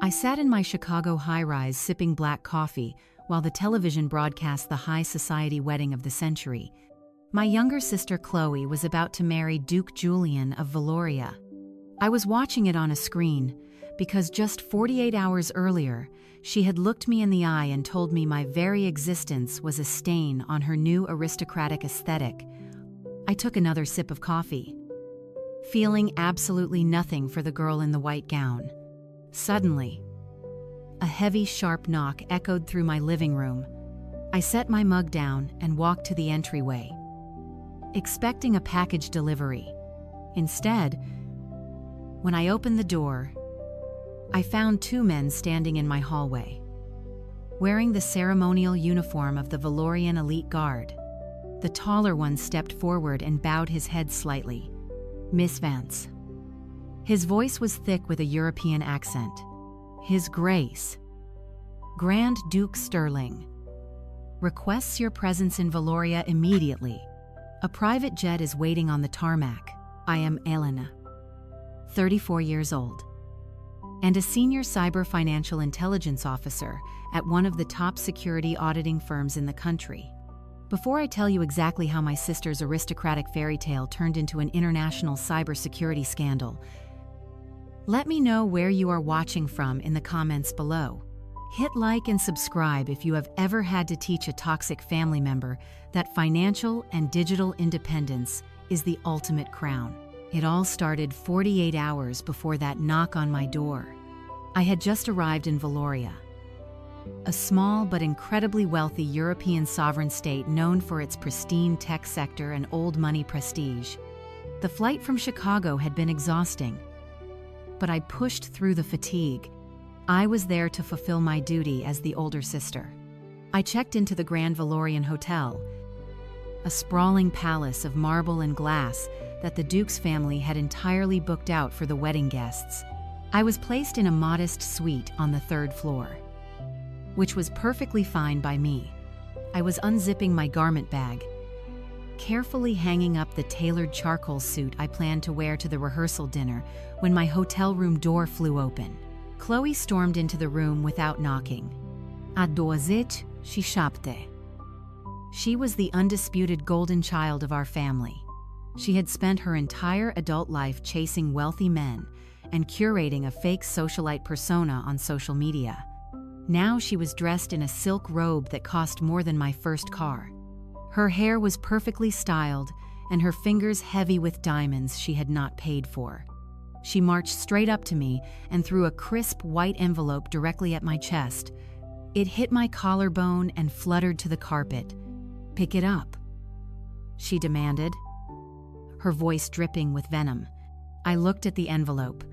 I sat in my Chicago high-rise sipping black coffee while the television broadcast the high society wedding of the century. My younger sister Chloe was about to marry Duke Julian of Valoria. I was watching it on a screen because just 48 hours earlier, she had looked me in the eye and told me my very existence was a stain on her new aristocratic aesthetic. I took another sip of coffee, feeling absolutely nothing for the girl in the white gown. Suddenly, a heavy, sharp knock echoed through my living room. I set my mug down and walked to the entryway, expecting a package delivery. Instead, when I opened the door, I found two men standing in my hallway, wearing the ceremonial uniform of the Valorian Elite Guard. The taller one stepped forward and bowed his head slightly. "Miss Vance." His voice was thick with a European accent. "His Grace, Grand Duke Sterling, requests your presence in Valoria immediately. A private jet is waiting on the tarmac. I am Elena, 34 years old, and a senior cyber financial intelligence officer at one of the top security auditing firms in the country. Before I tell you exactly how my sister's aristocratic fairy tale turned into an international cybersecurity scandal, let me know where you are watching from in the comments below. Hit like and subscribe if you have ever had to teach a toxic family member that financial and digital independence is the ultimate crown. It all started 48 hours before that knock on my door. I had just arrived in Valoria, a small but incredibly wealthy European sovereign state known for its pristine tech sector and old money prestige. The flight from Chicago had been exhausting, but I pushed through the fatigue. I was there to fulfill my duty as the older sister. I checked into the Grand Valorian Hotel, a sprawling palace of marble and glass that the Duke's family had entirely booked out for the wedding guests. I was placed in a modest suite on the 3rd floor, which was perfectly fine by me. I was unzipping my garment bag, carefully hanging up the tailored charcoal suit I planned to wear to the rehearsal dinner when my hotel room door flew open. Chloe stormed into the room without knocking. "Adozit," she shapte. She was the undisputed golden child of our family. She had spent her entire adult life chasing wealthy men and curating a fake socialite persona on social media. Now she was dressed in a silk robe that cost more than my first car. Her hair was perfectly styled and her fingers heavy with diamonds she had not paid for. She marched straight up to me and threw a crisp white envelope directly at my chest. It hit my collarbone and fluttered to the carpet. "Pick it up," she demanded, her voice dripping with venom. I looked at the envelope,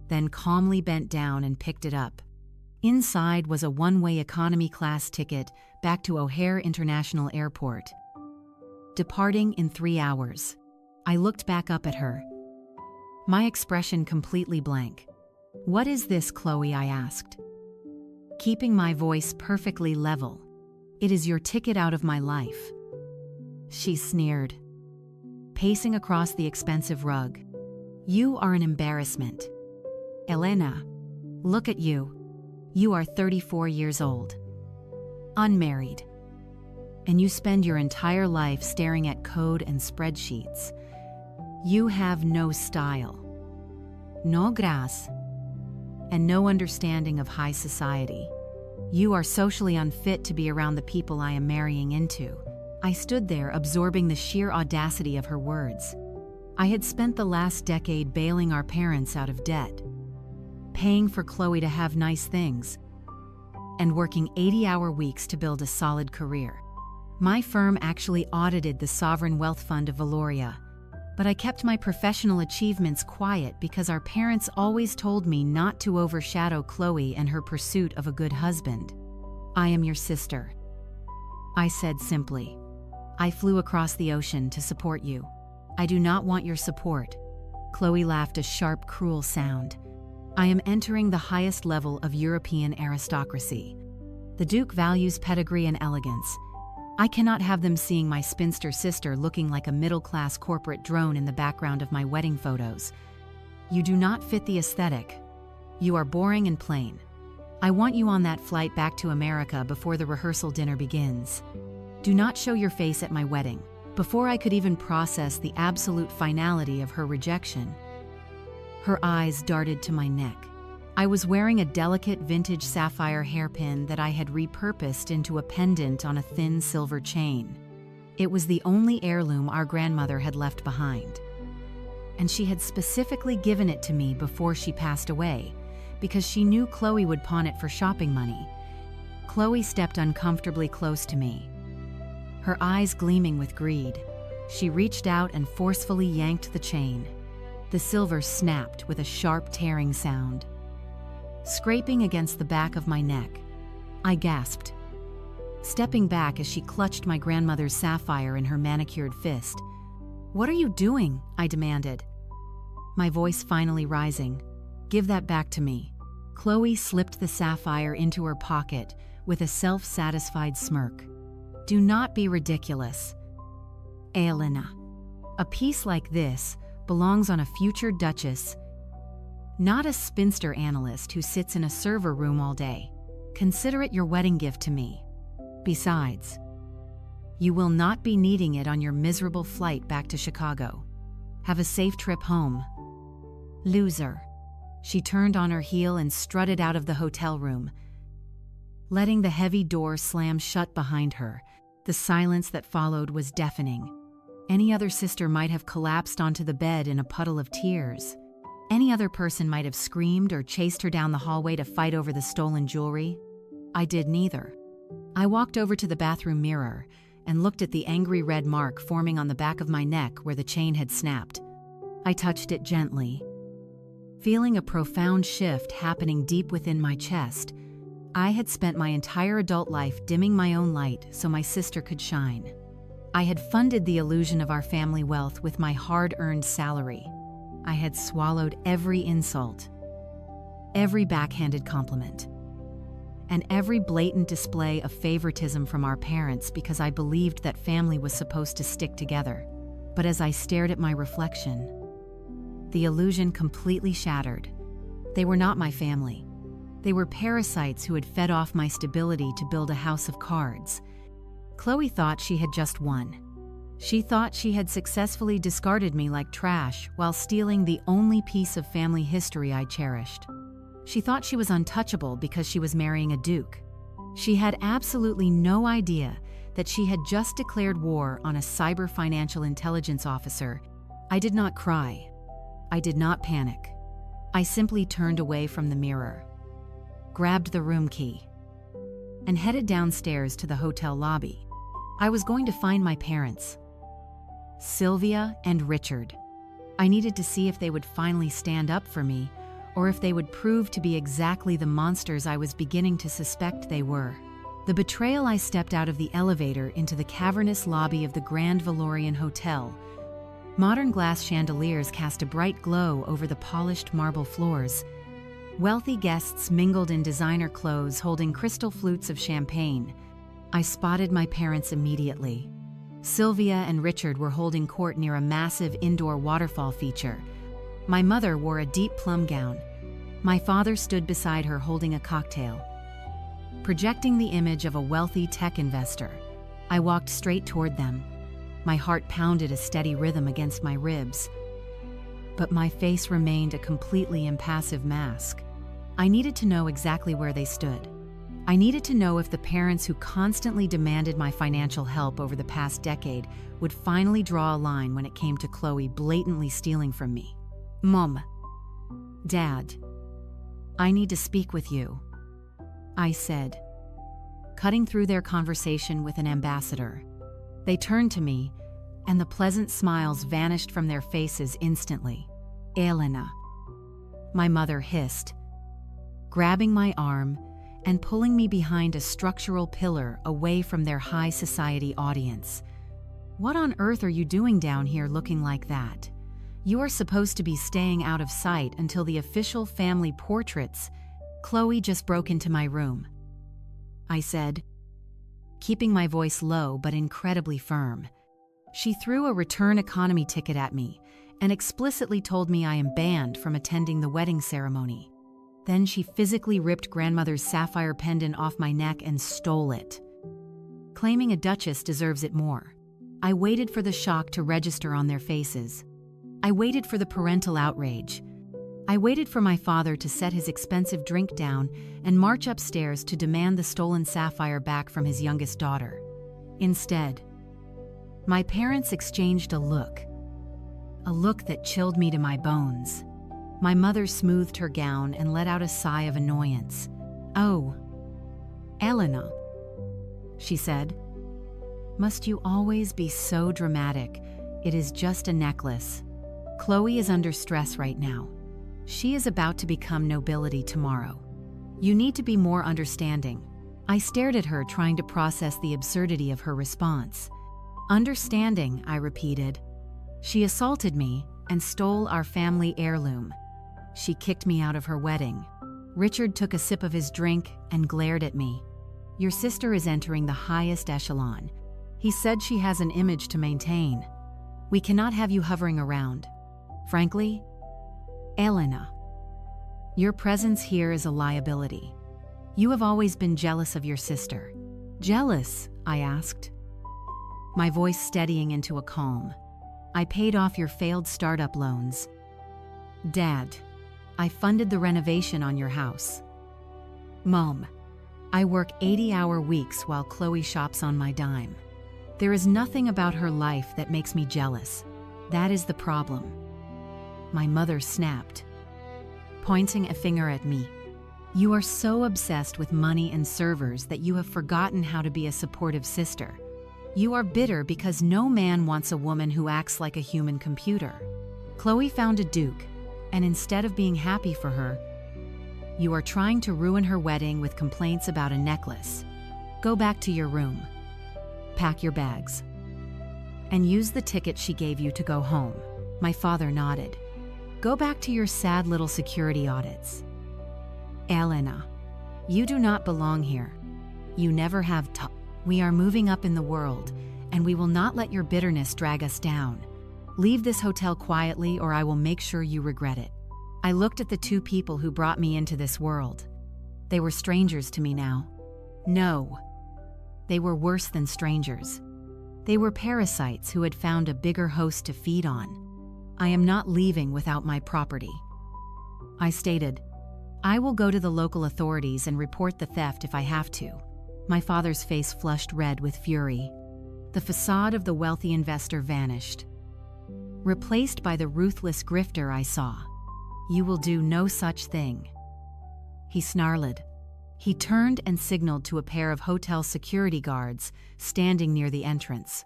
then calmly bent down and picked it up. Inside was a one-way economy class ticket back to O'Hare International Airport, departing in 3 hours. I looked back up at her, my expression completely blank. "What is this, Chloe?" I asked, keeping my voice perfectly level. "It is your ticket out of my life," she sneered, pacing across the expensive rug. "You are an embarrassment. Elena, look at you. You are 34 years old, unmarried, and you spend your entire life staring at code and spreadsheets. You have no style, no grace, and no understanding of high society. You are socially unfit to be around the people I am marrying into." I stood there absorbing the sheer audacity of her words. I had spent the last decade bailing our parents out of debt, paying for Chloe to have nice things, and working 80-hour weeks to build a solid career. My firm actually audited the sovereign wealth fund of Valoria, but I kept my professional achievements quiet because our parents always told me not to overshadow Chloe and her pursuit of a good husband. "I am your sister," I said simply. "I flew across the ocean to support you. I do not want your support." Chloe laughed a sharp, cruel sound. "I am entering the highest level of European aristocracy. The Duke values pedigree and elegance. I cannot have them seeing my spinster sister looking like a middle-class corporate drone in the background of my wedding photos. You do not fit the aesthetic." You are boring and plain. I want you on that flight back to America before the rehearsal dinner begins. Do not show your face at my wedding." Before I could even process the absolute finality of her rejection, her eyes darted to my neck. I was wearing a delicate vintage sapphire hairpin that I had repurposed into a pendant on a thin silver chain. It was the only heirloom our grandmother had left behind. And she had specifically given it to me before she passed away, because she knew Chloe would pawn it for shopping money. Chloe stepped uncomfortably close to me, her eyes gleaming with greed. She reached out and forcefully yanked the chain. The silver snapped with a sharp tearing sound, scraping against the back of my neck. I gasped, stepping back as she clutched my grandmother's sapphire in her manicured fist. "What are you doing?" I demanded, my voice finally rising. "Give that back to me." Chloe slipped the sapphire into her pocket with a self-satisfied smirk. "Do not be ridiculous, Elena. A piece like this belongs on a future duchess, not a spinster analyst who sits in a server room all day. Consider it your wedding gift to me. Besides, you will not be needing it on your miserable flight back to Chicago. Have a safe trip home. Loser." She turned on her heel and strutted out of the hotel room, letting the heavy door slam shut behind her. The silence that followed was deafening. Any other sister might have collapsed onto the bed in a puddle of tears. Any other person might have screamed or chased her down the hallway to fight over the stolen jewelry. I did neither. I walked over to the bathroom mirror and looked at the angry red mark forming on the back of my neck where the chain had snapped. I touched it gently, feeling a profound shift happening deep within my chest. I had spent my entire adult life dimming my own light so my sister could shine. I had funded the illusion of our family wealth with my hard-earned salary. I had swallowed every insult, every backhanded compliment, and every blatant display of favoritism from our parents because I believed that family was supposed to stick together. But as I stared at my reflection, the illusion completely shattered. They were not my family. They were parasites who had fed off my stability to build a house of cards. Chloe thought she had just won. She thought she had successfully discarded me like trash while stealing the only piece of family history I cherished. She thought she was untouchable because she was marrying a duke. She had absolutely no idea that she had just declared war on a cyber financial intelligence officer. I did not cry. I did not panic. I simply turned away from the mirror, grabbed the room key, and headed downstairs to the hotel lobby. I was going to find my parents, Sylvia and Richard. I needed to see if they would finally stand up for me, or if they would prove to be exactly the monsters I was beginning to suspect they were. The betrayal. I stepped out of the elevator into the cavernous lobby of the Grand Valorian Hotel. Modern glass chandeliers cast a bright glow over the polished marble floors. Wealthy guests mingled in designer clothes holding crystal flutes of champagne. I spotted my parents immediately. Sylvia and Richard were holding court near a massive indoor waterfall feature. My mother wore a deep plum gown. My father stood beside her holding a cocktail, projecting the image of a wealthy tech investor. I walked straight toward them. My heart pounded a steady rhythm against my ribs, but my face remained a completely impassive mask. I needed to know exactly where they stood. I needed to know if the parents who constantly demanded my financial help over the past decade would finally draw a line when it came to Chloe blatantly stealing from me. "Mom, Dad, I need to speak with you," I said, cutting through their conversation with an ambassador. They turned to me, and the pleasant smiles vanished from their faces instantly. "Elena," my mother hissed, grabbing my arm and pulling me behind a structural pillar away from their high society audience. "What on earth are you doing down here looking like that? You are supposed to be staying out of sight until the official family portraits." Chloe just broke into my room, I said, keeping my voice low but incredibly firm. She threw a return economy ticket at me and explicitly told me I am banned from attending the wedding ceremony. Then she physically ripped grandmother's sapphire pendant off my neck and stole it. Claiming a duchess deserves it more. I waited for the shock to register on their faces. I waited for the parental outrage. I waited for my father to set his expensive drink down and march upstairs to demand the stolen sapphire back from his youngest daughter. Instead, my parents exchanged a look that chilled me to my bones. My mother smoothed her gown and let out a sigh of annoyance. "Oh, Elena," she said. "Must you always be so dramatic? It is just a necklace. Chloe is under stress right now. She is about to become nobility tomorrow. You need to be more understanding." I stared at her, trying to process the absurdity of her response. "Understanding," I repeated. "She assaulted me and stole our family heirloom. She kicked me out of her wedding." Richard took a sip of his drink and glared at me. "Your sister is entering the highest echelon." He said. "She has an image to maintain. We cannot have you hovering around. Frankly, Elena, your presence here is a liability. You have always been jealous of your sister." "Jealous?" I asked, my voice steadying into a calm. "I paid off your failed startup loans. Dad, I funded the renovation on your house. Mom, I work 80-hour weeks while Chloe shops on my dime. There is nothing about her life that makes me jealous. That is the problem." My mother snapped, pointing a finger at me. "You are so obsessed with money and servers that you have forgotten how to be a supportive sister. You are bitter because no man wants a woman who acts like a human computer. Chloe found a duke, and instead of being happy for her, you are trying to ruin her wedding with complaints about a necklace. Go back to your room, pack your bags, and use the ticket she gave you to go home." My father nodded. "Go back to your sad little security audits. Elena, you do not belong here. You never have to. We are moving up in the world, and we will not let your bitterness drag us down. Leave this hotel quietly, or I will make sure you regret it." I looked at the two people who brought me into this world. They were strangers to me now. No, they were worse than strangers. They were parasites who had found a bigger host to feed on. "I am not leaving without my property," I stated. "I will go to the local authorities and report the theft if I have to." My father's face flushed red with fury. The facade of the wealthy investor vanished, replaced by the ruthless grifter I saw. "You will do no such thing," he snarled. He turned and signaled to a pair of hotel security guards standing near the entrance.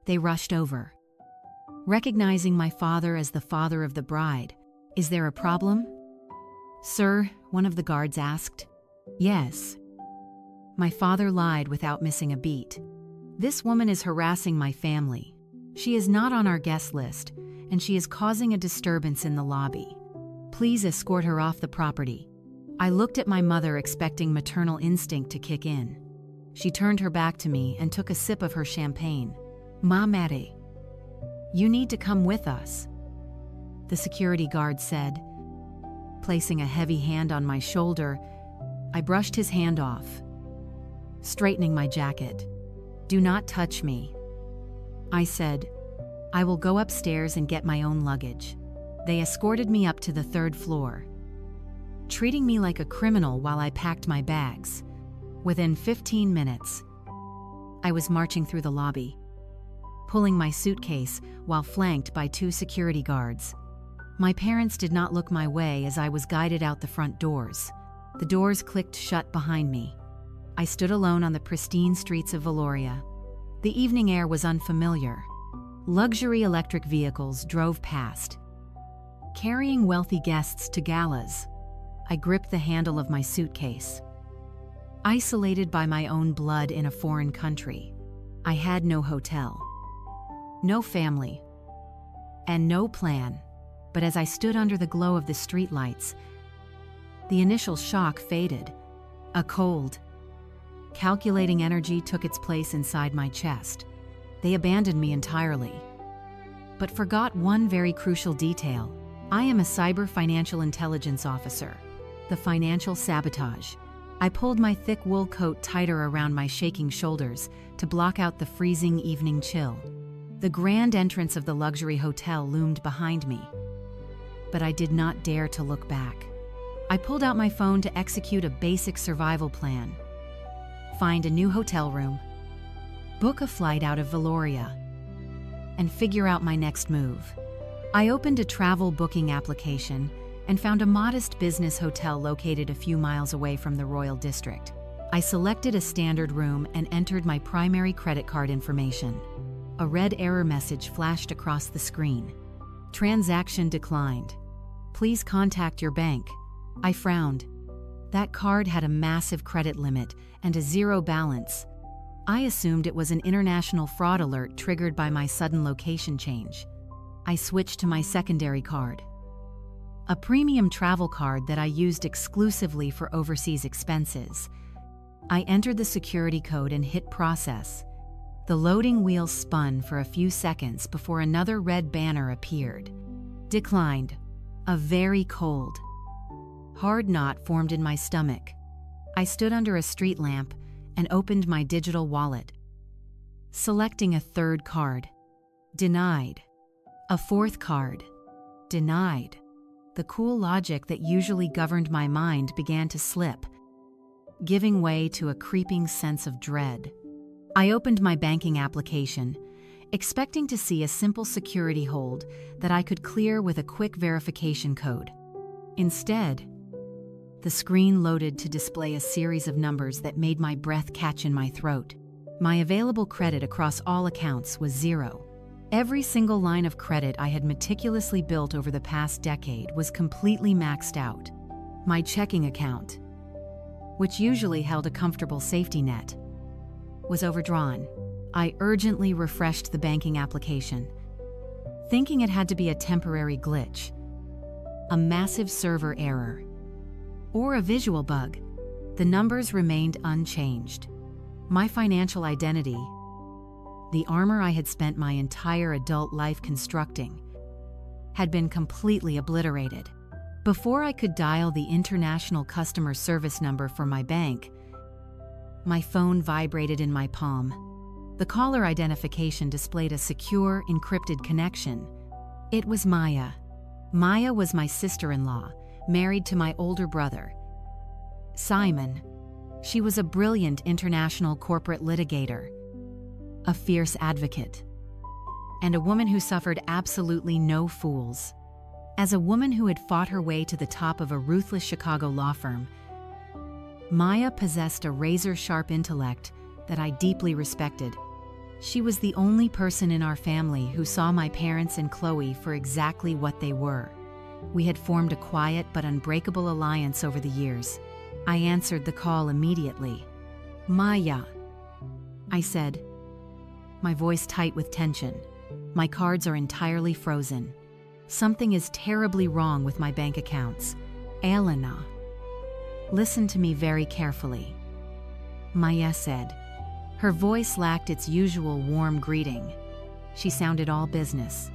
They rushed over. Recognizing my father as the father of the bride, "Is there a problem?" "Sir," one of the guards asked. "Yes." My father lied without missing a beat. "This woman is harassing my family. She is not on our guest list, and she is causing a disturbance in the lobby. Please escort her off the property." I looked at my mother, expecting maternal instinct to kick in. She turned her back to me and took a sip of her champagne. "Ma Mary, you need to come with us," the security guard said. Placing a heavy hand on my shoulder, I brushed his hand off, straightening my jacket. "Do not touch me," I said. "I will go upstairs and get my own luggage." They escorted me up to the 3rd floor, treating me like a criminal while I packed my bags. Within 15 minutes, I was marching through the lobby, pulling my suitcase while flanked by 2 security guards. My parents did not look my way as I was guided out the front doors. The doors clicked shut behind me. I stood alone on the pristine streets of Valoria. The evening air was unfamiliar. Luxury electric vehicles drove past, carrying wealthy guests to galas. I gripped the handle of my suitcase. Isolated by my own blood in a foreign country, I had no hotel, no family, and no plan. But as I stood under the glow of the streetlights, the initial shock faded. A cold, calculating energy took its place inside my chest. They abandoned me entirely, but forgot one very crucial detail. I am a cyber financial intelligence officer. The financial sabotage. I pulled my thick wool coat tighter around my shaking shoulders to block out the freezing evening chill. The grand entrance of the luxury hotel loomed behind me, but I did not dare to look back. I pulled out my phone to execute a basic survival plan. Find a new hotel room, book a flight out of Valoria, and figure out my next move. I opened a travel booking application and found a modest business hotel located a few miles away from the Royal District. I selected a standard room and entered my primary credit card information. A red error message flashed across the screen. Transaction declined. Please contact your bank. I frowned. That card had a massive credit limit and a zero balance. I assumed it was an international fraud alert triggered by my sudden location change. I switched to my secondary card, a premium travel card that I used exclusively for overseas expenses. I entered the security code and hit process. The loading wheel spun for a few seconds before another red banner appeared. Declined. A very cold, hard knot formed in my stomach. I stood under a street lamp and opened my digital wallet. Selecting a third card. Denied. A fourth card. Denied. The cool logic that usually governed my mind began to slip, giving way to a creeping sense of dread. I opened my banking application, expecting to see a simple security hold that I could clear with a quick verification code. Instead, the screen loaded to display a series of numbers that made my breath catch in my throat. My available credit across all accounts was 0. Every single line of credit I had meticulously built over the past decade was completely maxed out. My checking account, which usually held a comfortable safety net, was overdrawn. I urgently refreshed the banking application, thinking it had to be a temporary glitch, a massive server error, or a visual bug. The numbers remained unchanged. My financial identity, the armor I had spent my entire adult life constructing, had been completely obliterated. Before I could dial the international customer service number for my bank, my phone vibrated in my palm. The caller identification displayed a secure, encrypted connection. It was Maya. Maya was my sister-in-law, married to my older brother, Simon. She was a brilliant international corporate litigator, a fierce advocate, and a woman who suffered absolutely no fools. As a woman who had fought her way to the top of a ruthless Chicago law firm, Maya possessed a razor-sharp intellect that I deeply respected. She was the only person in our family who saw my parents and Chloe for exactly what they were. We had formed a quiet but unbreakable alliance over the years. I answered the call immediately. "Maya," I said, my voice tight with tension. "My cards are entirely frozen. Something is terribly wrong with my bank accounts. Elena, listen to me very carefully," Maya said. Her voice lacked its usual warm greeting. She sounded all business,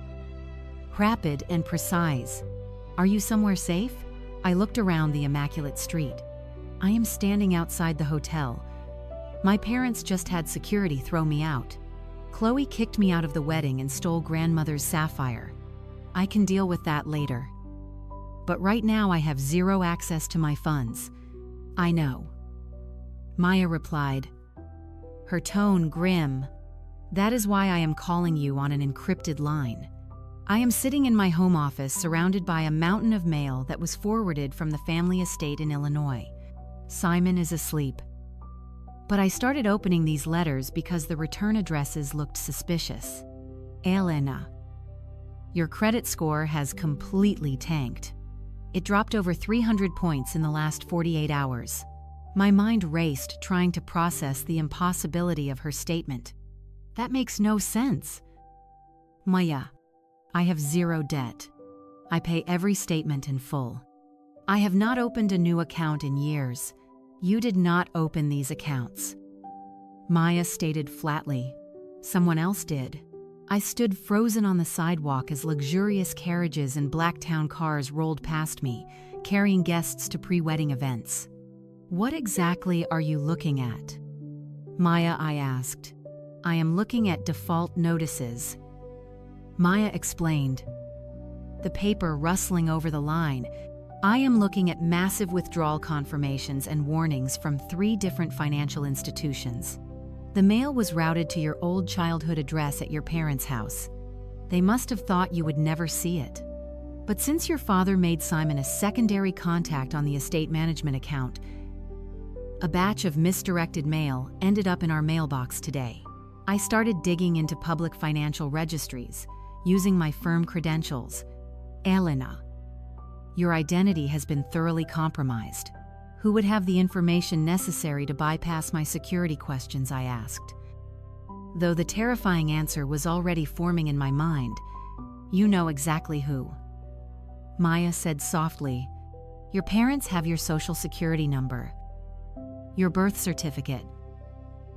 rapid and precise. "Are you somewhere safe?" I looked around the immaculate street. "I am standing outside the hotel. My parents just had security throw me out. Chloe kicked me out of the wedding and stole grandmother's sapphire. I can deal with that later. But right now I have zero access to my funds." "I know," Maya replied, her tone grim. "That is why I am calling you on an encrypted line. I am sitting in my home office surrounded by a mountain of mail that was forwarded from the family estate in Illinois. Simon is asleep. But I started opening these letters because the return addresses looked suspicious. Elena, your credit score has completely tanked. It dropped over 300 points in the last 48 hours. My mind raced trying to process the impossibility of her statement. That makes no sense. Maya, I have zero debt. I pay every statement in full. I have not opened a new account in years. You did not open these accounts. Maya stated flatly. Someone else did. I stood frozen on the sidewalk as luxurious carriages and Blacktown cars rolled past me, carrying guests to pre-wedding events. "What exactly are you looking at?" "Maya," I asked. "I am looking at default notices." Maya explained, the paper rustling over the line. "I am looking at massive withdrawal confirmations and warnings from 3 different financial institutions. The mail was routed to your old childhood address at your parents' house. They must have thought you would never see it. But since your father made Simon a secondary contact on the estate management account, a batch of misdirected mail ended up in our mailbox today. I started digging into public financial registries, using my firm credentials. Elena, your identity has been thoroughly compromised. Who would have the information necessary to bypass my security questions?" I asked. Though the terrifying answer was already forming in my mind, "You know exactly who." Maya said softly, "Your parents have your social security number, your birth certificate,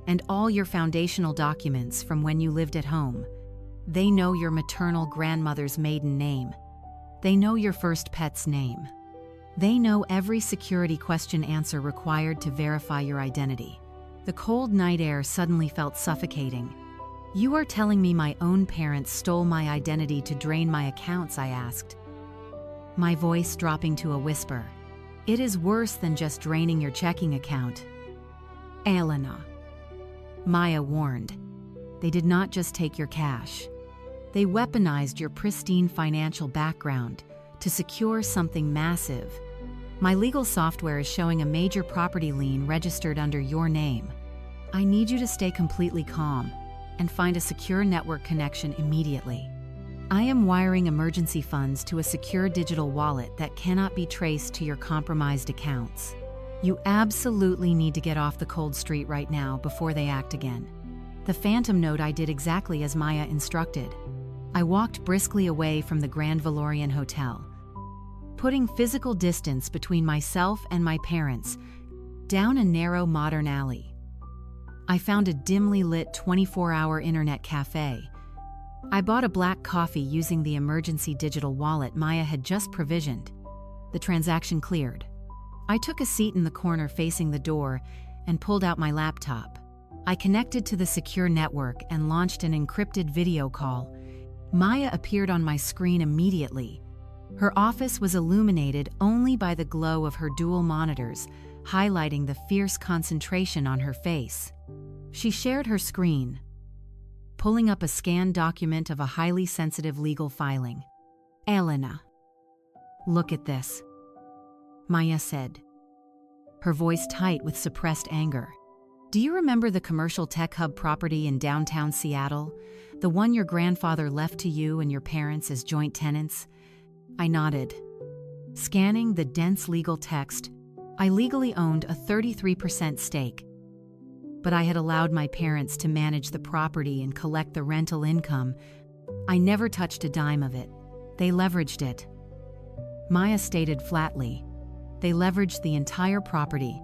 and all your foundational documents from when you lived at home. They know your maternal grandmother's maiden name. They know your first pet's name. They know every security question answer required to verify your identity." The cold night air suddenly felt suffocating. "You are telling me my own parents stole my identity to drain my accounts?" I asked, my voice dropping to a whisper. "It is worse than just draining your checking account, Elena," Maya warned. "They did not just take your cash. They weaponized your pristine financial background to secure something massive. My legal software is showing a major property lien registered under your name. I need you to stay completely calm and find a secure network connection immediately. I am wiring emergency funds to a secure digital wallet that cannot be traced to your compromised accounts. You absolutely need to get off the cold street right now before they act again." The phantom note. I did exactly as Maya instructed. I walked briskly away from the Grand Valorian Hotel, putting physical distance between myself and my parents, down a narrow modern alley. I found a dimly lit 24-hour internet cafe. I bought a black coffee using the emergency digital wallet Maya had just provisioned. The transaction cleared. I took a seat in the corner facing the door and pulled out my laptop. I connected to the secure network and launched an encrypted video call. Maya appeared on my screen immediately. Her office was illuminated only by the glow of her dual monitors, highlighting the fierce concentration on her face. She shared her screen, pulling up a scanned document of a highly sensitive legal filing. "Elena, look at this," Maya said, her voice tight with suppressed anger. "Do you remember the commercial tech hub property in downtown Seattle? The one your grandfather left to you and your parents as joint tenants?" I nodded. Scanning the dense legal text, I legally owned a 33% stake. But I had allowed my parents to manage the property and collect the rental income. I never touched a dime of it. They leveraged it. Maya stated flatly, "They leveraged the entire property,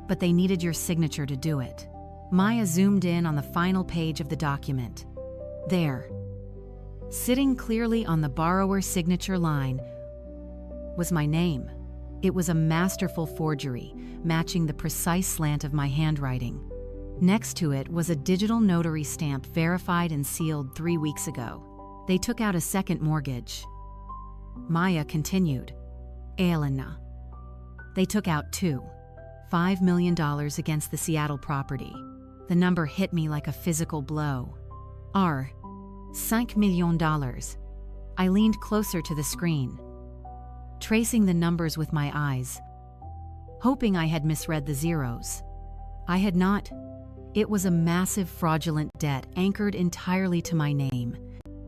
but they needed your signature to do it." Maya zoomed in on the final page of the document. There, sitting clearly on the borrower's signature line, was my name. It was a masterful forgery, matching the precise slant of my handwriting. Next to it was a digital notary stamp verified and sealed 3 weeks ago. They took out a second mortgage. Maya continued, "Elena, they took out $5 million against the Seattle property." The number hit me like a physical blow. $5 million. I leaned closer to the screen, tracing the numbers with my eyes, hoping I had misread the zeros. I had not. It was a massive fraudulent debt anchored entirely to my name.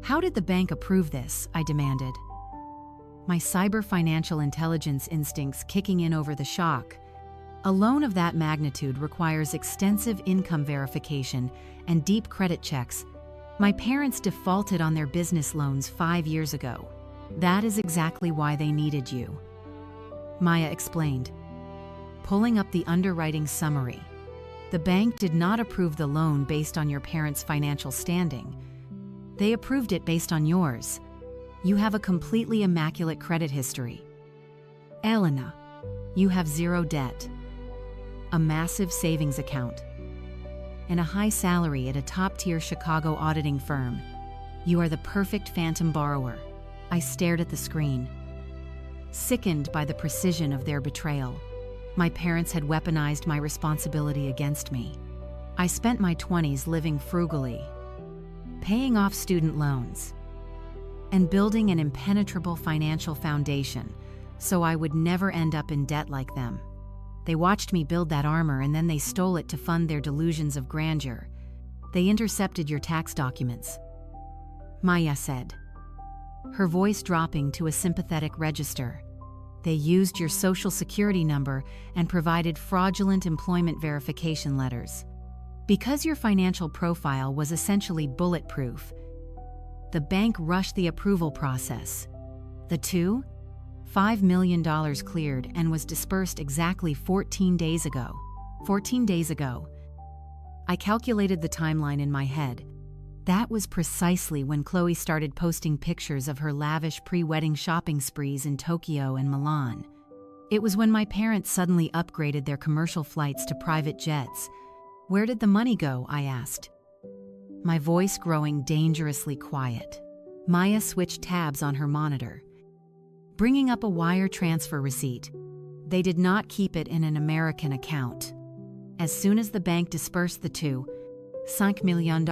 "How did the bank approve this?" I demanded, my cyber financial intelligence instincts kicking in over the shock. A loan of that magnitude requires extensive income verification and deep credit checks. My parents defaulted on their business loans 5 years ago. That is exactly why they needed you," Maya explained, pulling up the underwriting summary. "The bank did not approve the loan based on your parents' financial standing. They approved it based on yours. You have a completely immaculate credit history. Elena, you have zero debt, a massive savings account, and a high salary at a top-tier Chicago auditing firm. You are the perfect phantom borrower. I stared at the screen, sickened by the precision of their betrayal. My parents had weaponized my responsibility against me. I spent my 20s living frugally, paying off student loans, and building an impenetrable financial foundation so I would never end up in debt like them. They watched me build that armor, and then they stole it to fund their delusions of grandeur. They intercepted your tax documents, Maya said, her voice dropping to a sympathetic register. They used your social security number and provided fraudulent employment verification letters. Because your financial profile was essentially bulletproof, the bank rushed the approval process. The $5 million cleared and was dispersed exactly 14 days ago. 14 days ago. I calculated the timeline in my head. That was precisely when Chloe started posting pictures of her lavish pre-wedding shopping sprees in Tokyo and Milan. It was when my parents suddenly upgraded their commercial flights to private jets. Where did the money go? I asked, my voice growing dangerously quiet. Maya switched tabs on her monitor, bringing up a wire transfer receipt. They did not keep it in an American account. As soon as the bank dispersed the $5 million,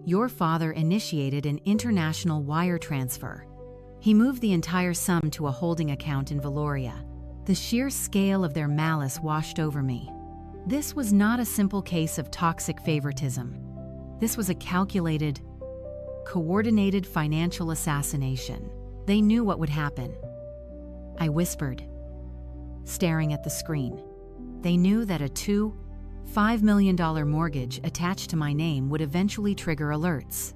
your father initiated an international wire transfer. He moved the entire sum to a holding account in Valoria. The sheer scale of their malice washed over me. This was not a simple case of toxic favoritism. This was a calculated, coordinated financial assassination. They knew what would happen. I whispered, staring at the screen. They knew that a $5 million mortgage attached to my name would eventually trigger alerts.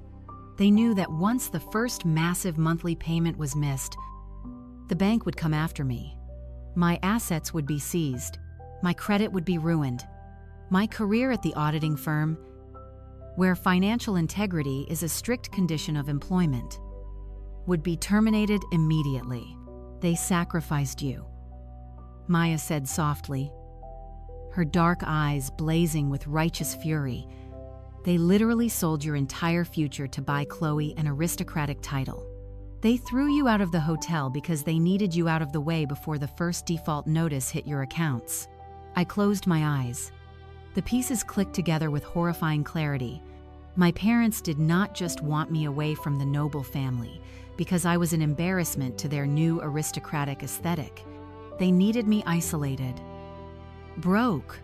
They knew that once the first massive monthly payment was missed, the bank would come after me. My assets would be seized. My credit would be ruined. My career at the auditing firm, where financial integrity is a strict condition of employment, would be terminated immediately. They sacrificed you, Maya said softly, her dark eyes blazing with righteous fury. They literally sold your entire future to buy Chloe an aristocratic title. They threw you out of the hotel because they needed you out of the way before the first default notice hit your accounts. I closed my eyes. The pieces clicked together with horrifying clarity. My parents did not just want me away from the noble family because I was an embarrassment to their new aristocratic aesthetic. They needed me isolated, broke,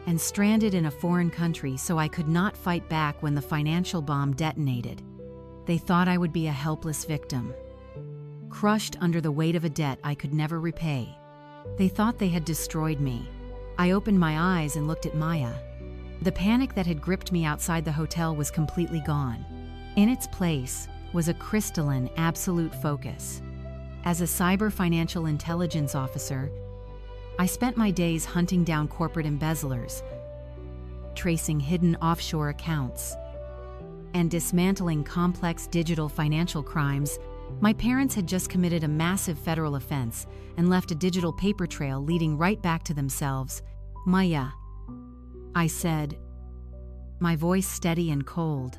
and stranded in a foreign country so I could not fight back when the financial bomb detonated. They thought I would be a helpless victim, crushed under the weight of a debt I could never repay. They thought they had destroyed me. I opened my eyes and looked at Maya. The panic that had gripped me outside the hotel was completely gone. In its place was a crystalline, absolute focus. As a cyber financial intelligence officer, I spent my days hunting down corporate embezzlers, tracing hidden offshore accounts, and dismantling complex digital financial crimes. My parents had just committed a massive federal offense and left a digital paper trail leading right back to themselves. Maya, I said, my voice steady and cold,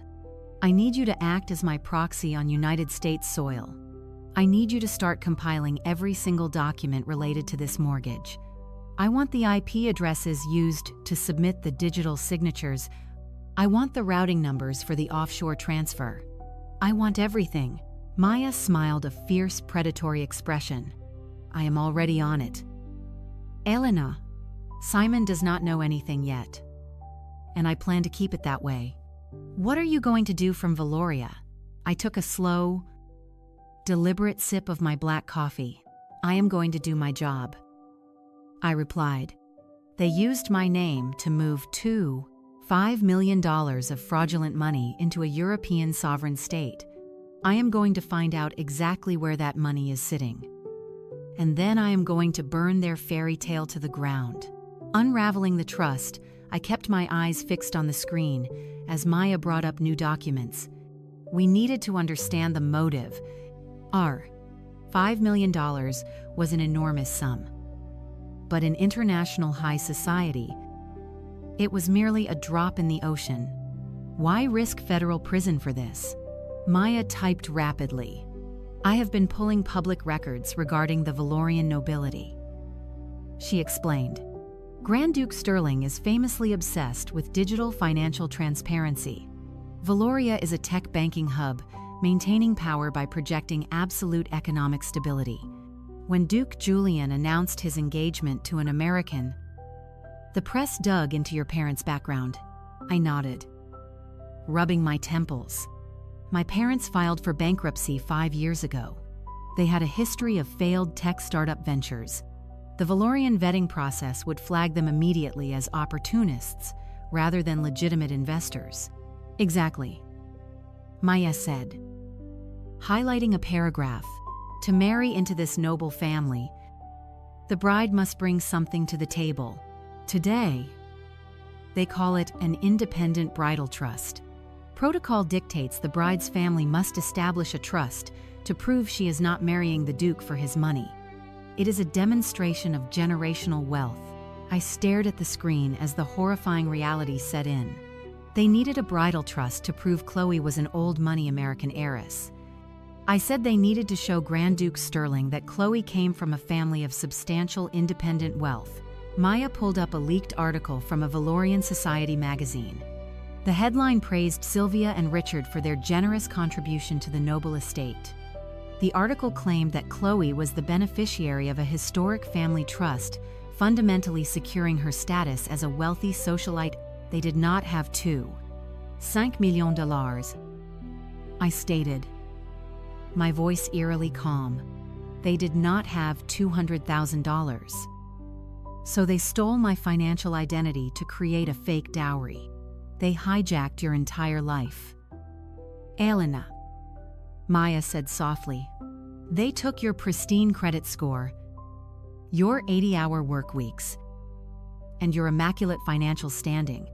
I need you to act as my proxy on United States soil. I need you to start compiling every single document related to this mortgage. I want the IP addresses used to submit the digital signatures. I want the routing numbers for the offshore transfer. I want everything. Maya smiled a fierce, predatory expression. I am already on it. Elena, Simon does not know anything yet, and I plan to keep it that way. What are you going to do from Valoria? I took a slow, deliberate sip of my black coffee. I am going to do my job, I replied. They used my name to move $5 million of fraudulent money into a European sovereign state. I am going to find out exactly where that money is sitting. And then I am going to burn their fairy tale to the ground. Unraveling the trust, I kept my eyes fixed on the screen as Maya brought up new documents. We needed to understand the motive. $5 million was an enormous sum. But in international high society, it was merely a drop in the ocean. Why risk federal prison for this? Maya typed rapidly. I have been pulling public records regarding the Valorian nobility. She explained. Grand Duke Sterling is famously obsessed with digital financial transparency. Valoria is a tech banking hub, maintaining power by projecting absolute economic stability. When Duke Julian announced his engagement to an American, the press dug into your parents' background. I nodded, rubbing my temples. My parents filed for bankruptcy 5 years ago. They had a history of failed tech startup ventures. The Valorian vetting process would flag them immediately as opportunists rather than legitimate investors. Exactly, Maya said, highlighting a paragraph. To marry into this noble family, the bride must bring something to the table. Today, they call it an independent bridal trust. Protocol dictates the bride's family must establish a trust to prove she is not marrying the Duke for his money. It is a demonstration of generational wealth. I stared at the screen as the horrifying reality set in. They needed a bridal trust to prove Chloe was an old money American heiress. I said they needed to show Grand Duke Sterling that Chloe came from a family of substantial independent wealth. Maya pulled up a leaked article from a Valorian Society magazine. The headline praised Sylvia and Richard for their generous contribution to the noble estate. The article claimed that Chloe was the beneficiary of a historic family trust, fundamentally securing her status as a wealthy socialite. They did not have $5 million, I stated, my voice eerily calm. They did not have $200,000. So they stole my financial identity to create a fake dowry. They hijacked your entire life. Elena, Maya said softly. They took your pristine credit score, your 80-hour work weeks, and your immaculate financial standing.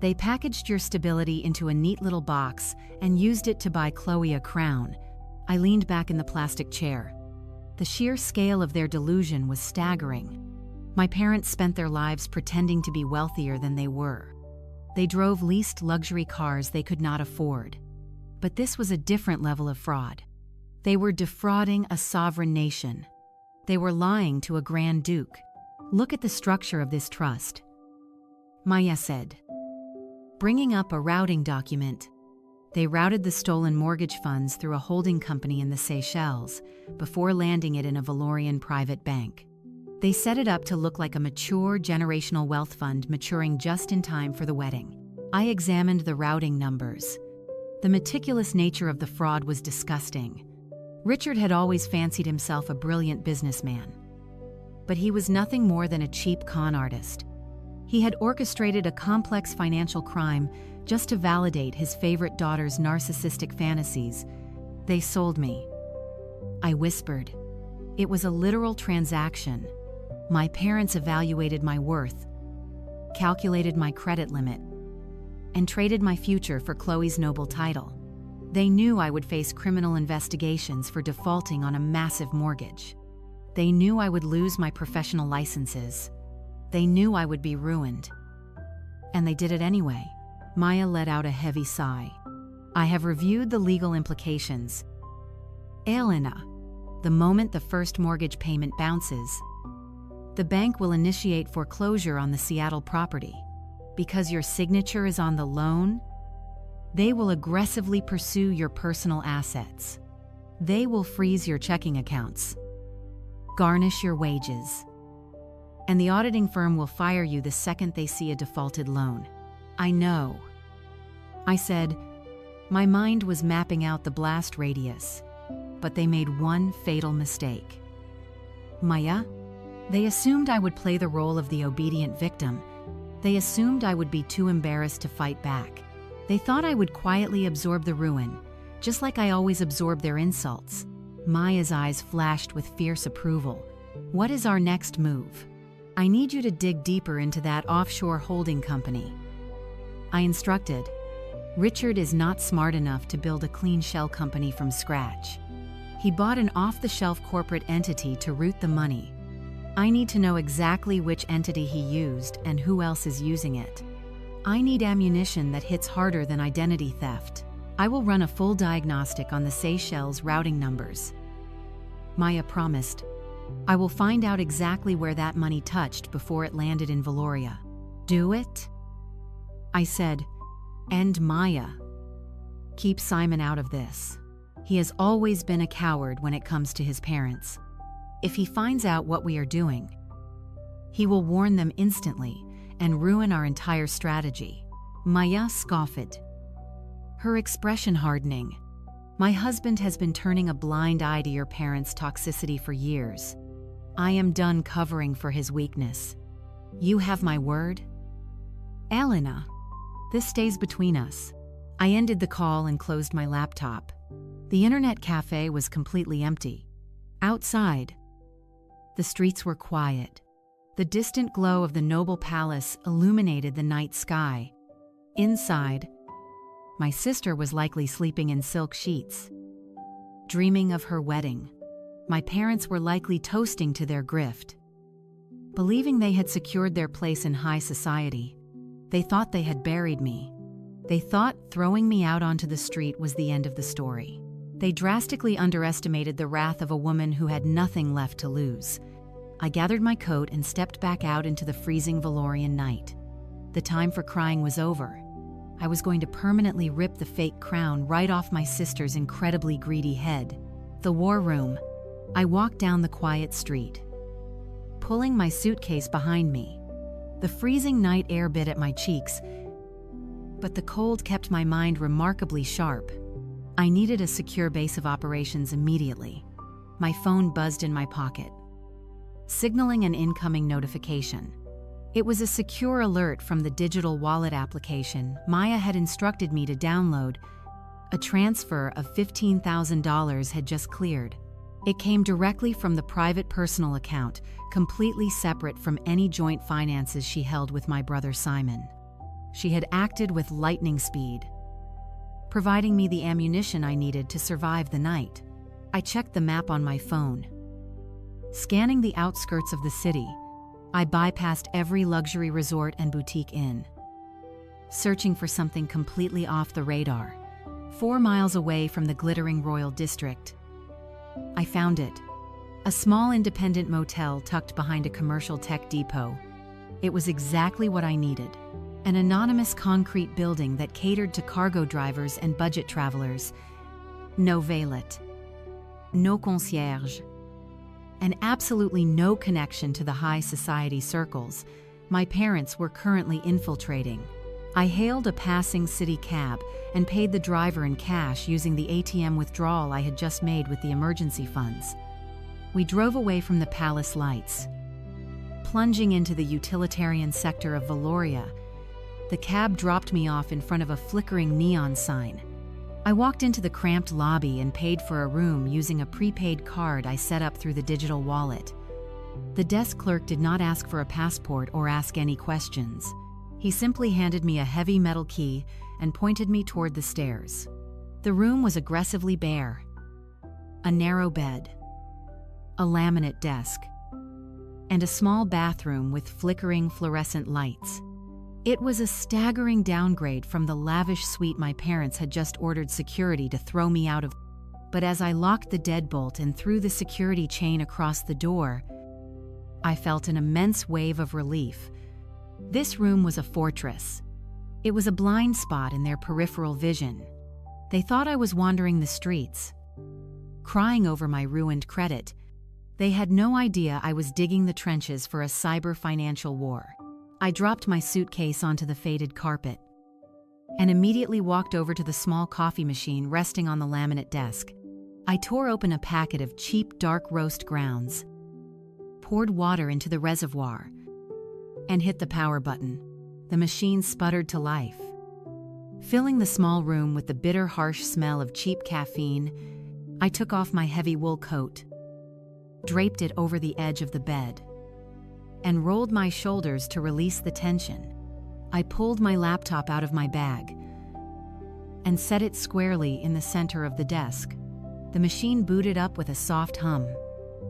They packaged your stability into a neat little box and used it to buy Chloe a crown. I leaned back in the plastic chair. The sheer scale of their delusion was staggering. My parents spent their lives pretending to be wealthier than they were. They drove leased luxury cars they could not afford. But this was a different level of fraud. They were defrauding a sovereign nation. They were lying to a Grand Duke. Look at the structure of this trust, Maya said, bringing up a routing document. They routed the stolen mortgage funds through a holding company in the Seychelles before landing it in a Valorian private bank. They set it up to look like a mature generational wealth fund maturing just in time for the wedding. I examined the routing numbers. The meticulous nature of the fraud was disgusting. Richard had always fancied himself a brilliant businessman. But he was nothing more than a cheap con artist. He had orchestrated a complex financial crime just to validate his favorite daughter's narcissistic fantasies. They sold me, I whispered. It was a literal transaction. My parents evaluated my worth, calculated my credit limit, and traded my future for Chloe's noble title. They knew I would face criminal investigations for defaulting on a massive mortgage. They knew I would lose my professional licenses. They knew I would be ruined. And they did it anyway. Maya let out a heavy sigh. I have reviewed the legal implications. Elena, the moment the first mortgage payment bounces, the bank will initiate foreclosure on the Seattle property. Because your signature is on the loan, they will aggressively pursue your personal assets. They will freeze your checking accounts, garnish your wages, and the auditing firm will fire you the second they see a defaulted loan. I know, I said. My mind was mapping out the blast radius, but they made one fatal mistake. Maya? They assumed I would play the role of the obedient victim. They assumed I would be too embarrassed to fight back. They thought I would quietly absorb the ruin, just like I always absorb their insults. Maya's eyes flashed with fierce approval. What is our next move? I need you to dig deeper into that offshore holding company, I instructed. Richard is not smart enough to build a clean shell company from scratch. He bought an off-the-shelf corporate entity to route the money. I need to know exactly which entity he used and who else is using it. I need ammunition that hits harder than identity theft. I will run a full diagnostic on the Seychelles routing numbers. Maya promised. I will find out exactly where that money touched before it landed in Valoria. Do it? I said, and Maya. Keep Simon out of this. He has always been a coward when it comes to his parents. If he finds out what we are doing, he will warn them instantly and ruin our entire strategy. Maya scoffed, her expression hardening. My husband has been turning a blind eye to your parents' toxicity for years. I am done covering for his weakness. You have my word? Elena, this stays between us. I ended the call and closed my laptop. The internet cafe was completely empty. Outside, the streets were quiet. The distant glow of the noble palace illuminated the night sky. Inside, my sister was likely sleeping in silk sheets, dreaming of her wedding. My parents were likely toasting to their grift. Believing they had secured their place in high society, they thought they had buried me. They thought throwing me out onto the street was the end of the story. They drastically underestimated the wrath of a woman who had nothing left to lose. I gathered my coat and stepped back out into the freezing Valorian night. The time for crying was over. I was going to permanently rip the fake crown right off my sister's incredibly greedy head. The war room. I walked down the quiet street, pulling my suitcase behind me. The freezing night air bit at my cheeks, but the cold kept my mind remarkably sharp. I needed a secure base of operations immediately. My phone buzzed in my pocket, signaling an incoming notification. It was a secure alert from the digital wallet application Maya had instructed me to download. A transfer of $15,000 had just cleared. It came directly from the private personal account, completely separate from any joint finances she held with my brother Simon. She had acted with lightning speed, providing me the ammunition I needed to survive the night. I checked the map on my phone. Scanning the outskirts of the city, I bypassed every luxury resort and boutique inn, searching for something completely off the radar. 4 miles away from the glittering Royal District, I found it. A small independent motel tucked behind a commercial tech depot. It was exactly what I needed. An anonymous concrete building that catered to cargo drivers and budget travelers. No valet, no concierge, and absolutely no connection to the high society circles my parents were currently infiltrating. I hailed a passing city cab and paid the driver in cash using the ATM withdrawal I had just made with the emergency funds. We drove away from the palace lights. Plunging into the utilitarian sector of Valoria, the cab dropped me off in front of a flickering neon sign. I walked into the cramped lobby and paid for a room using a prepaid card I set up through the digital wallet. The desk clerk did not ask for a passport or ask any questions. He simply handed me a heavy metal key and pointed me toward the stairs. The room was aggressively bare. A narrow bed, a laminate desk, and a small bathroom with flickering fluorescent lights. It was a staggering downgrade from the lavish suite my parents had just ordered security to throw me out of. But as I locked the deadbolt and threw the security chain across the door, I felt an immense wave of relief. This room was a fortress. It was a blind spot in their peripheral vision. They thought I was wandering the streets, crying over my ruined credit. They had no idea I was digging the trenches for a cyber financial war. I dropped my suitcase onto the faded carpet and immediately walked over to the small coffee machine resting on the laminate desk. I tore open a packet of cheap dark roast grounds, poured water into the reservoir, and hit the power button. The machine sputtered to life, filling the small room with the bitter, harsh smell of cheap caffeine. I took off my heavy wool coat, draped it over the edge of the bed, and rolled my shoulders to release the tension. I pulled my laptop out of my bag and set it squarely in the center of the desk. The machine booted up with a soft hum.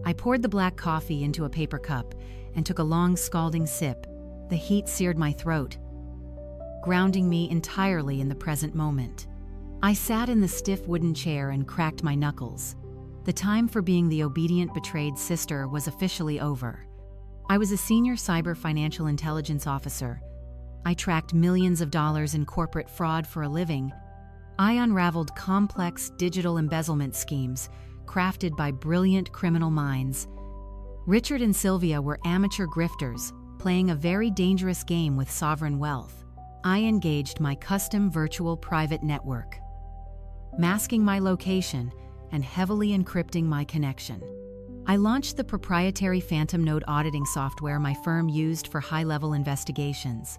I poured the black coffee into a paper cup and took a long scalding sip. The heat seared my throat, grounding me entirely in the present moment. I sat in the stiff wooden chair and cracked my knuckles. The time for being the obedient, betrayed sister was officially over. I was a senior cyber financial intelligence officer. I tracked millions of dollars in corporate fraud for a living. I unraveled complex digital embezzlement schemes crafted by brilliant criminal minds. Richard and Sylvia were amateur grifters, playing a very dangerous game with sovereign wealth. I engaged my custom virtual private network, masking my location and heavily encrypting my connection. I launched the proprietary Phantom Node auditing software my firm used for high-level investigations.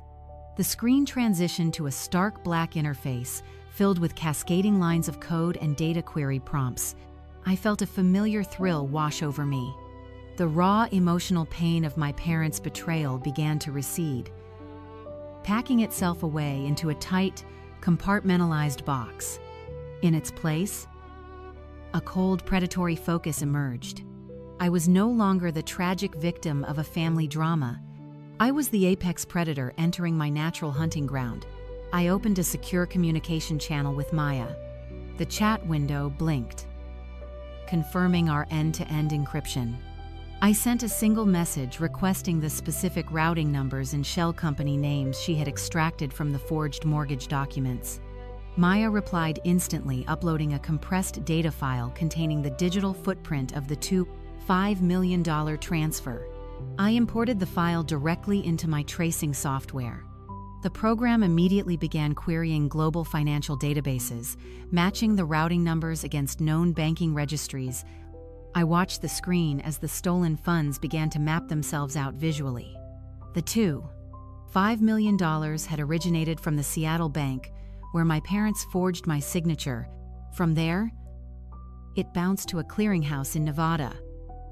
The screen transitioned to a stark black interface filled with cascading lines of code and data query prompts. I felt a familiar thrill wash over me. The raw emotional pain of my parents' betrayal began to recede, packing itself away into a tight, compartmentalized box. In its place, a cold, predatory focus emerged. I was no longer the tragic victim of a family drama. I was the apex predator entering my natural hunting ground. I opened a secure communication channel with Maya. The chat window blinked, confirming our end-to-end encryption. I sent a single message requesting the specific routing numbers and shell company names she had extracted from the forged mortgage documents. Maya replied instantly, uploading a compressed data file containing the digital footprint of the $5 million transfer. I imported the file directly into my tracing software. The program immediately began querying global financial databases, matching the routing numbers against known banking registries. I watched the screen as the stolen funds began to map themselves out visually. The $5 million had originated from the Seattle bank, where my parents forged my signature. From there, it bounced to a clearinghouse in Nevada.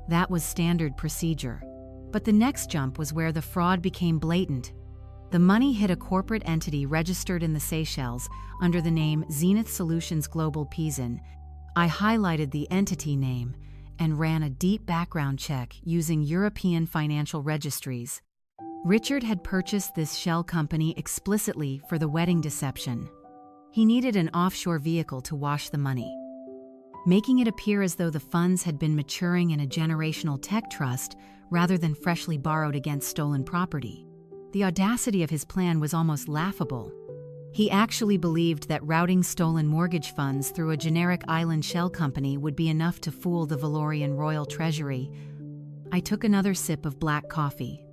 That was standard procedure. But the next jump was where the fraud became blatant. The money hit a corporate entity registered in the Seychelles under the name Zenith Solutions Global Pizan. I highlighted the entity name and ran a deep background check using European financial registries. Richard had purchased this shell company explicitly for the wedding deception. He needed an offshore vehicle to wash the money, making it appear as though the funds had been maturing in a generational tech trust rather than freshly borrowed against stolen property. The audacity of his plan was almost laughable. He actually believed that routing stolen mortgage funds through a generic island shell company would be enough to fool the Valorian royal treasury. I took another sip of black coffee,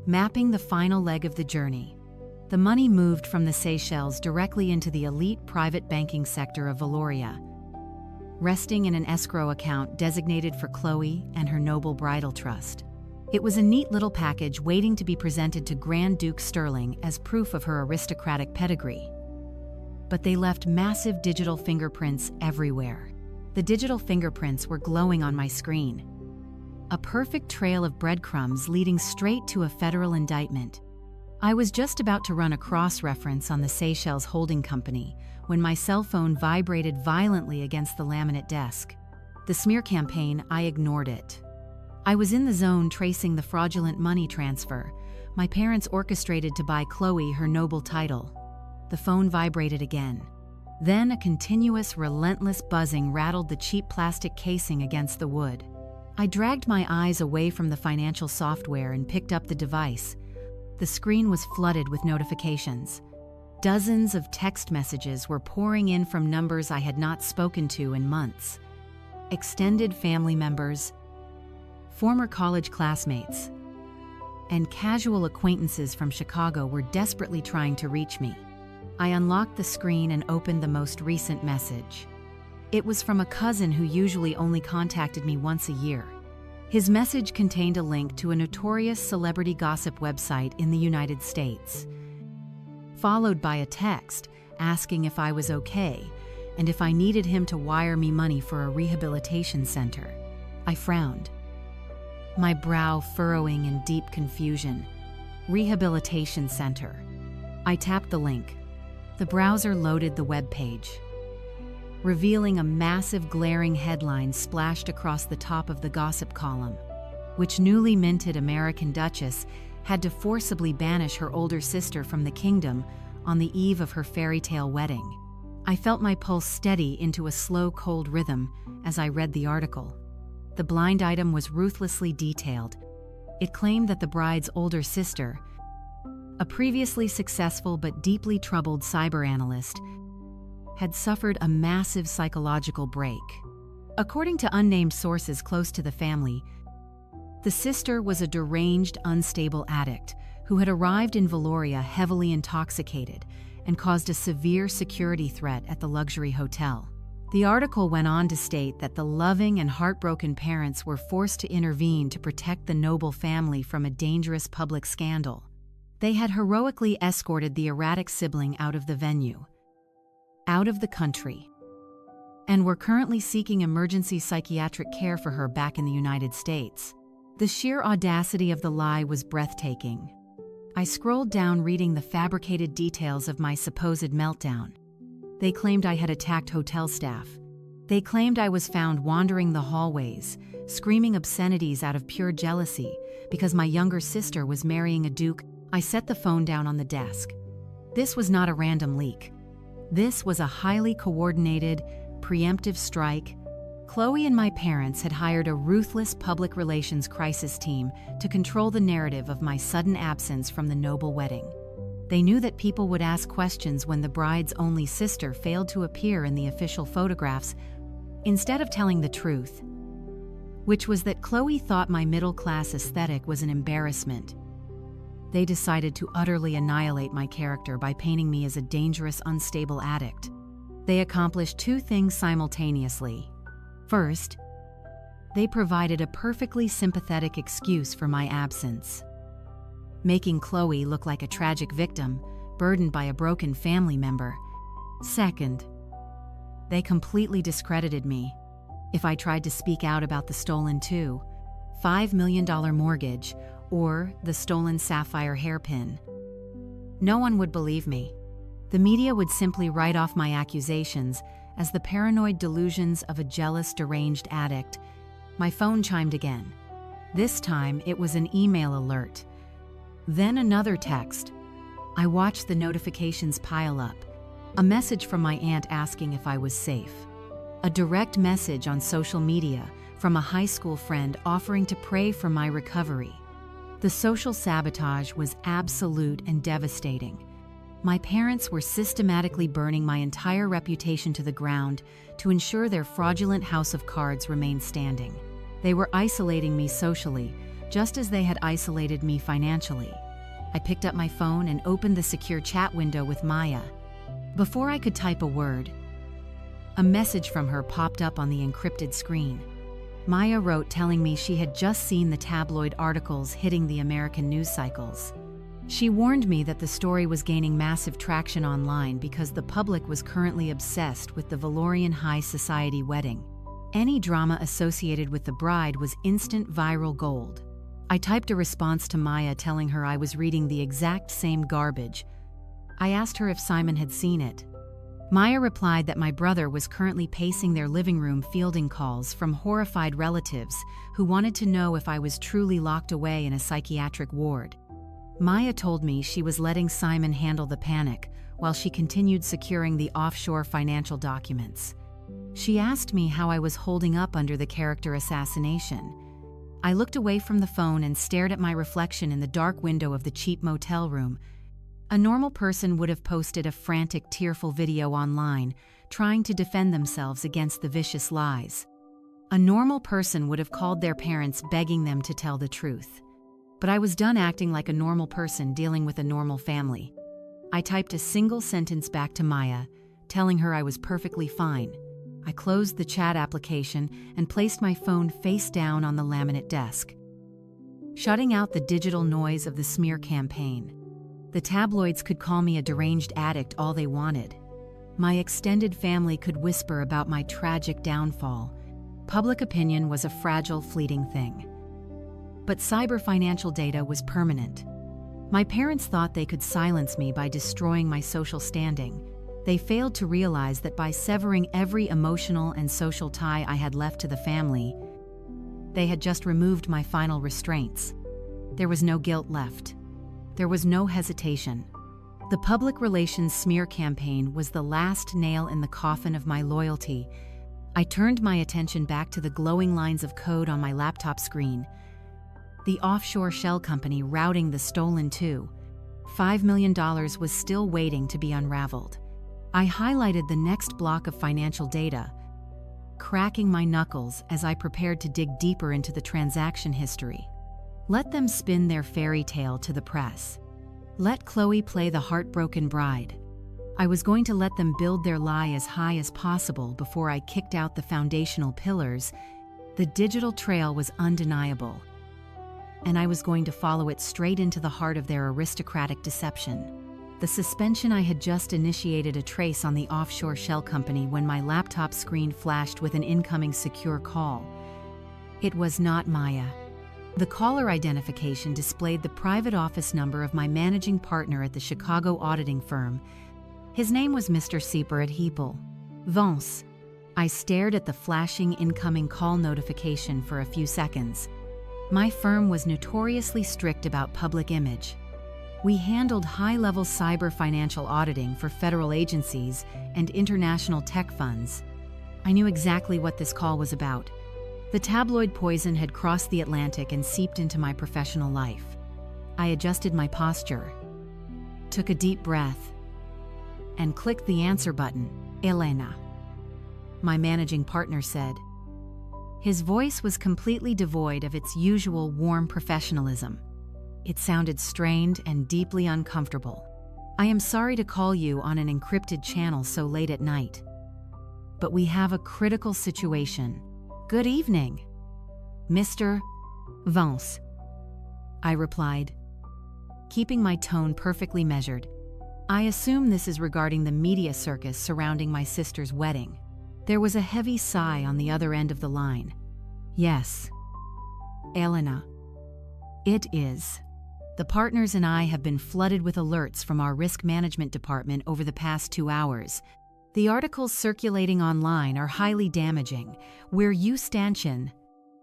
mapping the final leg of the journey. The money moved from the Seychelles directly into the elite private banking sector of Valoria, resting in an escrow account designated for Chloe and her noble bridal trust. It was a neat little package waiting to be presented to Grand Duke Sterling as proof of her aristocratic pedigree. But they left massive digital fingerprints everywhere. The digital fingerprints were glowing on my screen, a perfect trail of breadcrumbs leading straight to a federal indictment. I was just about to run a cross-reference on the Seychelles holding company when my cell phone vibrated violently against the laminate desk. The smear campaign, I ignored it. I was in the zone tracing the fraudulent money transfer my parents orchestrated to buy Chloe her noble title. The phone vibrated again. Then a continuous, relentless buzzing rattled the cheap plastic casing against the wood. I dragged my eyes away from the financial software and picked up the device. The screen was flooded with notifications. Dozens of text messages were pouring in from numbers I had not spoken to in months. Extended family members, former college classmates, and casual acquaintances from Chicago were desperately trying to reach me. I unlocked the screen and opened the most recent message. It was from a cousin who usually only contacted me once a year. His message contained a link to a notorious celebrity gossip website in the United States, followed by a text asking if I was okay and if I needed him to wire me money for a rehabilitation center. I frowned, my brow furrowing in deep confusion. Rehabilitation center. I tapped the link. The browser loaded the web page. revealing a massive glaring headline splashed across the top of the gossip column, which newly minted American Duchess had to forcibly banish her older sister from the kingdom on the eve of her fairy tale wedding. I felt my pulse steady into a slow, cold rhythm as I read the article. The blind item was ruthlessly detailed. It claimed that the bride's older sister, a previously successful but deeply troubled cyber analyst, had suffered a massive psychological break. According to unnamed sources close to the family, the sister was a deranged, unstable addict who had arrived in Valoria heavily intoxicated and caused a severe security threat at the luxury hotel. The article went on to state that the loving and heartbroken parents were forced to intervene to protect the noble family from a dangerous public scandal. They had heroically escorted the erratic sibling out of the venue, out of the country, and were currently seeking emergency psychiatric care for her back in the United States. The sheer audacity of the lie was breathtaking. I scrolled down reading the fabricated details of my supposed meltdown. They claimed I had attacked hotel staff. They claimed I was found wandering the hallways, screaming obscenities out of pure jealousy because my younger sister was marrying a duke. I set the phone down on the desk. This was not a random leak. This was a highly coordinated, preemptive strike. Chloe and my parents had hired a ruthless public relations crisis team to control the narrative of my sudden absence from the noble wedding. They knew that people would ask questions when the bride's only sister failed to appear in the official photographs, instead of telling the truth, which was that Chloe thought my middle-class aesthetic was an embarrassment. They decided to utterly annihilate my character by painting me as a dangerous, unstable addict. They accomplished two things simultaneously. First, they provided a perfectly sympathetic excuse for my absence, making Chloe look like a tragic victim, burdened by a broken family member. Second, they completely discredited me. If I tried to speak out about the stolen $2.5 million mortgage or the stolen sapphire hairpin, no one would believe me. The media would simply write off my accusations as the paranoid delusions of a jealous, deranged addict. My phone chimed again. This time, it was an email alert. Then another text. I watched the notifications pile up. A message from my aunt asking if I was safe. A direct message on social media from a high school friend offering to pray for my recovery. The social sabotage was absolute and devastating. My parents were systematically burning my entire reputation to the ground to ensure their fraudulent house of cards remained standing. They were isolating me socially, just as they had isolated me financially. I picked up my phone and opened the secure chat window with Maya. Before I could type a word, a message from her popped up on the encrypted screen. Maya wrote telling me she had just seen the tabloid articles hitting the American news cycles. She warned me that the story was gaining massive traction online because the public was currently obsessed with the Valorian high society wedding. Any drama associated with the bride was instant viral gold. I typed a response to Maya telling her I was reading the exact same garbage. I asked her if Simon had seen it. Maya replied that my brother was currently pacing their living room fielding calls from horrified relatives who wanted to know if I was truly locked away in a psychiatric ward. Maya told me she was letting Simon handle the panic while she continued securing the offshore financial documents. She asked me how I was holding up under the character assassination. I looked away from the phone and stared at my reflection in the dark window of the cheap motel room. A normal person would have posted a frantic, tearful video online, trying to defend themselves against the vicious lies. A normal person would have called their parents begging them to tell the truth. But I was done acting like a normal person dealing with a normal family. I typed a single sentence back to Maya, telling her I was perfectly fine. I closed the chat application and placed my phone face down on the laminate desk, shutting out the digital noise of the smear campaign. The tabloids could call me a deranged addict all they wanted. My extended family could whisper about my tragic downfall. Public opinion was a fragile, fleeting thing. But cyber financial data was permanent. My parents thought they could silence me by destroying my social standing. They failed to realize that by severing every emotional and social tie I had left to the family, they had just removed my final restraints. There was no guilt left. There was no hesitation. The public relations smear campaign was the last nail in the coffin of my loyalty. I turned my attention back to the glowing lines of code on my laptop screen. The offshore shell company routing the stolen $5 million was still waiting to be unraveled. I highlighted the next block of financial data, cracking my knuckles as I prepared to dig deeper into the transaction history. Let them spin their fairy tale to the press. Let Chloe play the heartbroken bride. I was going to let them build their lie as high as possible before I kicked out the foundational pillars. The digital trail was undeniable, and I was going to follow it straight into the heart of their aristocratic deception. The suspension I had just initiated a trace on the offshore shell company when my laptop screen flashed with an incoming secure call. It was not Maya. The caller identification displayed the private office number of my managing partner at the Chicago auditing firm. His name was Mr. Sieper at Heeple. Vance. I stared at the flashing incoming call notification for a few seconds. My firm was notoriously strict about public image. We handled high-level cyber financial auditing for federal agencies and international tech funds. I knew exactly what this call was about. The tabloid poison had crossed the Atlantic and seeped into my professional life. I adjusted my posture, took a deep breath, and clicked the answer button. Elena, my managing partner said. His voice was completely devoid of its usual warm professionalism. It sounded strained and deeply uncomfortable. I am sorry to call you on an encrypted channel so late at night, but we have a critical situation. Good evening, Mr. Vance, I replied, keeping my tone perfectly measured. I assume this is regarding the media circus surrounding my sister's wedding. There was a heavy sigh on the other end of the line. Yes, Elena, it is. The partners and I have been flooded with alerts from our risk management department over the past 2 hours. The articles circulating online are highly damaging. We're stanchion.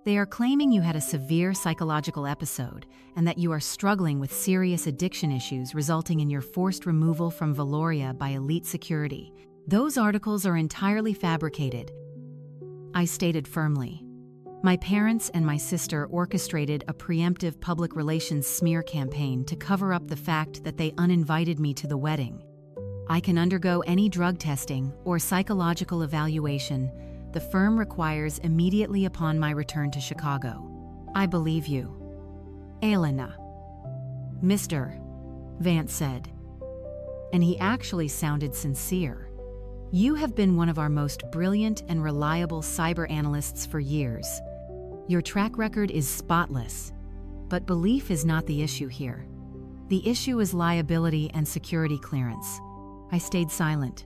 They are claiming you had a severe psychological episode and that you are struggling with serious addiction issues resulting in your forced removal from Valoria by elite security. Those articles are entirely fabricated, I stated firmly. My parents and my sister orchestrated a preemptive public relations smear campaign to cover up the fact that they uninvited me to the wedding. I can undergo any drug testing or psychological evaluation the firm requires immediately upon my return to Chicago. I believe you, Elena, Mr. Vance said, and he actually sounded sincere. You have been one of our most brilliant and reliable cyber analysts for years. Your track record is spotless, but belief is not the issue here. The issue is liability and security clearance. I stayed silent,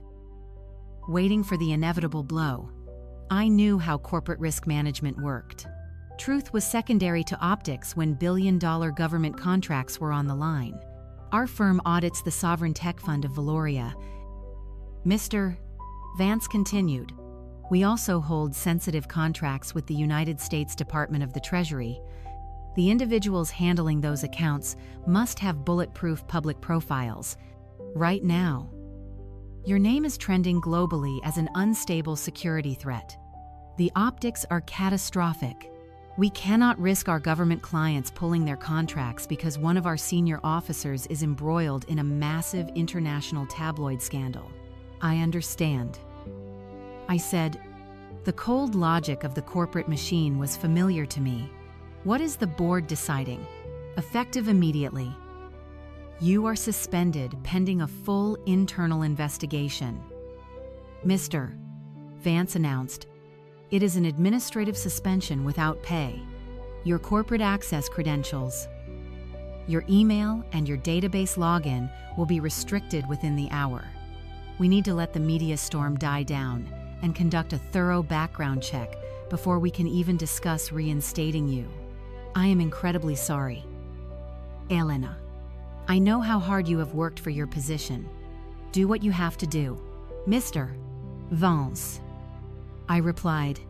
waiting for the inevitable blow. I knew how corporate risk management worked. Truth was secondary to optics when billion-dollar government contracts were on the line. Our firm audits the sovereign tech fund of Valoria. Mr. Vance continued, we also hold sensitive contracts with the United States Department of the Treasury. The individuals handling those accounts must have bulletproof public profiles. Right now, your name is trending globally as an unstable security threat. The optics are catastrophic. We cannot risk our government clients pulling their contracts because one of our senior officers is embroiled in a massive international tabloid scandal. I understand, I said. The cold logic of the corporate machine was familiar to me. What is the board deciding? Effective immediately. You are suspended pending a full internal investigation. Mr. Vance announced, it is an administrative suspension without pay. Your corporate access credentials, your email, and your database login will be restricted within the hour. We need to let the media storm die down and conduct a thorough background check before we can even discuss reinstating you. I am incredibly sorry. Elena, I know how hard you have worked for your position. Do what you have to do. "Mr. Vance," I replied.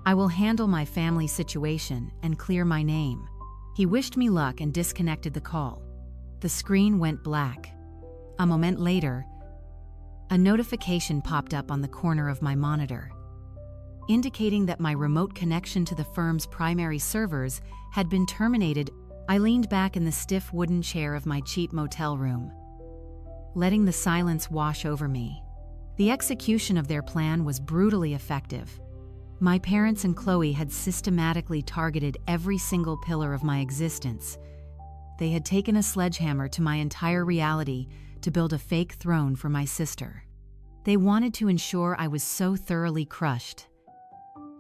"I will handle my family situation and clear my name." He wished me luck and disconnected the call. The screen went black. A moment later, a notification popped up on the corner of my monitor, indicating that my remote connection to the firm's primary servers had been terminated. I leaned back in the stiff wooden chair of my cheap motel room, letting the silence wash over me. The execution of their plan was brutally effective. My parents and Chloe had systematically targeted every single pillar of my existence. They had taken a sledgehammer to my entire reality to build a fake throne for my sister. They wanted to ensure I was so thoroughly crushed,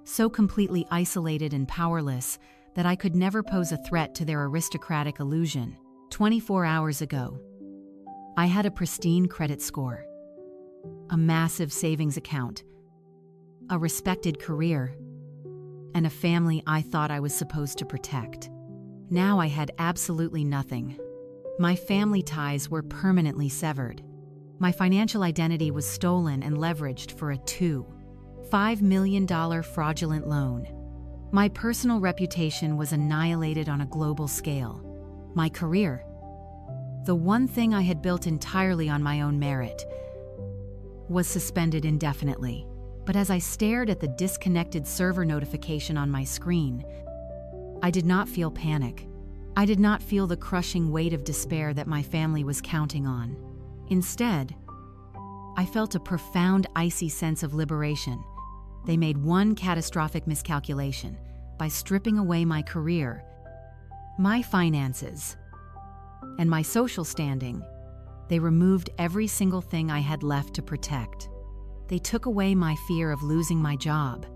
so completely isolated and powerless, that I could never pose a threat to their aristocratic illusion. 24 hours ago, I had a pristine credit score, a massive savings account, a respected career, and a family I thought I was supposed to protect. Now I had absolutely nothing. My family ties were permanently severed. My financial identity was stolen and leveraged for a $2.5 million fraudulent loan. My personal reputation was annihilated on a global scale. My career, the one thing I had built entirely on my own merit, was suspended indefinitely. But as I stared at the disconnected server notification on my screen, I did not feel panic. I did not feel the crushing weight of despair that my family was counting on. Instead, I felt a profound, icy sense of liberation. They made one catastrophic miscalculation by stripping away my career, my finances, and my social standing. They removed every single thing I had left to protect. They took away my fear of losing my job.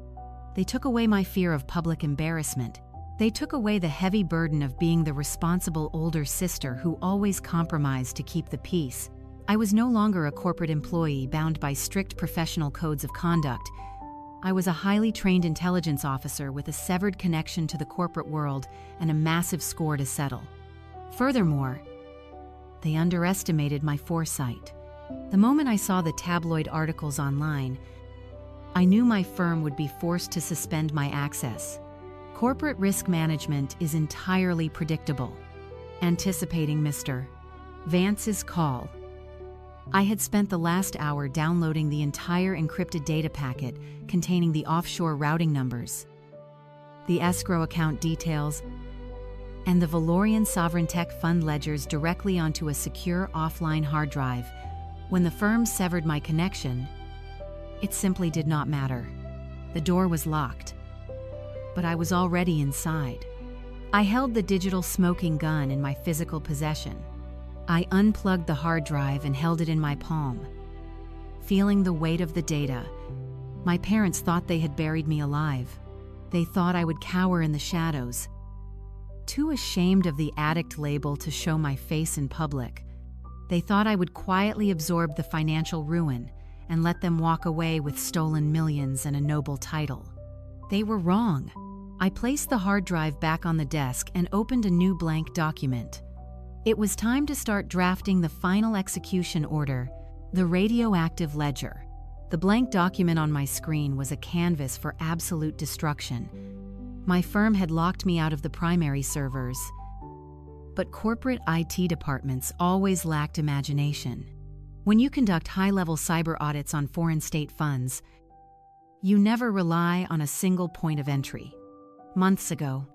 They took away my fear of public embarrassment. They took away the heavy burden of being the responsible older sister who always compromised to keep the peace. I was no longer a corporate employee bound by strict professional codes of conduct. I was a highly trained intelligence officer with a severed connection to the corporate world and a massive score to settle. Furthermore, they underestimated my foresight. The moment I saw the tabloid articles online, I knew my firm would be forced to suspend my access. Corporate risk management is entirely predictable. Anticipating Mr. Vance's call, I had spent the last hour downloading the entire encrypted data packet containing the offshore routing numbers, the escrow account details, and the Valorian Sovereign Tech Fund ledgers directly onto a secure offline hard drive. When the firm severed my connection, it simply did not matter. The door was locked, but I was already inside. I held the digital smoking gun in my physical possession. I unplugged the hard drive and held it in my palm, feeling the weight of the data. My parents thought they had buried me alive. They thought I would cower in the shadows, too ashamed of the addict label to show my face in public. They thought I would quietly absorb the financial ruin and let them walk away with stolen millions and a noble title. They were wrong. I placed the hard drive back on the desk and opened a new blank document. It was time to start drafting the final execution order, the radioactive ledger. The blank document on my screen was a canvas for absolute destruction. My firm had locked me out of the primary servers, but corporate IT departments always lacked imagination. When you conduct high-level cyber audits on foreign state funds, you never rely on a single point of entry. Months ago,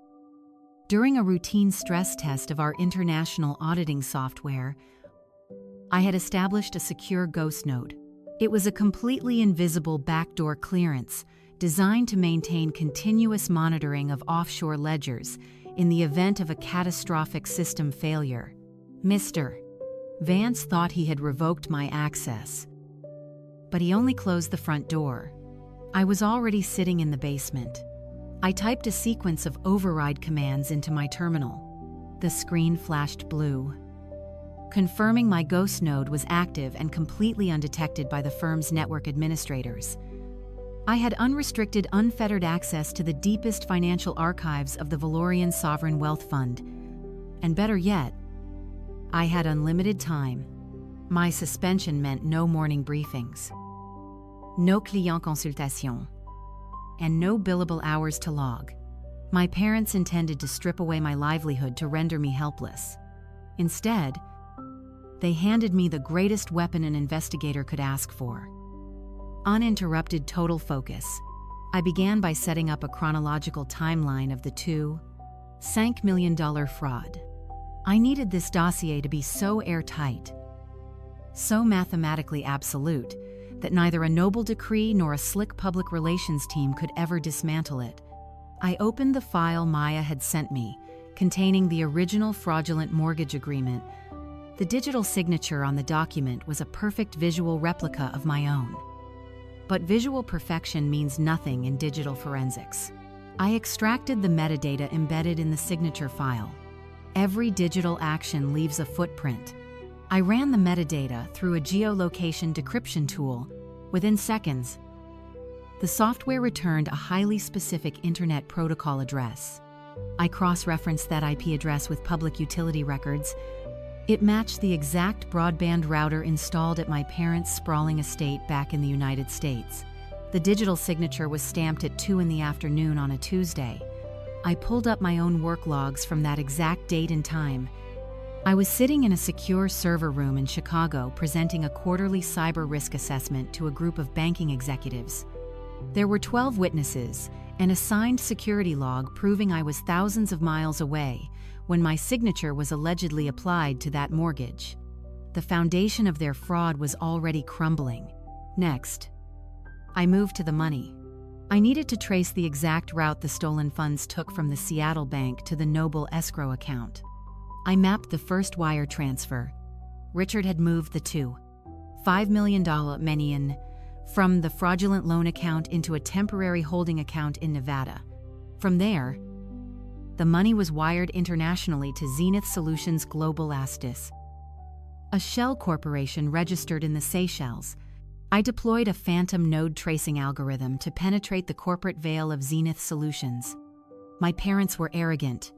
during a routine stress test of our international auditing software, I had established a secure ghost node. It was a completely invisible backdoor clearance designed to maintain continuous monitoring of offshore ledgers in the event of a catastrophic system failure. Mr. Vance thought he had revoked my access, but he only closed the front door. I was already sitting in the basement. I typed a sequence of override commands into my terminal. The screen flashed blue, confirming my ghost node was active and completely undetected by the firm's network administrators. I had unrestricted, unfettered access to the deepest financial archives of the Valorian Sovereign Wealth Fund. And better yet, I had unlimited time. My suspension meant no morning briefings. no client consultation, and no billable hours to log. My parents intended to strip away my livelihood to render me helpless. Instead, they handed me the greatest weapon an investigator could ask for: uninterrupted total focus. I began by setting up a chronological timeline of the $5 million fraud. I needed this dossier to be so airtight, so mathematically absolute, that neither a noble decree nor a slick public relations team could ever dismantle it. I opened the file Maya had sent me, containing the original fraudulent mortgage agreement. The digital signature on the document was a perfect visual replica of my own. But visual perfection means nothing in digital forensics. I extracted the metadata embedded in the signature file. Every digital action leaves a footprint. I ran the metadata through a geolocation decryption tool. Within seconds, the software returned a highly specific Internet Protocol address. I cross-referenced that IP address with public utility records. It matched the exact broadband router installed at my parents' sprawling estate back in the United States. The digital signature was stamped at 2 p.m. on a Tuesday. I pulled up my own work logs from that exact date and time. I was sitting in a secure server room in Chicago presenting a quarterly cyber risk assessment to a group of banking executives. There were 12 witnesses, and a signed security log proving I was thousands of miles away when my signature was allegedly applied to that mortgage. The foundation of their fraud was already crumbling. Next, I moved to the money. I needed to trace the exact route the stolen funds took from the Seattle bank to the Noble escrow account. I mapped the first wire transfer. Richard had moved the $5 million money from the fraudulent loan account into a temporary holding account in Nevada. From there, the money was wired internationally to Zenith Solutions Global Astis, a shell corporation registered in the Seychelles. I deployed a phantom node tracing algorithm to penetrate the corporate veil of Zenith Solutions. My parents were arrogant,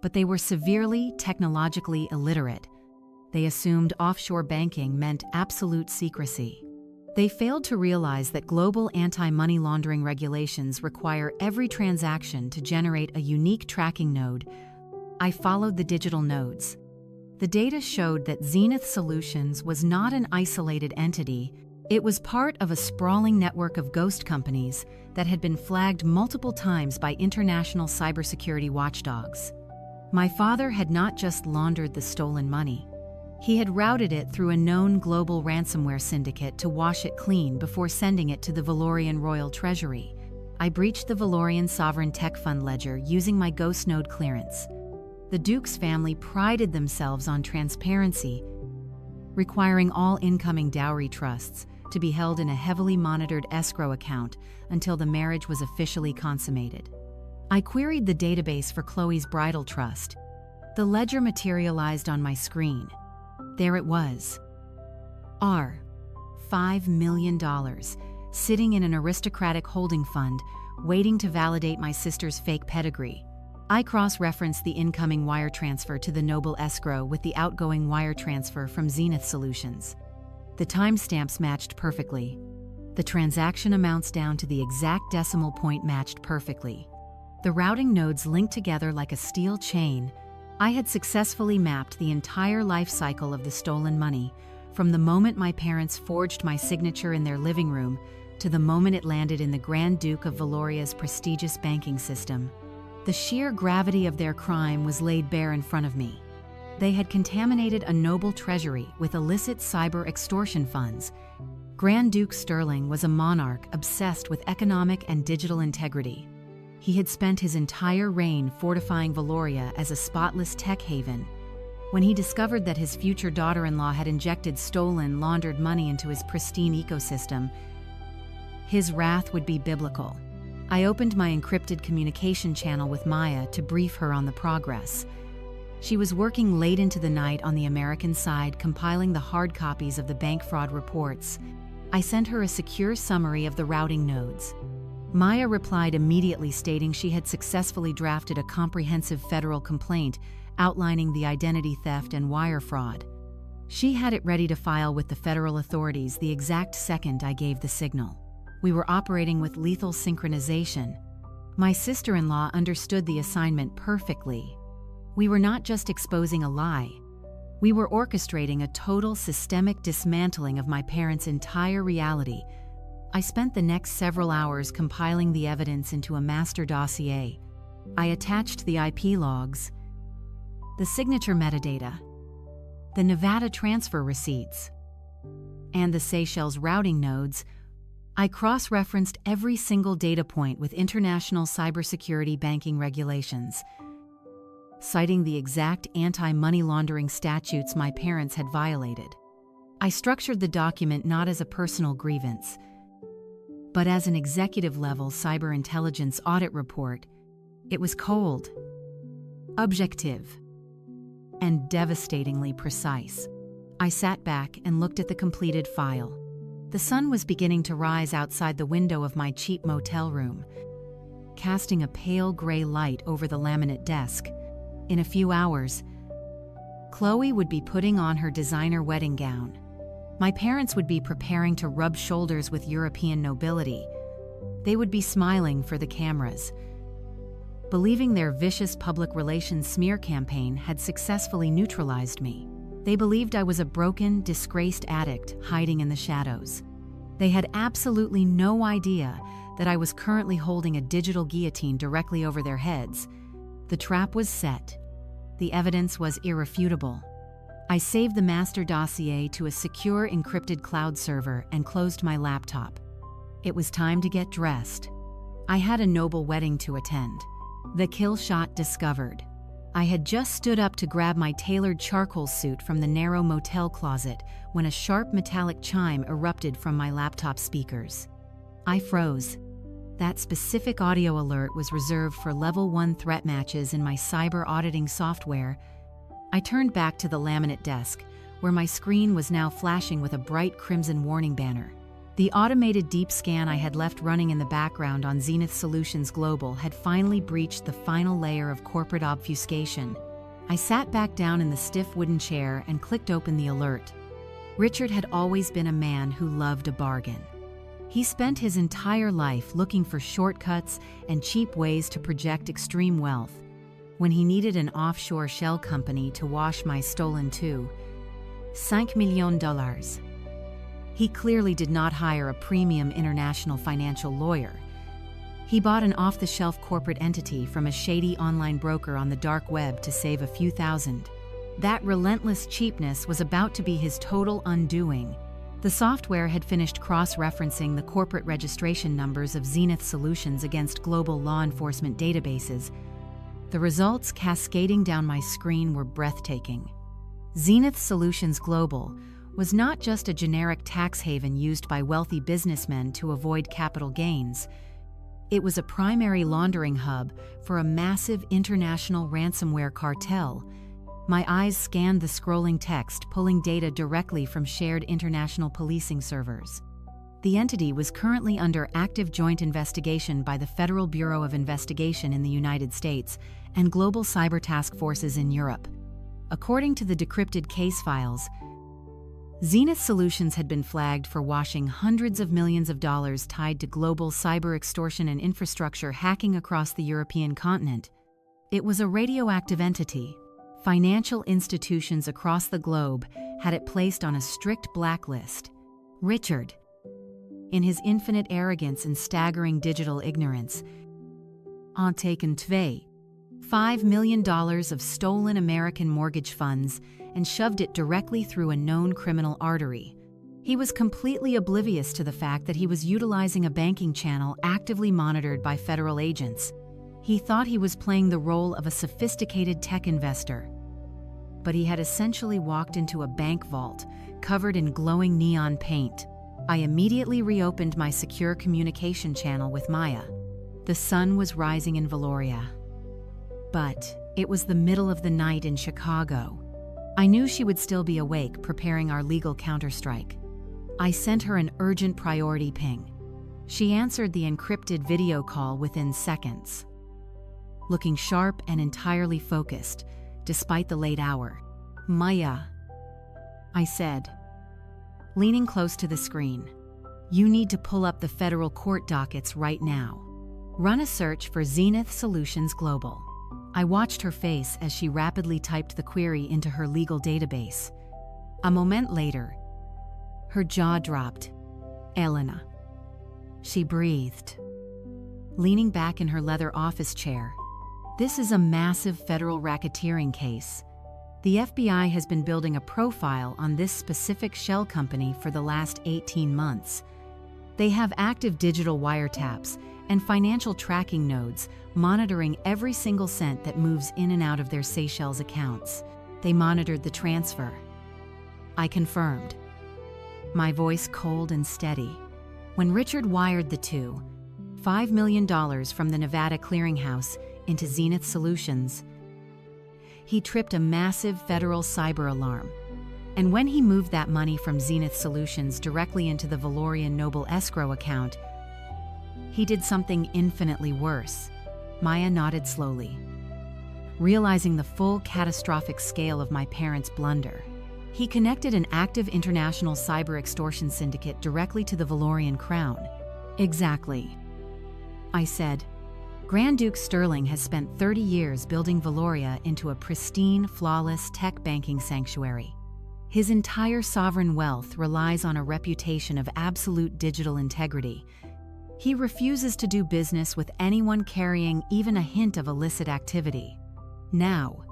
but they were severely technologically illiterate. They assumed offshore banking meant absolute secrecy. They failed to realize that global anti-money laundering regulations require every transaction to generate a unique tracking node. I followed the digital nodes. The data showed that Zenith Solutions was not an isolated entity. It was part of a sprawling network of ghost companies that had been flagged multiple times by international cybersecurity watchdogs. My father had not just laundered the stolen money. He had routed it through a known global ransomware syndicate to wash it clean before sending it to the Valorian Royal Treasury. I breached the Valorian Sovereign Tech Fund ledger using my ghost node clearance. The Duke's family prided themselves on transparency, requiring all incoming dowry trusts to be held in a heavily monitored escrow account until the marriage was officially consummated. I queried the database for Chloe's bridal trust. The ledger materialized on my screen. There it was. $5 million, sitting in an aristocratic holding fund, waiting to validate my sister's fake pedigree. I cross-referenced the incoming wire transfer to the Noble escrow with the outgoing wire transfer from Zenith Solutions. The timestamps matched perfectly. The transaction amounts down to the exact decimal point matched perfectly. The routing nodes linked together like a steel chain. I had successfully mapped the entire life cycle of the stolen money, from the moment my parents forged my signature in their living room to the moment it landed in the Grand Duke of Valoria's prestigious banking system. The sheer gravity of their crime was laid bare in front of me. They had contaminated a noble treasury with illicit cyber extortion funds. Grand Duke Sterling was a monarch obsessed with economic and digital integrity. He had spent his entire reign fortifying Valoria as a spotless tech haven. When he discovered that his future daughter-in-law had injected stolen, laundered money into his pristine ecosystem, his wrath would be biblical. I opened my encrypted communication channel with Maya to brief her on the progress. She was working late into the night on the American side, compiling the hard copies of the bank fraud reports. I sent her a secure summary of the routing nodes. Maya replied immediately, stating she had successfully drafted a comprehensive federal complaint outlining the identity theft and wire fraud. She had it ready to file with the federal authorities the exact second I gave the signal. We were operating with lethal synchronization. My sister-in-law understood the assignment perfectly. We were not just exposing a lie. We were orchestrating a total systemic dismantling of my parents' entire reality. I spent the next several hours compiling the evidence into a master dossier. I attached the IP logs, the signature metadata, the Nevada transfer receipts, and the Seychelles routing nodes. I cross-referenced every single data point with international cybersecurity banking regulations, citing the exact anti-money laundering statutes my parents had violated. I structured the document not as a personal grievance, but as an executive-level cyber intelligence audit report. It was cold, objective, and devastatingly precise. I sat back and looked at the completed file. The sun was beginning to rise outside the window of my cheap motel room, casting a pale gray light over the laminate desk. In a few hours, Chloe would be putting on her designer wedding gown. My parents would be preparing to rub shoulders with European nobility. They would be smiling for the cameras, believing their vicious public relations smear campaign had successfully neutralized me. They believed I was a broken, disgraced addict hiding in the shadows. They had absolutely no idea that I was currently holding a digital guillotine directly over their heads. The trap was set. The evidence was irrefutable. I saved the master dossier to a secure encrypted cloud server and closed my laptop. It was time to get dressed. I had a noble wedding to attend. The kill shot discovered. I had just stood up to grab my tailored charcoal suit from the narrow motel closet when a sharp metallic chime erupted from my laptop speakers. I froze. That specific audio alert was reserved for Level 1 threat matches in my cyber auditing software. I turned back to the laminate desk, where my screen was now flashing with a bright crimson warning banner. The automated deep scan I had left running in the background on Zenith Solutions Global had finally breached the final layer of corporate obfuscation. I sat back down in the stiff wooden chair and clicked open the alert. Richard had always been a man who loved a bargain. He spent his entire life looking for shortcuts and cheap ways to project extreme wealth. When he needed an offshore shell company to wash my stolen $5 million, he clearly did not hire a premium international financial lawyer. He bought an off-the-shelf corporate entity from a shady online broker on the dark web to save a few thousand. That relentless cheapness was about to be his total undoing. The software had finished cross-referencing the corporate registration numbers of Zenith Solutions against global law enforcement databases. The results cascading down my screen were breathtaking. Zenith Solutions Global was not just a generic tax haven used by wealthy businessmen to avoid capital gains. It was a primary laundering hub for a massive international ransomware cartel. My eyes scanned the scrolling text, pulling data directly from shared international policing servers. The entity was currently under active joint investigation by the Federal Bureau of Investigation in the United States and global cyber task forces in Europe. According to the decrypted case files, Zenith Solutions had been flagged for washing hundreds of millions of dollars tied to global cyber extortion and infrastructure hacking across the European continent. It was a radioactive entity. Financial institutions across the globe had it placed on a strict blacklist. Richard, in his infinite arrogance and staggering digital ignorance, had taken $5 million of stolen American mortgage funds and shoved it directly through a known criminal artery. He was completely oblivious to the fact that he was utilizing a banking channel actively monitored by federal agents. He thought he was playing the role of a sophisticated tech investor, but he had essentially walked into a bank vault covered in glowing neon paint. I immediately reopened my secure communication channel with Maya. The sun was rising in Valoria, but it was the middle of the night in Chicago. I knew she would still be awake, preparing our legal counterstrike. I sent her an urgent priority ping. She answered the encrypted video call within seconds, looking sharp and entirely focused, despite the late hour. "Maya, I said, leaning close to the screen. You need to pull up the federal court dockets right now. Run a search for Zenith Solutions Global. I watched her face as she rapidly typed the query into her legal database. A moment later, her jaw dropped. Elena. She breathed, leaning back in her leather office chair. This is a massive federal racketeering case. The FBI has been building a profile on this specific shell company for the last 18 months. They have active digital wiretaps and financial tracking nodes monitoring every single cent that moves in and out of their Seychelles accounts. They monitored the transfer. I confirmed, my voice cold and steady. When Richard wired the $5 million from the Nevada clearinghouse into Zenith Solutions, he tripped a massive federal cyber alarm. And when he moved that money from Zenith Solutions directly into the Valorian Noble escrow account, he did something infinitely worse. Maya nodded slowly, realizing the full catastrophic scale of my parents' blunder. He connected an active international cyber extortion syndicate directly to the Valorian crown. Exactly. I said, Grand Duke Sterling has spent 30 years building Valoria into a pristine, flawless tech banking sanctuary. His entire sovereign wealth relies on a reputation of absolute digital integrity. He refuses to do business with anyone carrying even a hint of illicit activity. Now,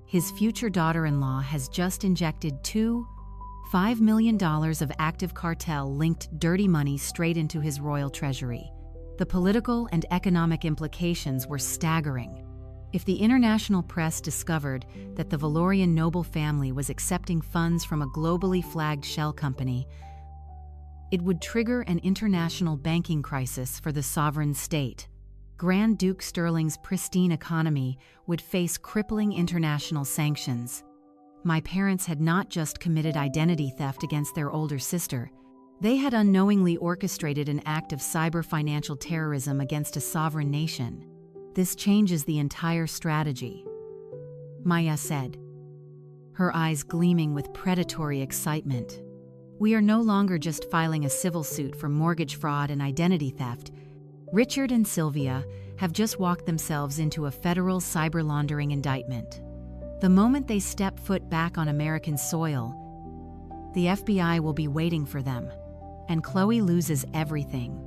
his future daughter-in-law has just injected $5 million of active cartel-linked dirty money straight into his royal treasury. The political and economic implications were staggering. If the international press discovered that the Valorian noble family was accepting funds from a globally flagged shell company, it would trigger an international banking crisis for the sovereign state. Grand Duke Sterling's pristine economy would face crippling international sanctions. My parents had not just committed identity theft against their older sister. They had unknowingly orchestrated an act of cyber financial terrorism against a sovereign nation. This changes the entire strategy, Maya said, her eyes gleaming with predatory excitement. We are no longer just filing a civil suit for mortgage fraud and identity theft. Richard and Sylvia have just walked themselves into a federal cyber laundering indictment. The moment they step foot back on American soil, the FBI will be waiting for them, and Chloe loses everything.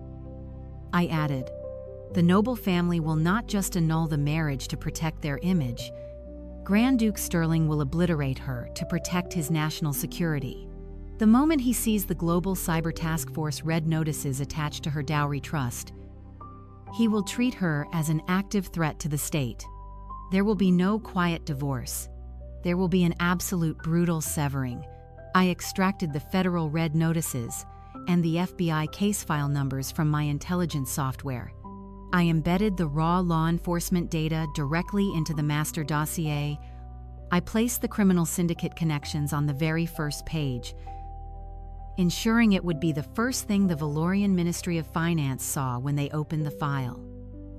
I added, the noble family will not just annul the marriage to protect their image. Grand Duke Sterling will obliterate her to protect his national security. The moment he sees the Global Cyber Task Force red notices attached to her dowry trust, he will treat her as an active threat to the state. There will be no quiet divorce. There will be an absolute brutal severing. I extracted the federal red notices and the FBI case file numbers from my intelligence software. I embedded the raw law enforcement data directly into the master dossier. I placed the criminal syndicate connections on the very first page, ensuring it would be the first thing the Valorian Ministry of Finance saw when they opened the file.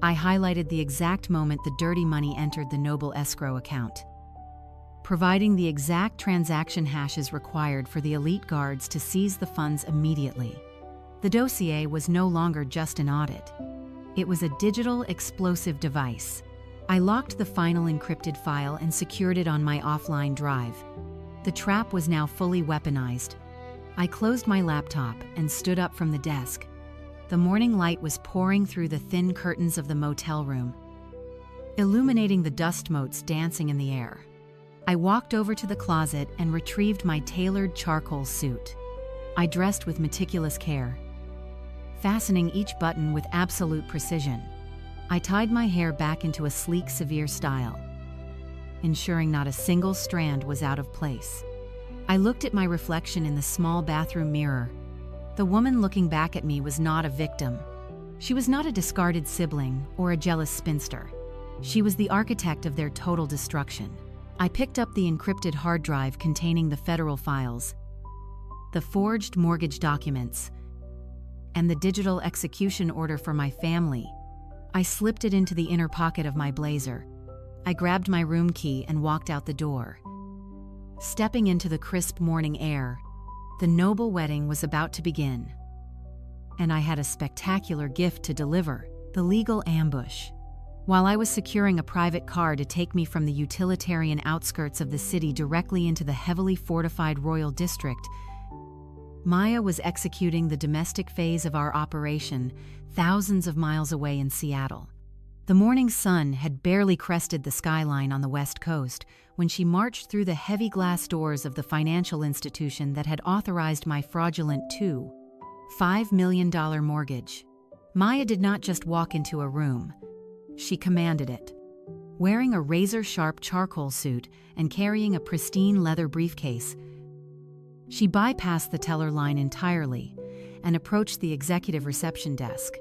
I highlighted the exact moment the dirty money entered the Noble escrow account, providing the exact transaction hashes required for the elite guards to seize the funds immediately. The dossier was no longer just an audit. It was a digital explosive device. I locked the final encrypted file and secured it on my offline drive. The trap was now fully weaponized. I closed my laptop and stood up from the desk. The morning light was pouring through the thin curtains of the motel room, illuminating the dust motes dancing in the air. I walked over to the closet and retrieved my tailored charcoal suit. I dressed with meticulous care, fastening each button with absolute precision. I tied my hair back into a sleek, severe style, ensuring not a single strand was out of place. I looked at my reflection in the small bathroom mirror. The woman looking back at me was not a victim. She was not a discarded sibling or a jealous spinster. She was the architect of their total destruction. I picked up the encrypted hard drive containing the federal files, the forged mortgage documents, and the digital execution order for my family. I slipped it into the inner pocket of my blazer. I grabbed my room key and walked out the door, Stepping into the crisp morning air, the noble wedding was about to begin. And I had a spectacular gift to deliver: the legal ambush. While I was securing a private car to take me from the utilitarian outskirts of the city directly into the heavily fortified Royal District, Maya was executing the domestic phase of our operation thousands of miles away in Seattle. The morning sun had barely crested the skyline on the West Coast when she marched through the heavy glass doors of the financial institution that had authorized my fraudulent $5 million mortgage. Maya did not just walk into a room. She commanded it. Wearing a razor-sharp charcoal suit and carrying a pristine leather briefcase, she bypassed the teller line entirely and approached the executive reception desk.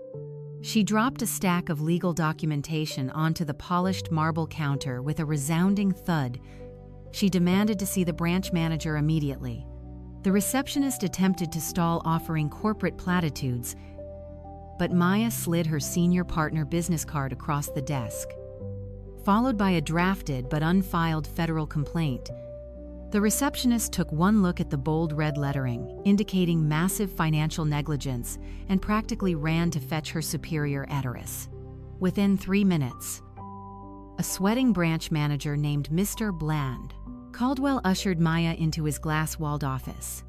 She dropped a stack of legal documentation onto the polished marble counter with a resounding thud. She demanded to see the branch manager immediately. The receptionist attempted to stall, offering corporate platitudes, but Maya slid her senior partner business card across the desk. Followed by a drafted but unfiled federal complaint, the receptionist took one look at the bold red lettering, indicating massive financial negligence, and practically ran to fetch her superior editor. Within 3 minutes, a sweating branch manager named Mr. Bland Caldwell ushered Maya into his glass-walled office.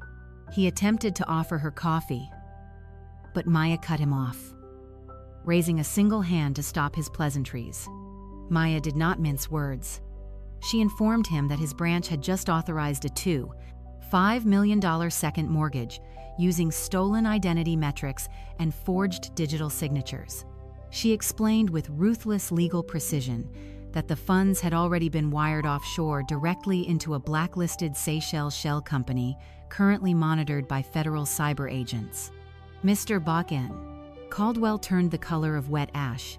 He attempted to offer her coffee, but Maya cut him off, raising a single hand to stop his pleasantries. Maya did not mince words. She informed him that his branch had just authorized a $5 million second mortgage using stolen identity metrics and forged digital signatures. She explained with ruthless legal precision that the funds had already been wired offshore directly into a blacklisted Seychelles shell company currently monitored by federal cyber agents. Mr. Bakken. Caldwell turned the color of wet ash.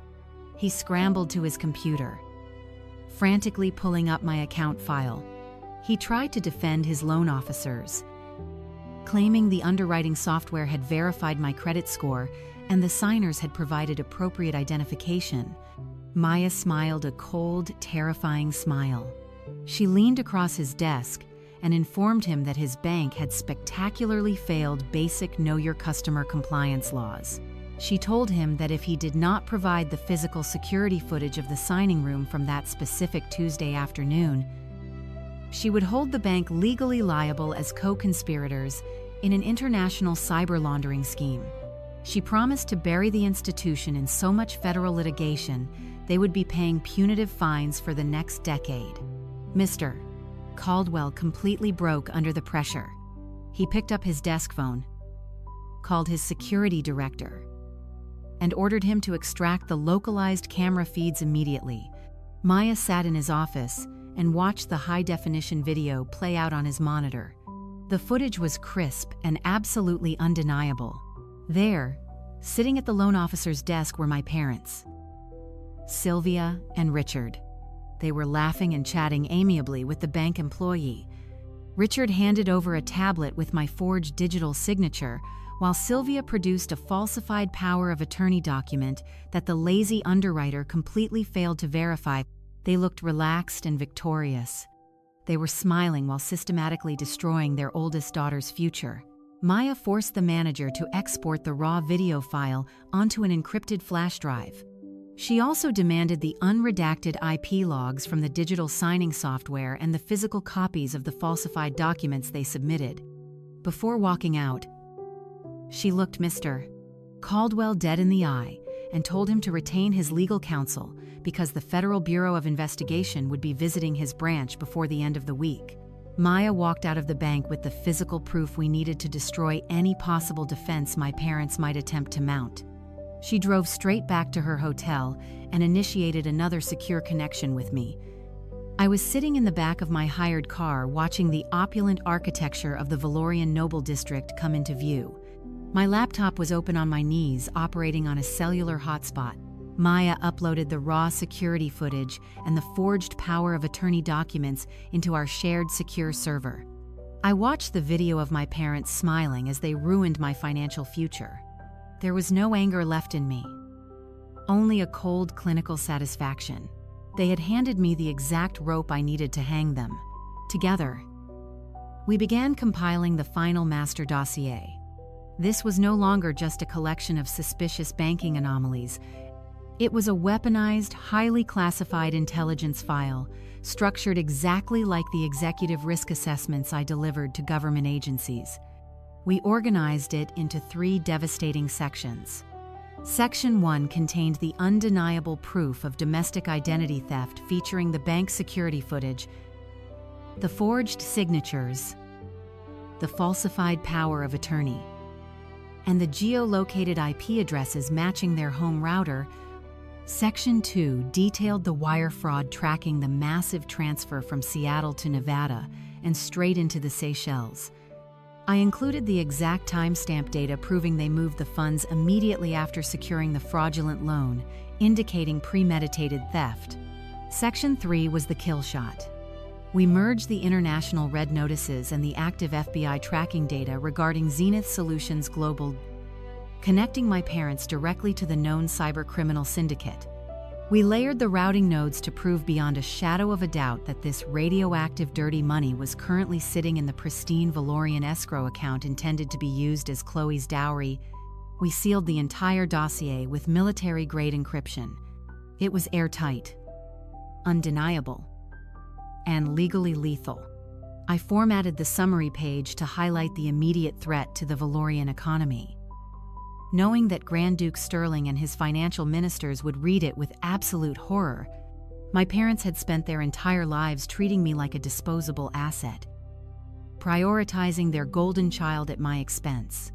He scrambled to his computer, frantically pulling up my account file. He tried to defend his loan officers, claiming the underwriting software had verified my credit score and the signers had provided appropriate identification. Maya smiled a cold, terrifying smile. She leaned across his desk and informed him that his bank had spectacularly failed basic Know Your Customer compliance laws. She told him that if he did not provide the physical security footage of the signing room from that specific Tuesday afternoon, she would hold the bank legally liable as co-conspirators in an international cyber laundering scheme. She promised to bury the institution in so much federal litigation they would be paying punitive fines for the next decade. Mr. Caldwell completely broke under the pressure. He picked up his desk phone, called his security director, and ordered him to extract the localized camera feeds immediately. Maya sat in his office and watched the high-definition video play out on his monitor. The footage was crisp and absolutely undeniable. There, sitting at the loan officer's desk, were my parents, Sylvia and Richard. They were laughing and chatting amiably with the bank employee. Richard handed over a tablet with my forged digital signature, while Sylvia produced a falsified power of attorney document that the lazy underwriter completely failed to verify. They looked relaxed and victorious. They were smiling while systematically destroying their oldest daughter's future. Maya forced the manager to export the raw video file onto an encrypted flash drive. She also demanded the unredacted IP logs from the digital signing software and the physical copies of the falsified documents they submitted. Before walking out, she looked Mr. Caldwell dead in the eye and told him to retain his legal counsel because the Federal Bureau of Investigation would be visiting his branch before the end of the week. Maya walked out of the bank with the physical proof we needed to destroy any possible defense my parents might attempt to mount. She drove straight back to her hotel and initiated another secure connection with me. I was sitting in the back of my hired car watching the opulent architecture of the Valorian Noble District come into view. My laptop was open on my knees, operating on a cellular hotspot. Maya uploaded the raw security footage and the forged power of attorney documents into our shared secure server. I watched the video of my parents smiling as they ruined my financial future. There was no anger left in me, only a cold clinical satisfaction. They had handed me the exact rope I needed to hang them. Together, We began compiling the final master dossier. This was no longer just a collection of suspicious banking anomalies. It was a weaponized, highly classified intelligence file, structured exactly like the executive risk assessments I delivered to government agencies. We organized it into 3 devastating sections. Section 1 contained the undeniable proof of domestic identity theft featuring the bank security footage, the forged signatures, the falsified power of attorney, and the geolocated IP addresses matching their home router. Section 2 detailed the wire fraud tracking the massive transfer from Seattle to Nevada and straight into the Seychelles. I included the exact timestamp data proving they moved the funds immediately after securing the fraudulent loan, indicating premeditated theft. Section 3 was the kill shot. We merged the international red notices and the active FBI tracking data regarding Zenith Solutions Global, connecting my parents directly to the known cybercriminal syndicate. We layered the routing nodes to prove beyond a shadow of a doubt that this radioactive dirty money was currently sitting in the pristine Valorian escrow account intended to be used as Chloe's dowry. We sealed the entire dossier with military-grade encryption. It was airtight, undeniable, and legally lethal. I formatted the summary page to highlight the immediate threat to the Valorian economy. Knowing that Grand Duke Sterling and his financial ministers would read it with absolute horror, my parents had spent their entire lives treating me like a disposable asset, prioritizing their golden child at my expense.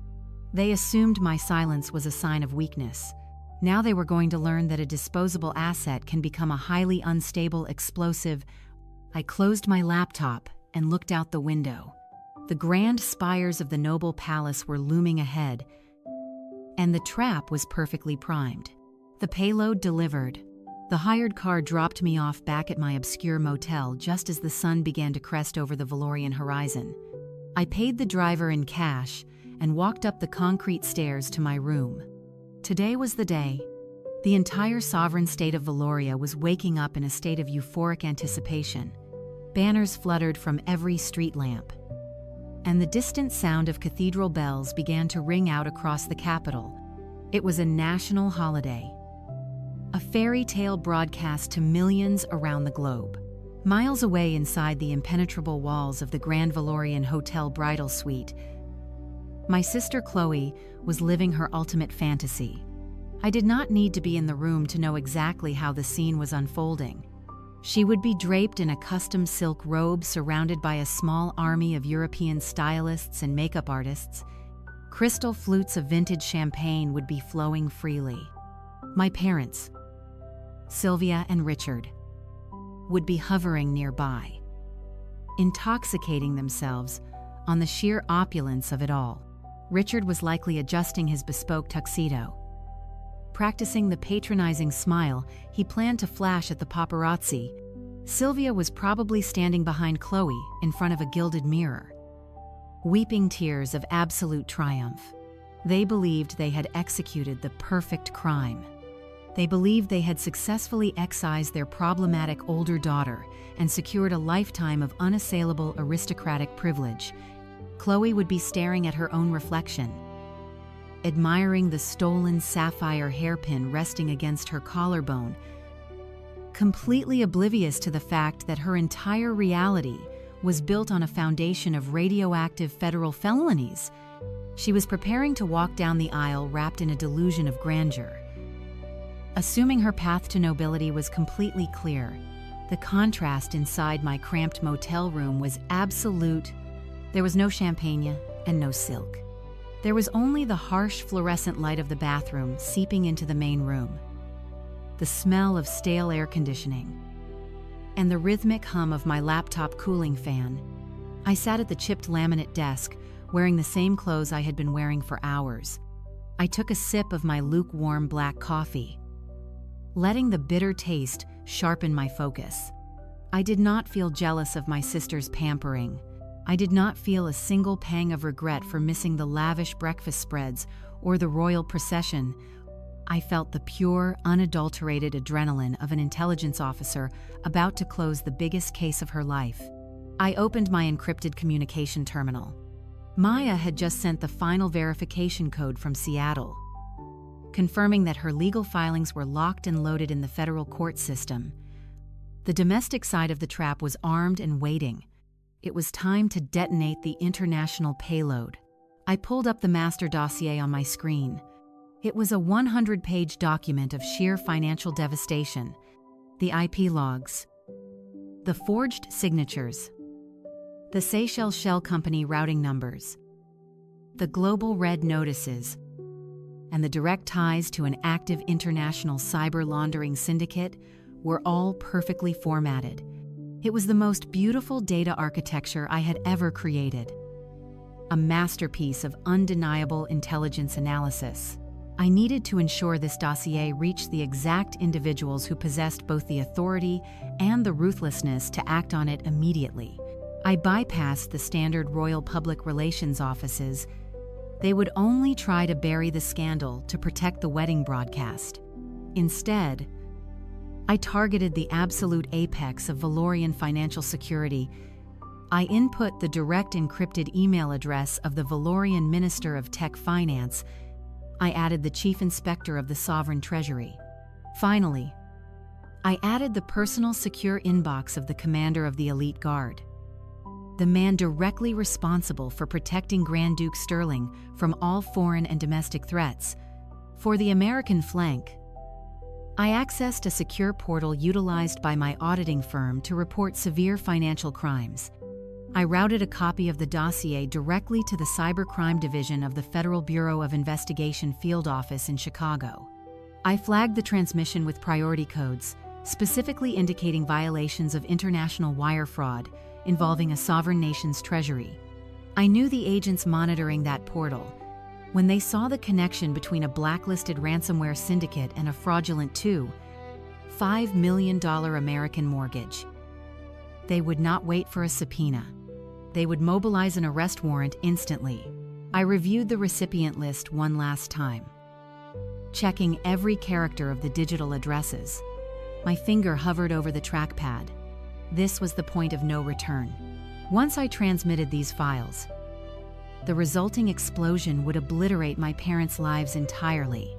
They assumed my silence was a sign of weakness. Now they were going to learn that a disposable asset can become a highly unstable explosive. I closed my laptop and looked out the window. The grand spires of the noble palace were looming ahead, and the trap was perfectly primed. The payload delivered. The hired car dropped me off back at my obscure motel just as the sun began to crest over the Valorian horizon. I paid the driver in cash and walked up the concrete stairs to my room. Today was the day. The entire sovereign state of Valoria was waking up in a state of euphoric anticipation. Banners fluttered from every street lamp, and the distant sound of cathedral bells began to ring out across the capital. It was a national holiday, a fairy tale broadcast to millions around the globe. Miles away inside the impenetrable walls of the Grand Valorian Hotel bridal suite, my sister Chloe was living her ultimate fantasy. I did not need to be in the room to know exactly how the scene was unfolding. She would be draped in a custom silk robe surrounded by a small army of European stylists and makeup artists. Crystal flutes of vintage champagne would be flowing freely. My parents, Sylvia and Richard, would be hovering nearby, intoxicating themselves on the sheer opulence of it all. Richard was likely adjusting his bespoke tuxedo. Practicing the patronizing smile he planned to flash at the paparazzi, Sylvia was probably standing behind Chloe in front of a gilded mirror, weeping tears of absolute triumph. They believed they had executed the perfect crime. They believed they had successfully excised their problematic older daughter and secured a lifetime of unassailable aristocratic privilege. Chloe would be staring at her own reflection, admiring the stolen sapphire hairpin resting against her collarbone, completely oblivious to the fact that her entire reality was built on a foundation of radioactive federal felonies. She was preparing to walk down the aisle wrapped in a delusion of grandeur. Assuming her path to nobility was completely clear, the contrast inside my cramped motel room was absolute. There was no champagne and no silk. There was only the harsh fluorescent light of the bathroom seeping into the main room, the smell of stale air conditioning, and the rhythmic hum of my laptop cooling fan. I sat at the chipped laminate desk, wearing the same clothes I had been wearing for hours. I took a sip of my lukewarm black coffee, letting the bitter taste sharpen my focus. I did not feel jealous of my sister's pampering. I did not feel a single pang of regret for missing the lavish breakfast spreads or the royal procession. I felt the pure, unadulterated adrenaline of an intelligence officer about to close the biggest case of her life. I opened my encrypted communication terminal. Maya had just sent the final verification code from Seattle, confirming that her legal filings were locked and loaded in the federal court system. The domestic side of the trap was armed and waiting. It was time to detonate the international payload. I pulled up the master dossier on my screen. It was a 100-page document of sheer financial devastation. The IP logs, the forged signatures, the Seychelles Shell Company routing numbers, the global red notices, and the direct ties to an active international cyber laundering syndicate were all perfectly formatted. It was the most beautiful data architecture I had ever created. A masterpiece of undeniable intelligence analysis. I needed to ensure this dossier reached the exact individuals who possessed both the authority and the ruthlessness to act on it immediately. I bypassed the standard royal public relations offices. They would only try to bury the scandal to protect the wedding broadcast. Instead, I targeted the absolute apex of Valorian financial security. I input the direct encrypted email address of the Valorian Minister of Tech Finance. I added the Chief Inspector of the Sovereign Treasury. Finally, I added the personal secure inbox of the Commander of the Elite Guard, the man directly responsible for protecting Grand Duke Sterling from all foreign and domestic threats. For the American flank, I accessed a secure portal utilized by my auditing firm to report severe financial crimes. I routed a copy of the dossier directly to the Cybercrime Division of the Federal Bureau of Investigation Field Office in Chicago. I flagged the transmission with priority codes, specifically indicating violations of international wire fraud involving a sovereign nation's treasury. I knew the agents monitoring that portal. When they saw the connection between a blacklisted ransomware syndicate and a fraudulent $5 million American mortgage, they would not wait for a subpoena. They would mobilize an arrest warrant instantly. I reviewed the recipient list one last time, checking every character of the digital addresses. My finger hovered over the trackpad. This was the point of no return. Once I transmitted these files, the resulting explosion would obliterate my parents' lives entirely.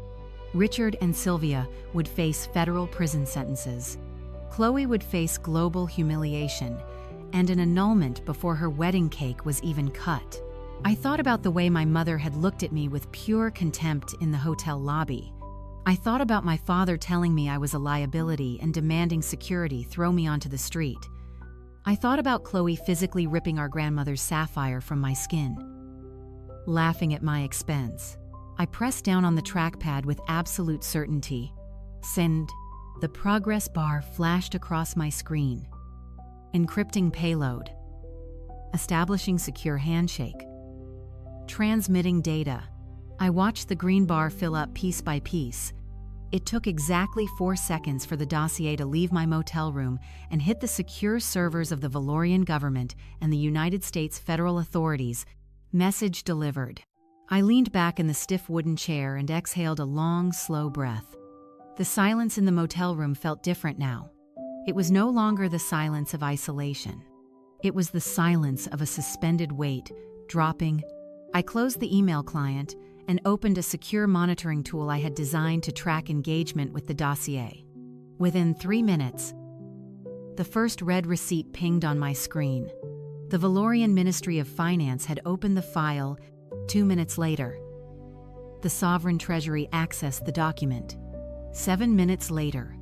Richard and Sylvia would face federal prison sentences. Chloe would face global humiliation and an annulment before her wedding cake was even cut. I thought about the way my mother had looked at me with pure contempt in the hotel lobby. I thought about my father telling me I was a liability and demanding security throw me onto the street. I thought about Chloe physically ripping our grandmother's sapphire from my skin, laughing at my expense. I pressed down on the trackpad with absolute certainty. Send. The progress bar flashed across my screen. Encrypting payload. Establishing secure handshake. Transmitting data. I watched the green bar fill up piece by piece. It took exactly 4 seconds for the dossier to leave my motel room and hit the secure servers of the Valorian government and the United States federal authorities. Message delivered. I leaned back in the stiff wooden chair and exhaled a long, slow breath. The silence in the motel room felt different now. It was no longer the silence of isolation. It was the silence of a suspended weight, dropping. I closed the email client and opened a secure monitoring tool I had designed to track engagement with the dossier. Within 3 minutes, the first red receipt pinged on my screen. The Valorian Ministry of Finance had opened the file. 2 minutes later, the Sovereign Treasury accessed the document. 7 minutes later,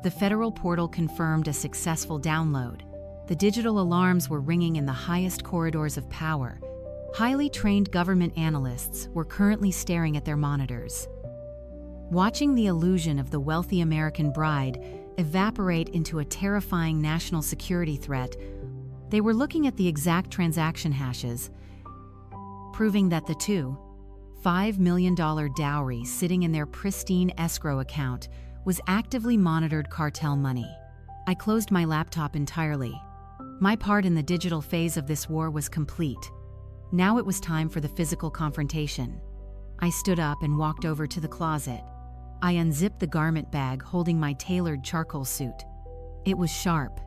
the federal portal confirmed a successful download. The digital alarms were ringing in the highest corridors of power. Highly trained government analysts were currently staring at their monitors, watching the illusion of the wealthy American bride evaporate into a terrifying national security threat. They were looking at the exact transaction hashes, proving that the $5 million dowry sitting in their pristine escrow account was actively monitored cartel money. I closed my laptop entirely. My part in the digital phase of this war was complete. Now it was time for the physical confrontation. I stood up and walked over to the closet. I unzipped the garment bag holding my tailored charcoal suit. It was sharp,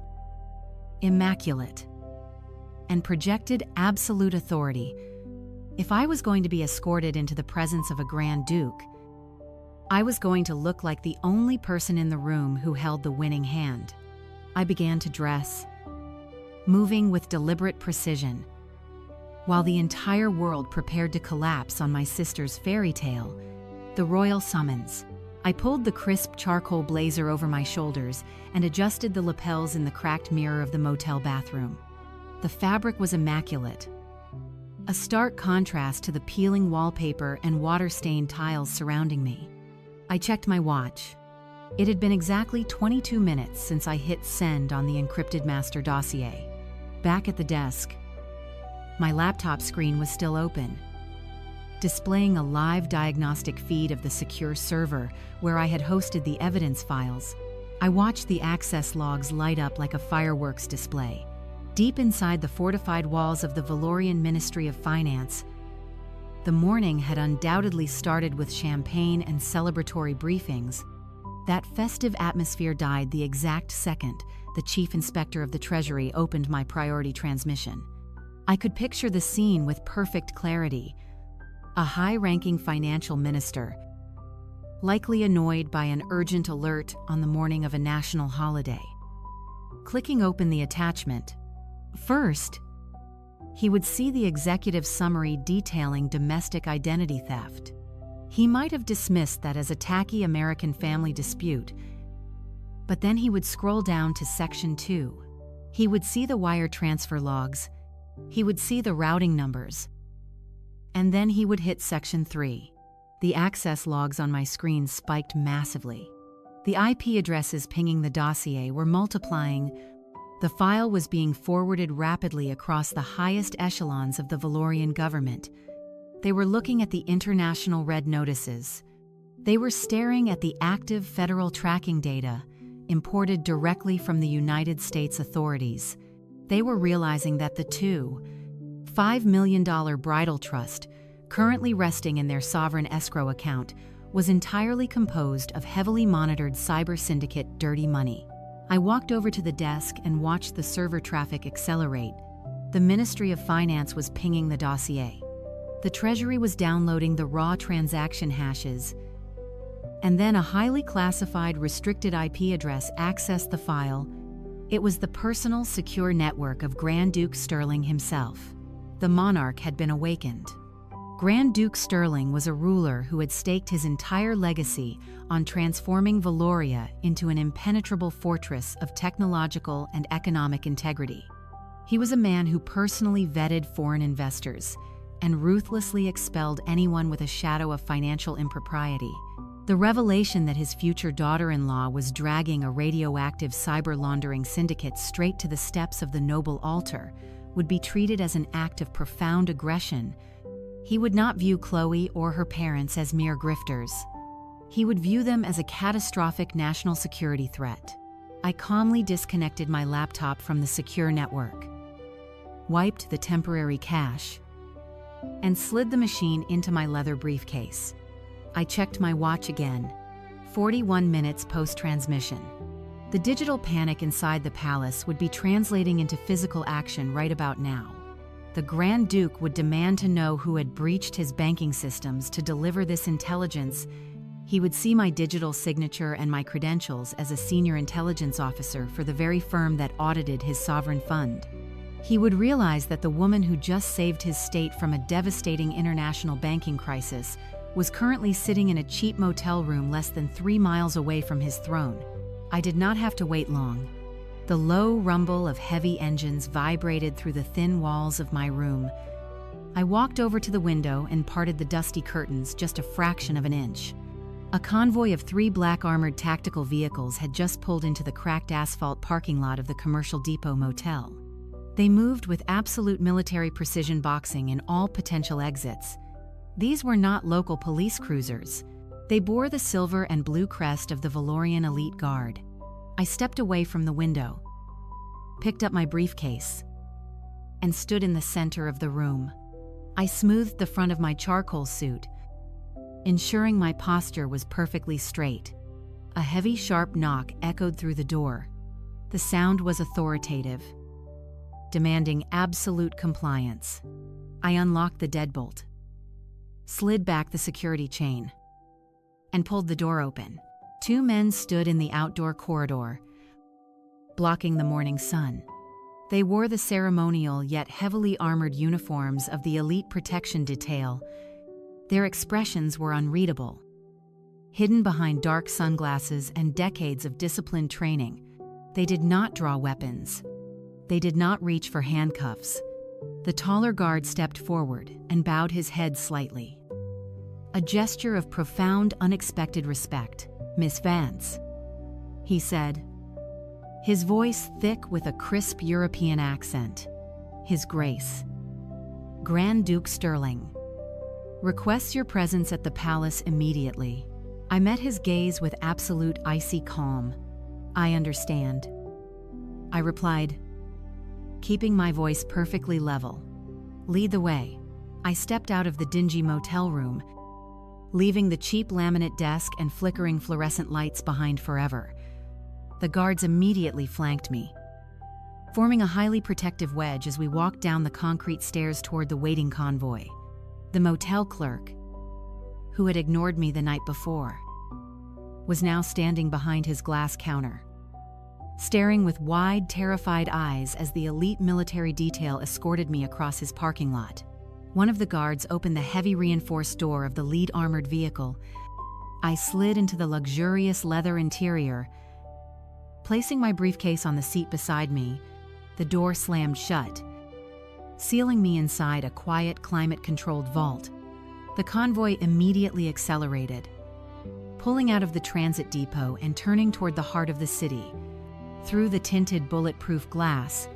immaculate. and projected absolute authority. If I was going to be escorted into the presence of a Grand Duke, I was going to look like the only person in the room who held the winning hand. I began to dress, moving with deliberate precision, while the entire world prepared to collapse on my sister's fairy tale, the royal summons. I pulled the crisp charcoal blazer over my shoulders and adjusted the lapels in the cracked mirror of the motel bathroom. The fabric was immaculate, a stark contrast to the peeling wallpaper and water-stained tiles surrounding me. I checked my watch. It had been exactly 22 minutes since I hit send on the encrypted master dossier. Back at the desk, my laptop screen was still open, displaying a live diagnostic feed of the secure server where I had hosted the evidence files. I watched the access logs light up like a fireworks display. Deep inside the fortified walls of the Valorian Ministry of Finance, the morning had undoubtedly started with champagne and celebratory briefings. That festive atmosphere died the exact second the Chief Inspector of the Treasury opened my priority transmission. I could picture the scene with perfect clarity. A high-ranking financial minister, likely annoyed by an urgent alert on the morning of a national holiday, clicking open the attachment. First, he would see the executive summary detailing domestic identity theft. He might have dismissed that as a tacky American family dispute, but then he would scroll down to Section 2. He would see the wire transfer logs, he would see the routing numbers, and then he would hit Section 3. The access logs on my screen spiked massively. The IP addresses pinging the dossier were multiplying. The file was being forwarded rapidly across the highest echelons of the Valorian government. They were looking at the international red notices. They were staring at the active federal tracking data imported directly from the United States authorities. They were realizing that the $5 million bridal trust, currently resting in their sovereign escrow account, was entirely composed of heavily monitored cyber syndicate dirty money. I walked over to the desk and watched the server traffic accelerate. The Ministry of Finance was pinging the dossier. The Treasury was downloading the raw transaction hashes, and then a highly classified restricted IP address accessed the file. It was the personal secure network of Grand Duke Sterling himself. The monarch had been awakened. Grand Duke Sterling was a ruler who had staked his entire legacy on transforming Valoria into an impenetrable fortress of technological and economic integrity. He was a man who personally vetted foreign investors and ruthlessly expelled anyone with a shadow of financial impropriety. The revelation that his future daughter-in-law was dragging a radioactive cyber laundering syndicate straight to the steps of the noble altar would be treated as an act of profound aggression. He would not view Chloe or her parents as mere grifters. He would view them as a catastrophic national security threat. I calmly disconnected my laptop from the secure network, wiped the temporary cache, and slid the machine into my leather briefcase. I checked my watch again, 41 minutes post-transmission. The digital panic inside the palace would be translating into physical action right about now. The Grand Duke would demand to know who had breached his banking systems to deliver this intelligence. He would see my digital signature and my credentials as a senior intelligence officer for the very firm that audited his sovereign fund. He would realize that the woman who just saved his state from a devastating international banking crisis was currently sitting in a cheap motel room less than 3 miles away from his throne. I did not have to wait long. The low rumble of heavy engines vibrated through the thin walls of my room. I walked over to the window and parted the dusty curtains just a fraction of an inch. A convoy of 3 black armored tactical vehicles had just pulled into the cracked asphalt parking lot of the Commercial Depot Motel. They moved with absolute military precision, boxing in all potential exits. These were not local police cruisers. They bore the silver and blue crest of the Valorian Elite Guard. I stepped away from the window, picked up my briefcase, and stood in the center of the room. I smoothed the front of my charcoal suit, ensuring my posture was perfectly straight. A heavy, sharp knock echoed through the door. The sound was authoritative. demanding absolute compliance. I unlocked the deadbolt, slid back the security chain, and pulled the door open. 2 men stood in the outdoor corridor, blocking the morning sun. They wore the ceremonial yet heavily armored uniforms of the elite protection detail. Their expressions were unreadable. Hidden behind dark sunglasses and decades of disciplined training, they did not draw weapons. They did not reach for handcuffs. The taller guard stepped forward and bowed his head slightly. A gesture of profound, unexpected respect. "Miss Vance," he said, his voice thick with a crisp European accent. "His Grace, Grand Duke Sterling, requests your presence at the palace immediately." I met his gaze with absolute icy calm. "I understand," I replied, keeping my voice perfectly level. "Lead the way." I stepped out of the dingy motel room, leaving the cheap laminate desk and flickering fluorescent lights behind forever. The guards immediately flanked me, forming a highly protective wedge as we walked down the concrete stairs toward the waiting convoy. The motel clerk, who had ignored me the night before, was now standing behind his glass counter, staring with wide, terrified eyes as the elite military detail escorted me across his parking lot. One of the guards opened the heavy reinforced door of the lead armored vehicle. I slid into the luxurious leather interior. Placing my briefcase on the seat beside me, the door slammed shut, sealing me inside a quiet, climate-controlled vault. The convoy immediately accelerated, pulling out of the transit depot and turning toward the heart of the city. Through the tinted bulletproof glass,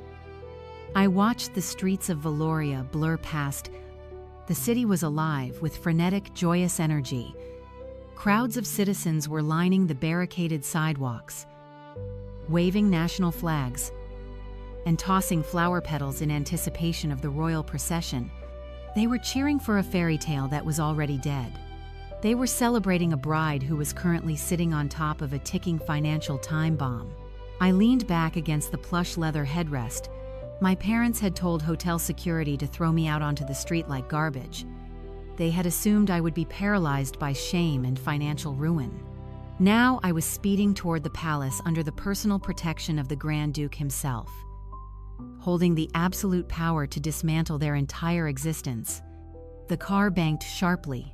I watched the streets of Valoria blur past. The city was alive with frenetic, joyous energy. Crowds of citizens were lining the barricaded sidewalks, waving national flags and tossing flower petals in anticipation of the royal procession. They were cheering for a fairy tale that was already dead. They were celebrating a bride who was currently sitting on top of a ticking financial time bomb. I leaned back against the plush leather headrest. My parents had told hotel security to throw me out onto the street like garbage. They had assumed I would be paralyzed by shame and financial ruin. Now I was speeding toward the palace under the personal protection of the Grand Duke himself, holding the absolute power to dismantle their entire existence. The car banked sharply,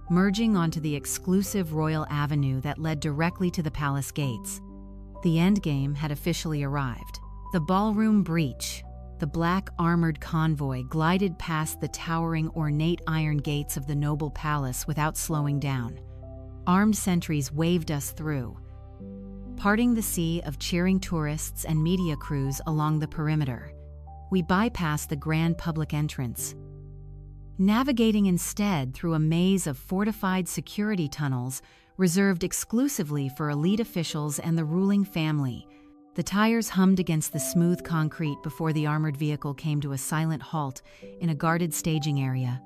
merging onto the exclusive royal avenue that led directly to the palace gates. The endgame had officially arrived. The ballroom breach, the black armored convoy glided past the towering ornate iron gates of the noble palace without slowing down. Armed sentries waved us through, parting the sea of cheering tourists and media crews along the perimeter. We bypassed the grand public entrance, navigating instead through a maze of fortified security tunnels reserved exclusively for elite officials and the ruling family. The tires hummed against the smooth concrete before the armored vehicle came to a silent halt in a guarded staging area.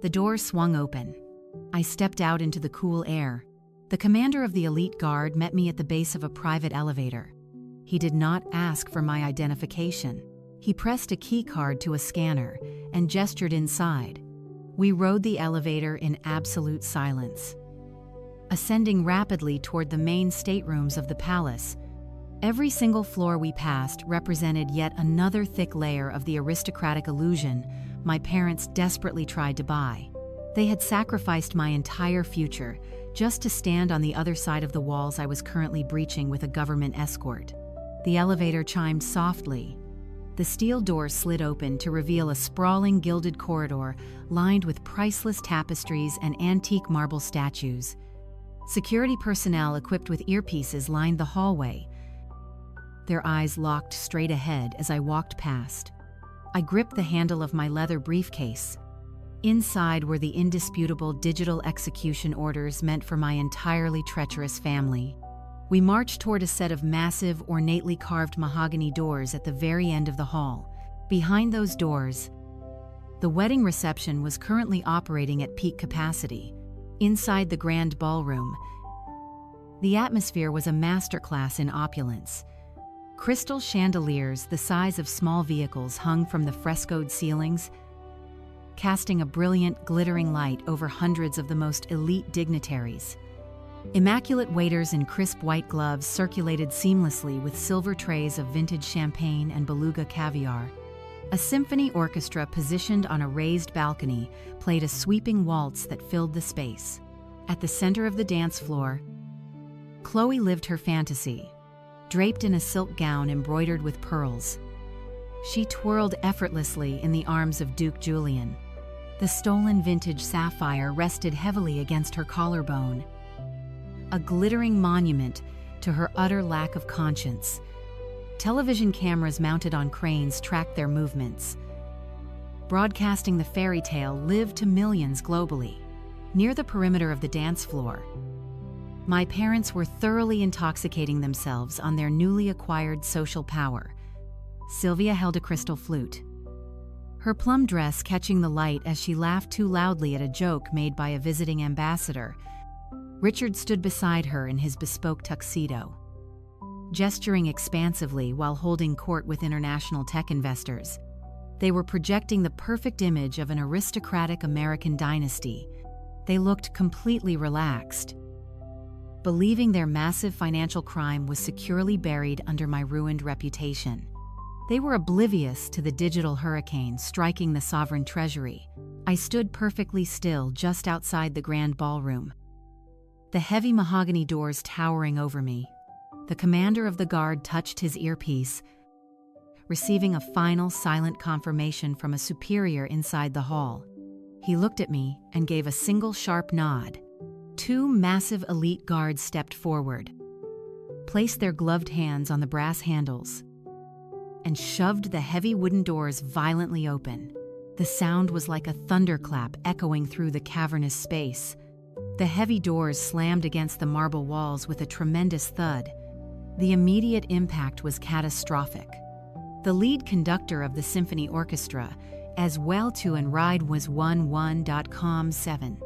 The doors swung open. I stepped out into the cool air. The commander of the elite guard met me at the base of a private elevator. He did not ask for my identification. He pressed a key card to a scanner and gestured inside. We rode the elevator in absolute silence, ascending rapidly toward the main staterooms of the palace. Every single floor we passed represented yet another thick layer of the aristocratic illusion my parents desperately tried to buy. They had sacrificed my entire future just to stand on the other side of the walls I was currently breaching with a government escort. The elevator chimed softly. The steel door slid open to reveal a sprawling gilded corridor lined with priceless tapestries and antique marble statues. Security personnel equipped with earpieces lined the hallway, their eyes locked straight ahead as I walked past. I gripped the handle of my leather briefcase. Inside were the indisputable digital execution orders meant for my entirely treacherous family. We marched toward a set of massive, ornately carved mahogany doors at the very end of the hall. Behind those doors, the wedding reception was currently operating at peak capacity. Inside the grand ballroom, the atmosphere was a masterclass in opulence. Crystal chandeliers the size of small vehicles hung from the frescoed ceilings, casting a brilliant, glittering light over hundreds of the most elite dignitaries. Immaculate waiters in crisp white gloves circulated seamlessly with silver trays of vintage champagne and beluga caviar. A symphony orchestra positioned on a raised balcony played a sweeping waltz that filled the space. At the center of the dance floor, Chloe lived her fantasy, draped in a silk gown embroidered with pearls. She twirled effortlessly in the arms of Duke Julian. The stolen vintage sapphire rested heavily against her collarbone, a glittering monument to her utter lack of conscience. Television cameras mounted on cranes tracked their movements, broadcasting the fairy tale lived to millions globally. Near the perimeter of the dance floor, my parents were thoroughly intoxicating themselves on their newly acquired social power. Sylvia held a crystal flute, her plum dress catching the light as she laughed too loudly at a joke made by a visiting ambassador. Richard stood beside her in his bespoke tuxedo, gesturing expansively while holding court with international tech investors. They were projecting the perfect image of an aristocratic American dynasty. They looked completely relaxed, believing their massive financial crime was securely buried under my ruined reputation. They were oblivious to the digital hurricane striking the sovereign treasury. I stood perfectly still just outside the grand ballroom, the heavy mahogany doors towering over me. The commander of the guard touched his earpiece, receiving a final silent confirmation from a superior inside the hall. He looked at me and gave a single sharp nod. Two massive elite guards stepped forward, placed their gloved hands on the brass handles, and shoved the heavy wooden doors violently open. The sound was like a thunderclap echoing through the cavernous space. The heavy doors slammed against the marble walls with a tremendous thud. The immediate impact was catastrophic. The lead conductor of the symphony orchestra, as well to and ride was 11.7,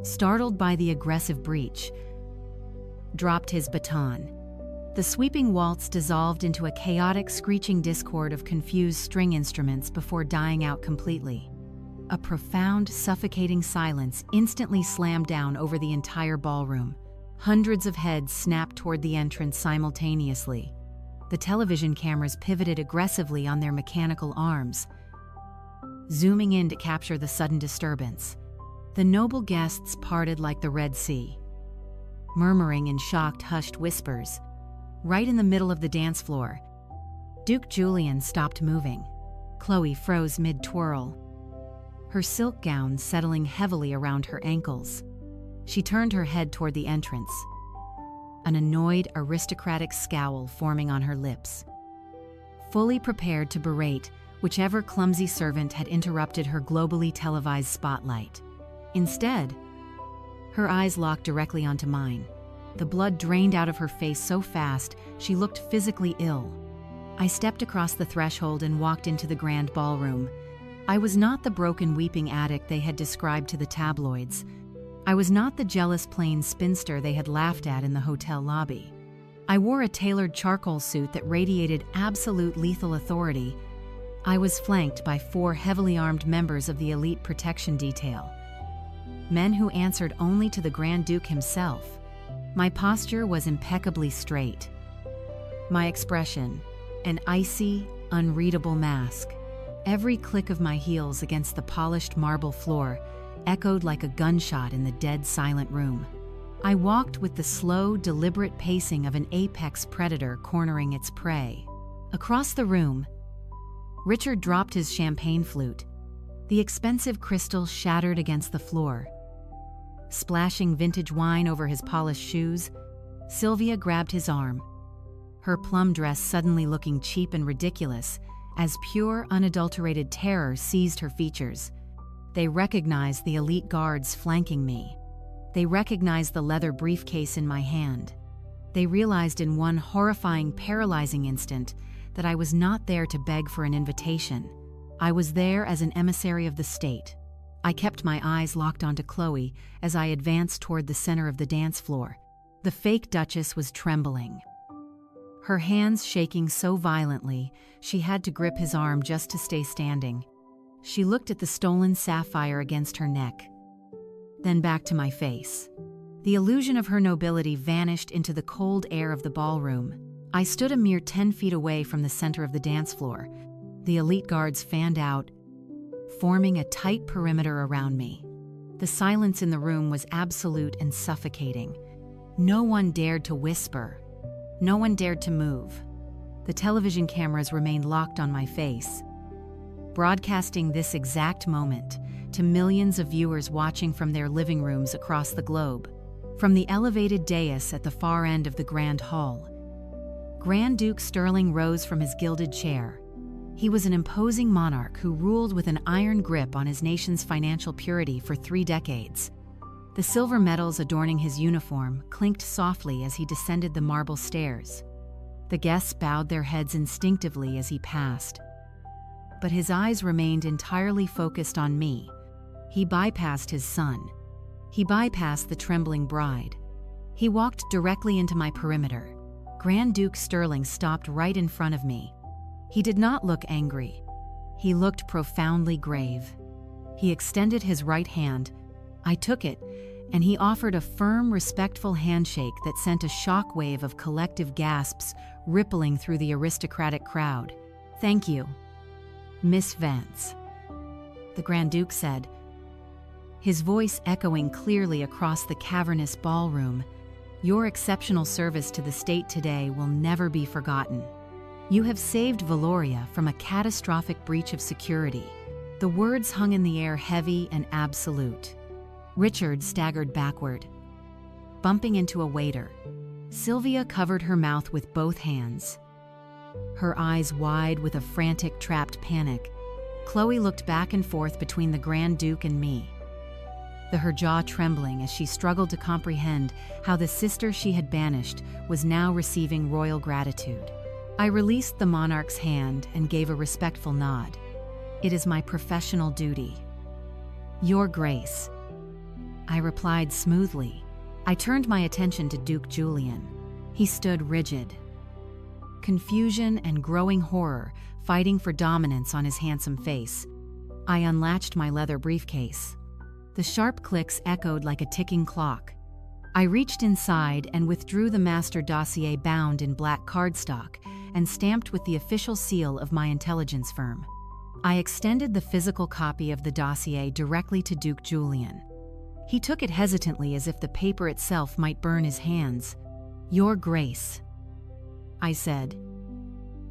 startled by the aggressive breach, dropped his baton. The sweeping waltz dissolved into a chaotic, screeching discord of confused string instruments before dying out completely. A profound, suffocating silence instantly slammed down over the entire ballroom. Hundreds of heads snapped toward the entrance simultaneously. The television cameras pivoted aggressively on their mechanical arms, zooming in to capture the sudden disturbance. The noble guests parted like the Red Sea, murmuring in shocked, hushed whispers. Right in the middle of the dance floor, Duke Julian stopped moving. Chloe froze mid-twirl, her silk gown settling heavily around her ankles. She turned her head toward the entrance, an annoyed, aristocratic scowl forming on her lips, fully prepared to berate whichever clumsy servant had interrupted her globally televised spotlight. Instead, her eyes locked directly onto mine. The blood drained out of her face so fast, she looked physically ill. I stepped across the threshold and walked into the grand ballroom. I was not the broken, weeping addict they had described to the tabloids. I was not the jealous, plain spinster they had laughed at in the hotel lobby. I wore a tailored charcoal suit that radiated absolute lethal authority. I was flanked by 4 heavily armed members of the elite protection detail, men who answered only to the Grand Duke himself. My posture was impeccably straight, my expression an icy, unreadable mask. Every click of my heels against the polished marble floor echoed like a gunshot in the dead, silent room. I walked with the slow, deliberate pacing of an apex predator cornering its prey. Across the room, Richard dropped his champagne flute. The expensive crystal shattered against the floor, splashing vintage wine over his polished shoes. Sylvia grabbed his arm, her plum dress suddenly looking cheap and ridiculous as pure, unadulterated terror seized her features. They recognized the elite guards flanking me. They recognized the leather briefcase in my hand. They realized in one horrifying, paralyzing instant that I was not there to beg for an invitation. I was there as an emissary of the state. I kept my eyes locked onto Chloe as I advanced toward the center of the dance floor. The fake Duchess was trembling, her hands shaking so violently she had to grip his arm just to stay standing. She looked at the stolen sapphire against her neck, then back to my face. The illusion of her nobility vanished into the cold air of the ballroom. I stood a mere 10 feet away from the center of the dance floor. The elite guards fanned out, forming a tight perimeter around me. The silence in the room was absolute and suffocating. No one dared to whisper. No one dared to move. The television cameras remained locked on my face, broadcasting this exact moment to millions of viewers watching from their living rooms across the globe. From the elevated dais at the far end of the Grand Hall, Grand Duke Sterling rose from his gilded chair. He was an imposing monarch who ruled with an iron grip on his nation's financial purity for 3 decades. The silver medals adorning his uniform clinked softly as he descended the marble stairs. The guests bowed their heads instinctively as he passed, but his eyes remained entirely focused on me. He bypassed his son. He bypassed the trembling bride. He walked directly into my perimeter. Grand Duke Sterling stopped right in front of me. He did not look angry. He looked profoundly grave. He extended his right hand. I took it, and he offered a firm, respectful handshake that sent a shockwave of collective gasps rippling through the aristocratic crowd. "Thank you, Miss Vance," the Grand Duke said, his voice echoing clearly across the cavernous ballroom. "Your exceptional service to the state today will never be forgotten. You have saved Valoria from a catastrophic breach of security." The words hung in the air heavy and absolute. Richard staggered backward, bumping into a waiter. Sylvia covered her mouth with both hands, her eyes wide with a frantic, trapped panic. Chloe looked back and forth between the Grand Duke and me, her jaw trembling as she struggled to comprehend how the sister she had banished was now receiving royal gratitude. I released the monarch's hand and gave a respectful nod. "It is my professional duty." "Your Grace," I replied smoothly. I turned my attention to Duke Julian. He stood rigid, confusion and growing horror fighting for dominance on his handsome face. I unlatched my leather briefcase. The sharp clicks echoed like a ticking clock. I reached inside and withdrew the master dossier bound in black cardstock and stamped with the official seal of my intelligence firm. I extended the physical copy of the dossier directly to Duke Julian. He took it hesitantly as if the paper itself might burn his hands. "Your Grace," I said,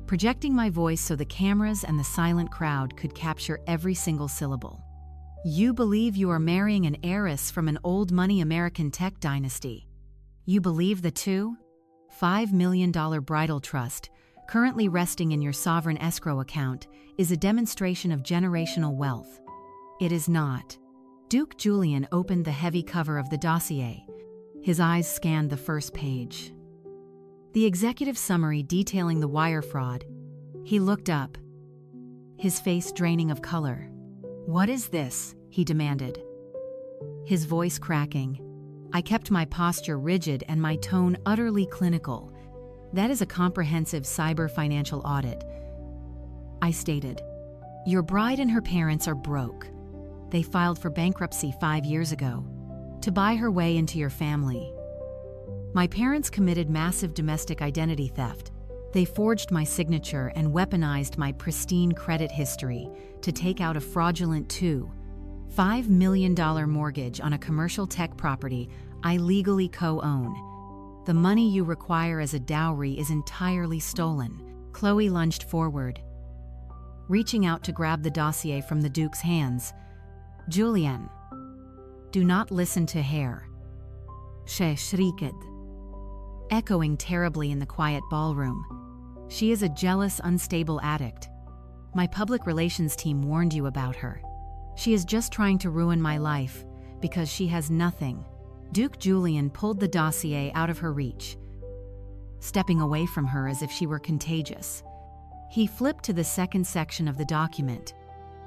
projecting my voice so the cameras and the silent crowd could capture every single syllable. "You believe you are marrying an heiress from an old-money American tech dynasty. You believe the $2.5 million bridal trust, currently resting in your sovereign escrow account, is a demonstration of generational wealth. It is not." Duke Julian opened the heavy cover of the dossier. His eyes scanned the first page, the executive summary detailing the wire fraud. He looked up, his face draining of color. "What is this?" he demanded, his voice cracking. I kept my posture rigid and my tone utterly clinical. "That is a comprehensive cyber financial audit," I stated. "Your bride and her parents are broke. They filed for bankruptcy 5 years ago to buy her way into your family. My parents committed massive domestic identity theft. They forged my signature and weaponized my pristine credit history to take out a fraudulent $2.5 million mortgage on a commercial tech property I legally co-own. The money you require as a dowry is entirely stolen." Chloe lunged forward, reaching out to grab the dossier from the Duke's hands. "Julian, do not listen to her," she shrieked, echoing terribly in the quiet ballroom. "She is a jealous, unstable addict. My public relations team warned you about her. She is just trying to ruin my life because she has nothing." Duke Julian pulled the dossier out of her reach, stepping away from her as if she were contagious. He flipped to the second section of the document.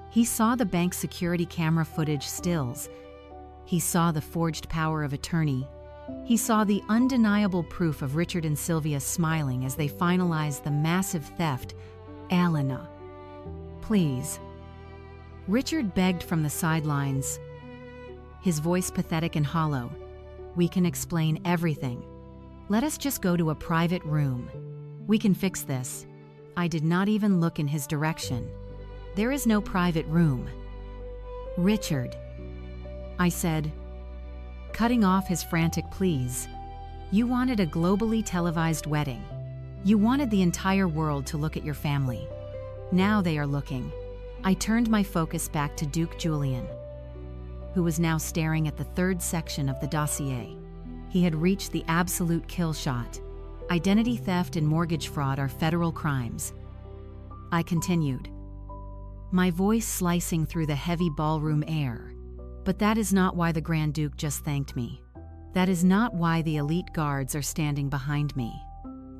He saw the bank's security camera footage stills. He saw the forged power of attorney, He saw the undeniable proof of Richard and Sylvia smiling as they finalized the massive theft. Elena, please. Richard begged from the sidelines, his voice pathetic and hollow. We can explain everything. Let us just go to a private room. We can fix this. I did not even look in his direction. There is no private room. Richard, I said, cutting off his frantic pleas. You wanted a globally televised wedding. You wanted the entire world to look at your family. Now they are looking. I turned my focus back to Duke Julian, who was now staring at the third section of the dossier. He had reached the absolute kill shot. Identity theft and mortgage fraud are federal crimes. I continued, my voice slicing through the heavy ballroom air. But that is not why the Grand Duke just thanked me. That is not why the elite guards are standing behind me.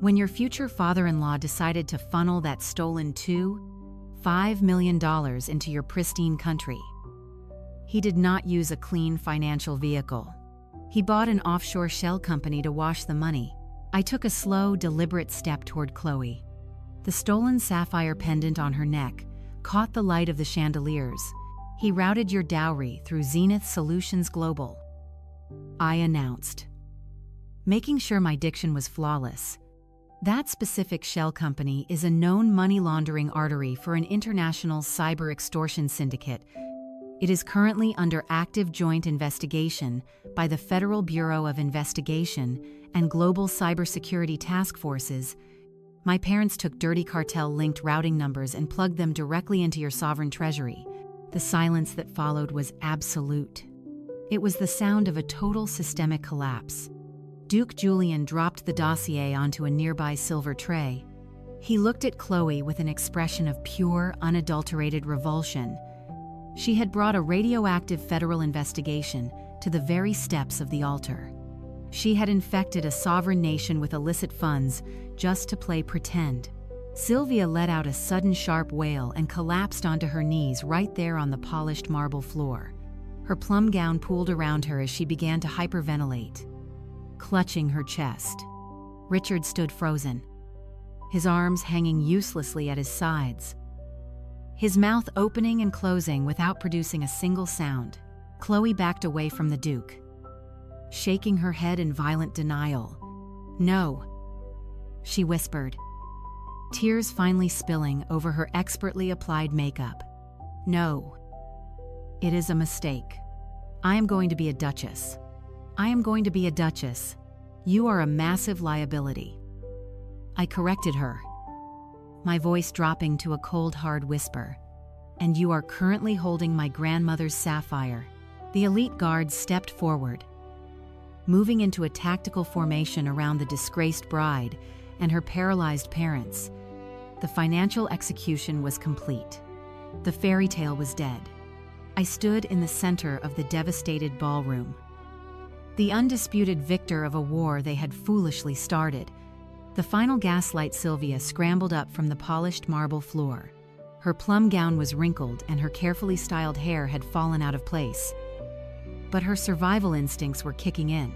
When your future father-in-law decided to funnel that stolen $5 million into your pristine country, he did not use a clean financial vehicle. He bought an offshore shell company to wash the money. I took a slow, deliberate step toward Chloe. The stolen sapphire pendant on her neck caught the light of the chandeliers. He routed your dowry through Zenith Solutions Global, I announced, making sure my diction was flawless. That specific shell company is a known money laundering artery for an international cyber extortion syndicate. It is currently under active joint investigation by the Federal Bureau of Investigation and Global Cybersecurity Task Forces. My parents took dirty cartel-linked routing numbers and plugged them directly into your sovereign treasury. The silence that followed was absolute. It was the sound of a total systemic collapse. Duke Julian dropped the dossier onto a nearby silver tray. He looked at Chloe with an expression of pure, unadulterated revulsion. She had brought a radioactive federal investigation to the very steps of the altar. She had infected a sovereign nation with illicit funds just to play pretend. Sylvia let out a sudden sharp wail and collapsed onto her knees right there on the polished marble floor. Her plum gown pooled around her as she began to hyperventilate, clutching her chest. Richard stood frozen, his arms hanging uselessly at his sides, his mouth opening and closing without producing a single sound. Chloe backed away from the Duke, shaking her head in violent denial. No, she whispered, tears finally spilling over her expertly applied makeup. No, it is a mistake. I am going to be a duchess. I am going to be a duchess. You are a massive liability. I corrected her, my voice dropping to a cold, hard whisper. And you are currently holding my grandmother's sapphire. The elite guards stepped forward, moving into a tactical formation around the disgraced bride and her paralyzed parents. The financial execution was complete. The fairy tale was dead. I stood in the center of the devastated ballroom, the undisputed victor of a war they had foolishly started. The final gaslight Sylvia scrambled up from the polished marble floor. Her plum gown was wrinkled and her carefully styled hair had fallen out of place. But her survival instincts were kicking in.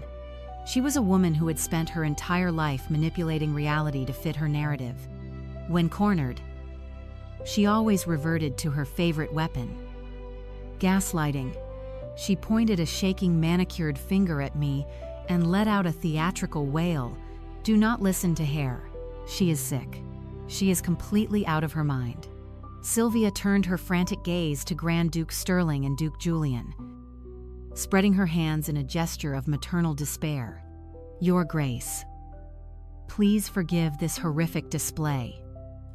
She was a woman who had spent her entire life manipulating reality to fit her narrative. When cornered, she always reverted to her favorite weapon: gaslighting. She pointed a shaking manicured finger at me and let out a theatrical wail. Do not listen to hair. She is sick. She is completely out of her mind. Sylvia turned her frantic gaze to Grand Duke Sterling and Duke Julian, spreading her hands in a gesture of maternal despair. Your Grace, please forgive this horrific display.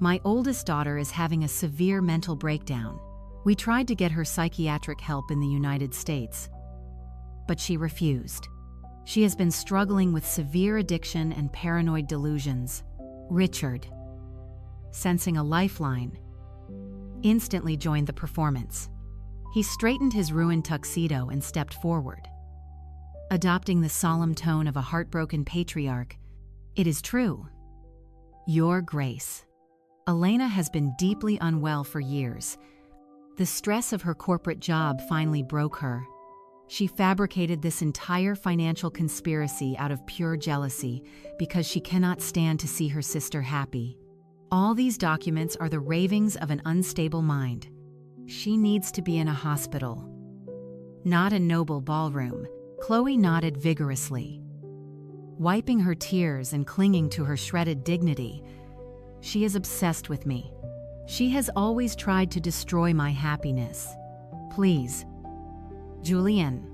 My oldest daughter is having a severe mental breakdown. We tried to get her psychiatric help in the United States, but she refused. She has been struggling with severe addiction and paranoid delusions. Richard, sensing a lifeline, instantly joined the performance. He straightened his ruined tuxedo and stepped forward, adopting the solemn tone of a heartbroken patriarch. It is true. Your Grace, Elena has been deeply unwell for years. The stress of her corporate job finally broke her. She fabricated this entire financial conspiracy out of pure jealousy because she cannot stand to see her sister happy. All these documents are the ravings of an unstable mind. She needs to be in a hospital, not a noble ballroom. Chloe nodded vigorously. Wiping her tears and clinging to her shredded dignity, she is obsessed with me. She has always tried to destroy my happiness. Please, Julian,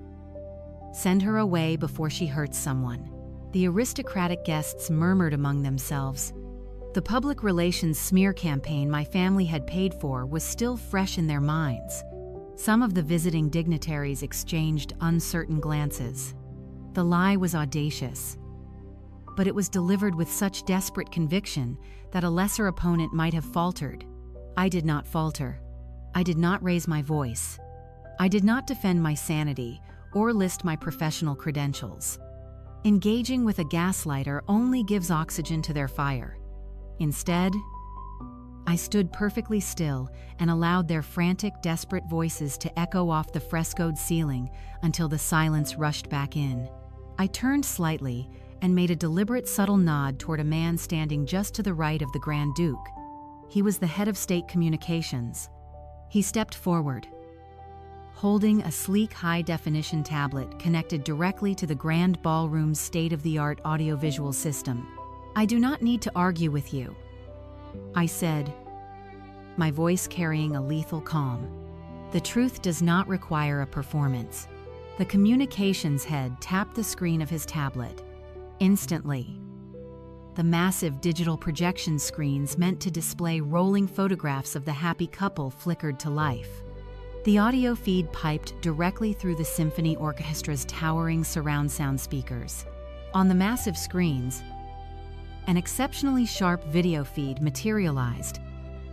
send her away before she hurts someone. The aristocratic guests murmured among themselves. The public relations smear campaign my family had paid for was still fresh in their minds. Some of the visiting dignitaries exchanged uncertain glances. The lie was audacious, but it was delivered with such desperate conviction that a lesser opponent might have faltered. I did not falter. I did not raise my voice. I did not defend my sanity or list my professional credentials. Engaging with a gaslighter only gives oxygen to their fire. Instead, I stood perfectly still and allowed their frantic, desperate voices to echo off the frescoed ceiling until the silence rushed back in. I turned slightly and made a deliberate, subtle nod toward a man standing just to the right of the Grand Duke. He was the head of state communications. He stepped forward, holding a sleek, high-definition tablet connected directly to the Grand Ballroom's state-of-the-art audiovisual system. "I do not need to argue with you," I said, my voice carrying a lethal calm. "The truth does not require a performance." The communications head tapped the screen of his tablet. Instantly, the massive digital projection screens meant to display rolling photographs of the happy couple flickered to life. The audio feed piped directly through the symphony orchestra's towering surround sound speakers. On the massive screens, an exceptionally sharp video feed materialized.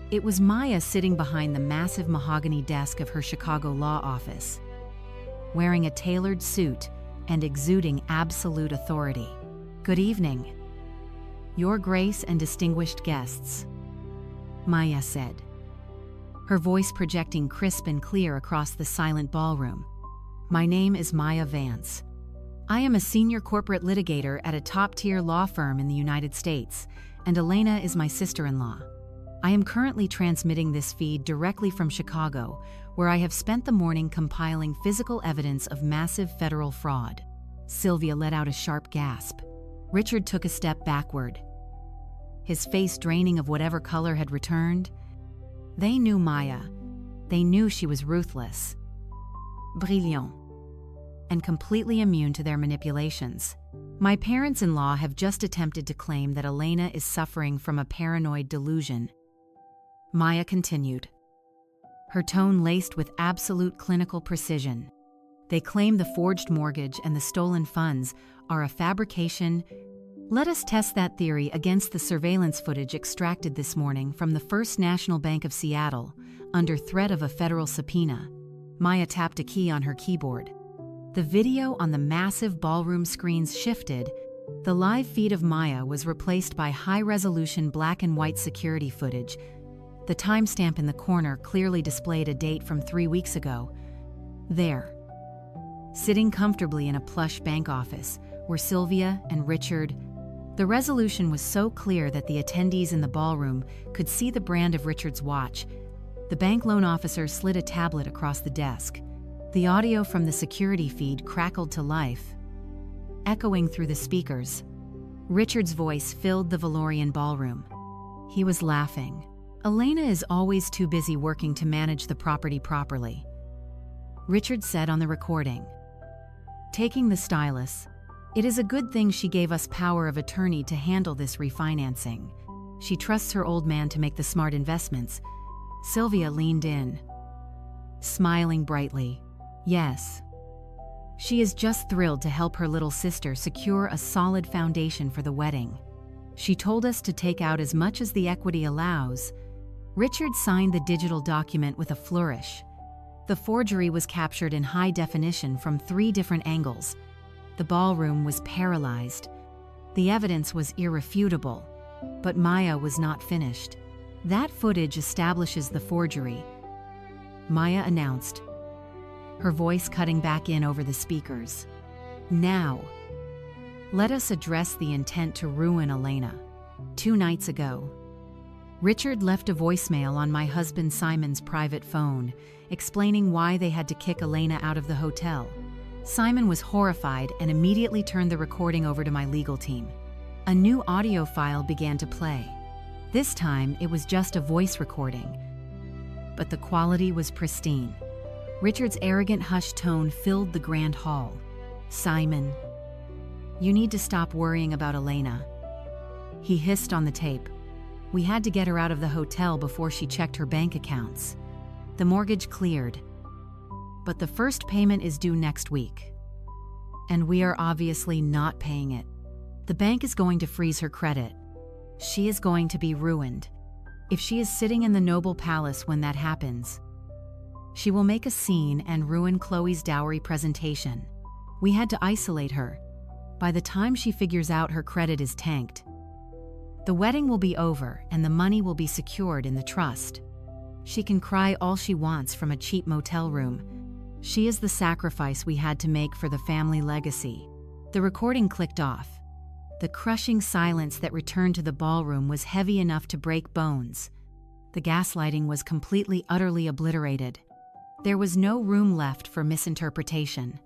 It was Maya sitting behind the massive mahogany desk of her Chicago law office, wearing a tailored suit and exuding absolute authority. "Good evening, Your Grace and distinguished guests," Maya said, her voice projecting crisp and clear across the silent ballroom. "My name is Maya Vance. I am a senior corporate litigator at a top-tier law firm in the United States, and Elena is my sister-in-law. I am currently transmitting this feed directly from Chicago, where I have spent the morning compiling physical evidence of massive federal fraud." Sylvia let out a sharp gasp. Richard took a step backward, his face draining of whatever color had returned. They knew Maya. They knew she was ruthless, brilliant, and completely immune to their manipulations. "My parents-in-law have just attempted to claim that Elena is suffering from a paranoid delusion," Maya continued, her tone laced with absolute clinical precision. "They claim the forged mortgage and the stolen funds are a fabrication. Let us test that theory against the surveillance footage extracted this morning from the First National Bank of Seattle under threat of a federal subpoena." Maya tapped a key on her keyboard. The video on the massive ballroom screens shifted. The live feed of Maya was replaced by high-resolution black and white security footage. The timestamp in the corner clearly displayed a date from 3 weeks ago. There, sitting comfortably in a plush bank office, were Sylvia and Richard. The resolution was so clear that the attendees in the ballroom could see the brand of Richard's watch. The bank loan officer slid a tablet across the desk. The audio from the security feed crackled to life, echoing through the speakers. Richard's voice filled the Valorian ballroom. He was laughing. "Elena is always too busy working to manage the property properly," Richard said on the recording, taking the stylus. "It is a good thing she gave us power of attorney to handle this refinancing. She trusts her old man to make the smart investments." Sylvia leaned in, smiling brightly. "Yes. She is just thrilled to help her little sister secure a solid foundation for the wedding. She told us to take out as much as the equity allows." Richard signed the digital document with a flourish. The forgery was captured in high definition from 3 different angles. The ballroom was paralyzed. The evidence was irrefutable, but Maya was not finished. "That footage establishes the forgery," Maya announced, her voice cutting back in over the speakers. Now, let us address the intent to ruin Elena. 2 nights ago, Richard left a voicemail on my husband Simon's private phone, explaining why they had to kick Elena out of the hotel. Simon was horrified and immediately turned the recording over to my legal team. A new audio file began to play. This time, it was just a voice recording, but the quality was pristine. Richard's arrogant hushed tone filled the grand hall. "Simon, you need to stop worrying about Elena," he hissed on the tape. "We had to get her out of the hotel before she checked her bank accounts. The mortgage cleared, but the first payment is due next week. And we are obviously not paying it. The bank is going to freeze her credit. She is going to be ruined. If she is sitting in the noble palace when that happens, she will make a scene and ruin Chloe's dowry presentation. We had to isolate her. By the time she figures out her credit is tanked, the wedding will be over and the money will be secured in the trust. She can cry all she wants from a cheap motel room. She is the sacrifice we had to make for the family legacy." The recording clicked off. The crushing silence that returned to the ballroom was heavy enough to break bones. The gaslighting was completely, utterly obliterated. There was no room left for misinterpretation.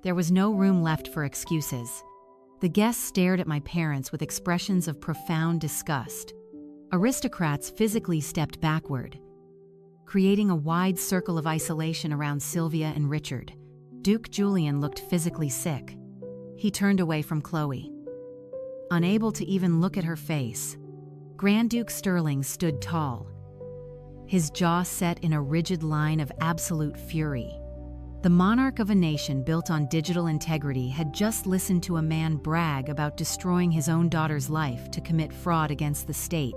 There was no room left for excuses. The guests stared at my parents with expressions of profound disgust. Aristocrats physically stepped backward, creating a wide circle of isolation around Sylvia and Richard. Duke Julian looked physically sick. He turned away from Chloe, unable to even look at her face. Grand Duke Sterling stood tall, his jaw set in a rigid line of absolute fury. The monarch of a nation built on digital integrity had just listened to a man brag about destroying his own daughter's life to commit fraud against the state.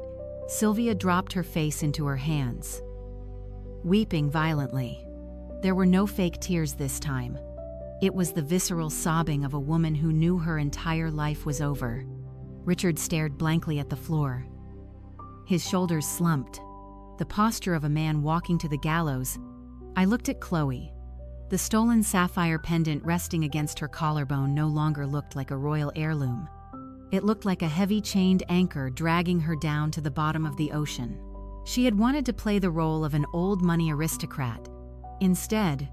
Sylvia dropped her face into her hands, weeping violently. There were no fake tears this time. It was the visceral sobbing of a woman who knew her entire life was over. Richard stared blankly at the floor. His shoulders slumped, the posture of a man walking to the gallows. I looked at Chloe. The stolen sapphire pendant resting against her collarbone no longer looked like a royal heirloom. It looked like a heavy chained anchor dragging her down to the bottom of the ocean. She had wanted to play the role of an old money aristocrat. Instead,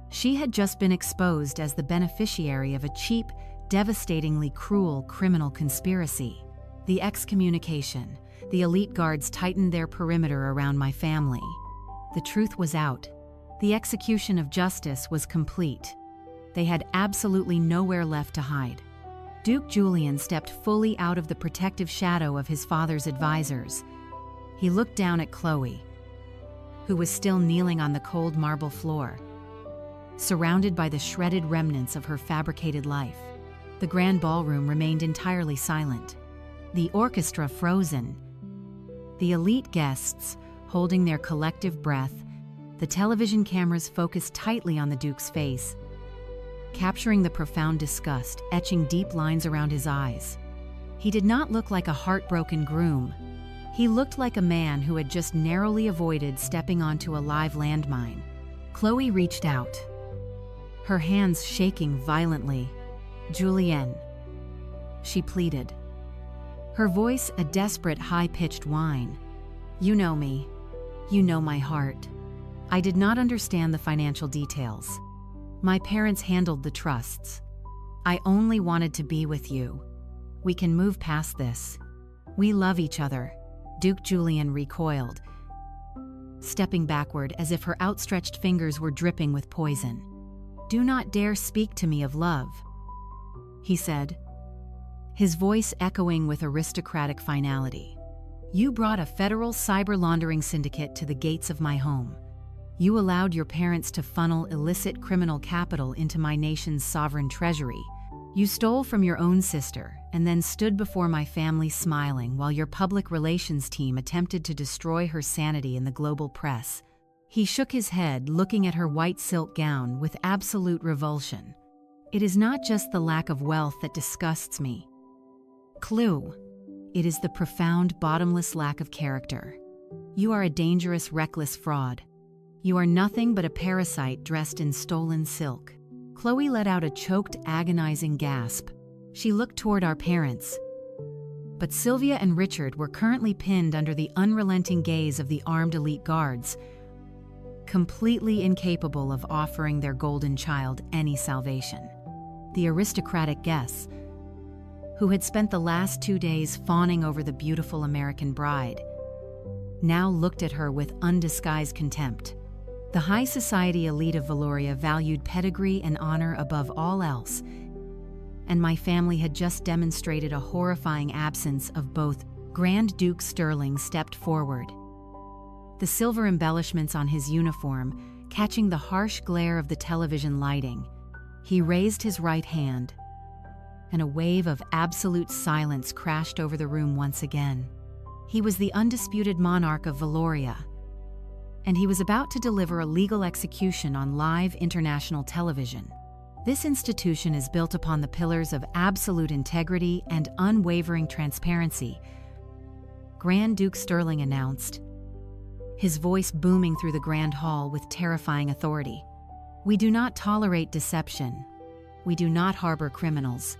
she had just been exposed as the beneficiary of a cheap, devastatingly cruel criminal conspiracy. The excommunication. The elite guards tightened their perimeter around my family. The truth was out. The execution of justice was complete. They had absolutely nowhere left to hide. Duke Julian stepped fully out of the protective shadow of his father's advisors. He looked down at Chloe, who was still kneeling on the cold marble floor, surrounded by the shredded remnants of her fabricated life. The grand ballroom remained entirely silent, the orchestra frozen, the elite guests holding their collective breath. The television cameras focused tightly on the Duke's face, capturing the profound disgust etching deep lines around his eyes. He did not look like a heartbroken groom. He looked like a man who had just narrowly avoided stepping onto a live landmine. Chloe reached out, her hands shaking violently. "Julienne," she pleaded, her voice a desperate high-pitched whine. "You know me. You know my heart. I did not understand the financial details. My parents handled the trusts. I only wanted to be with you. We can move past this. We love each other." Duke Julian recoiled, stepping backward as if her outstretched fingers were dripping with poison. "Do not dare speak to me of love," he said, his voice echoing with aristocratic finality. "You brought a federal cyber laundering syndicate to the gates of my home. You allowed your parents to funnel illicit criminal capital into my nation's sovereign treasury. You stole from your own sister and then stood before my family smiling while your public relations team attempted to destroy her sanity in the global press." He shook his head, looking at her white silk gown with absolute revulsion. "It is not just the lack of wealth that disgusts me, Chloe. It is the profound, bottomless lack of character. You are a dangerous, reckless fraud. You are nothing but a parasite dressed in stolen silk." Chloe let out a choked, agonizing gasp. She looked toward our parents. But Sylvia and Richard were currently pinned under the unrelenting gaze of the armed elite guards, completely incapable of offering their golden child any salvation. The aristocratic guests, who had spent the last 2 days fawning over the beautiful American bride, now looked at her with undisguised contempt. The high society elite of Valoria valued pedigree and honor above all else, and my family had just demonstrated a horrifying absence of both. Grand Duke Sterling stepped forward, the silver embellishments on his uniform catching the harsh glare of the television lighting. He raised his right hand, and a wave of absolute silence crashed over the room once again. He was the undisputed monarch of Valoria, and he was about to deliver a legal execution on live international television. This institution is built upon the pillars of absolute integrity and unwavering transparency, Grand Duke Sterling announced, his voice booming through the grand hall with terrifying authority. "We do not tolerate deception. We do not harbor criminals.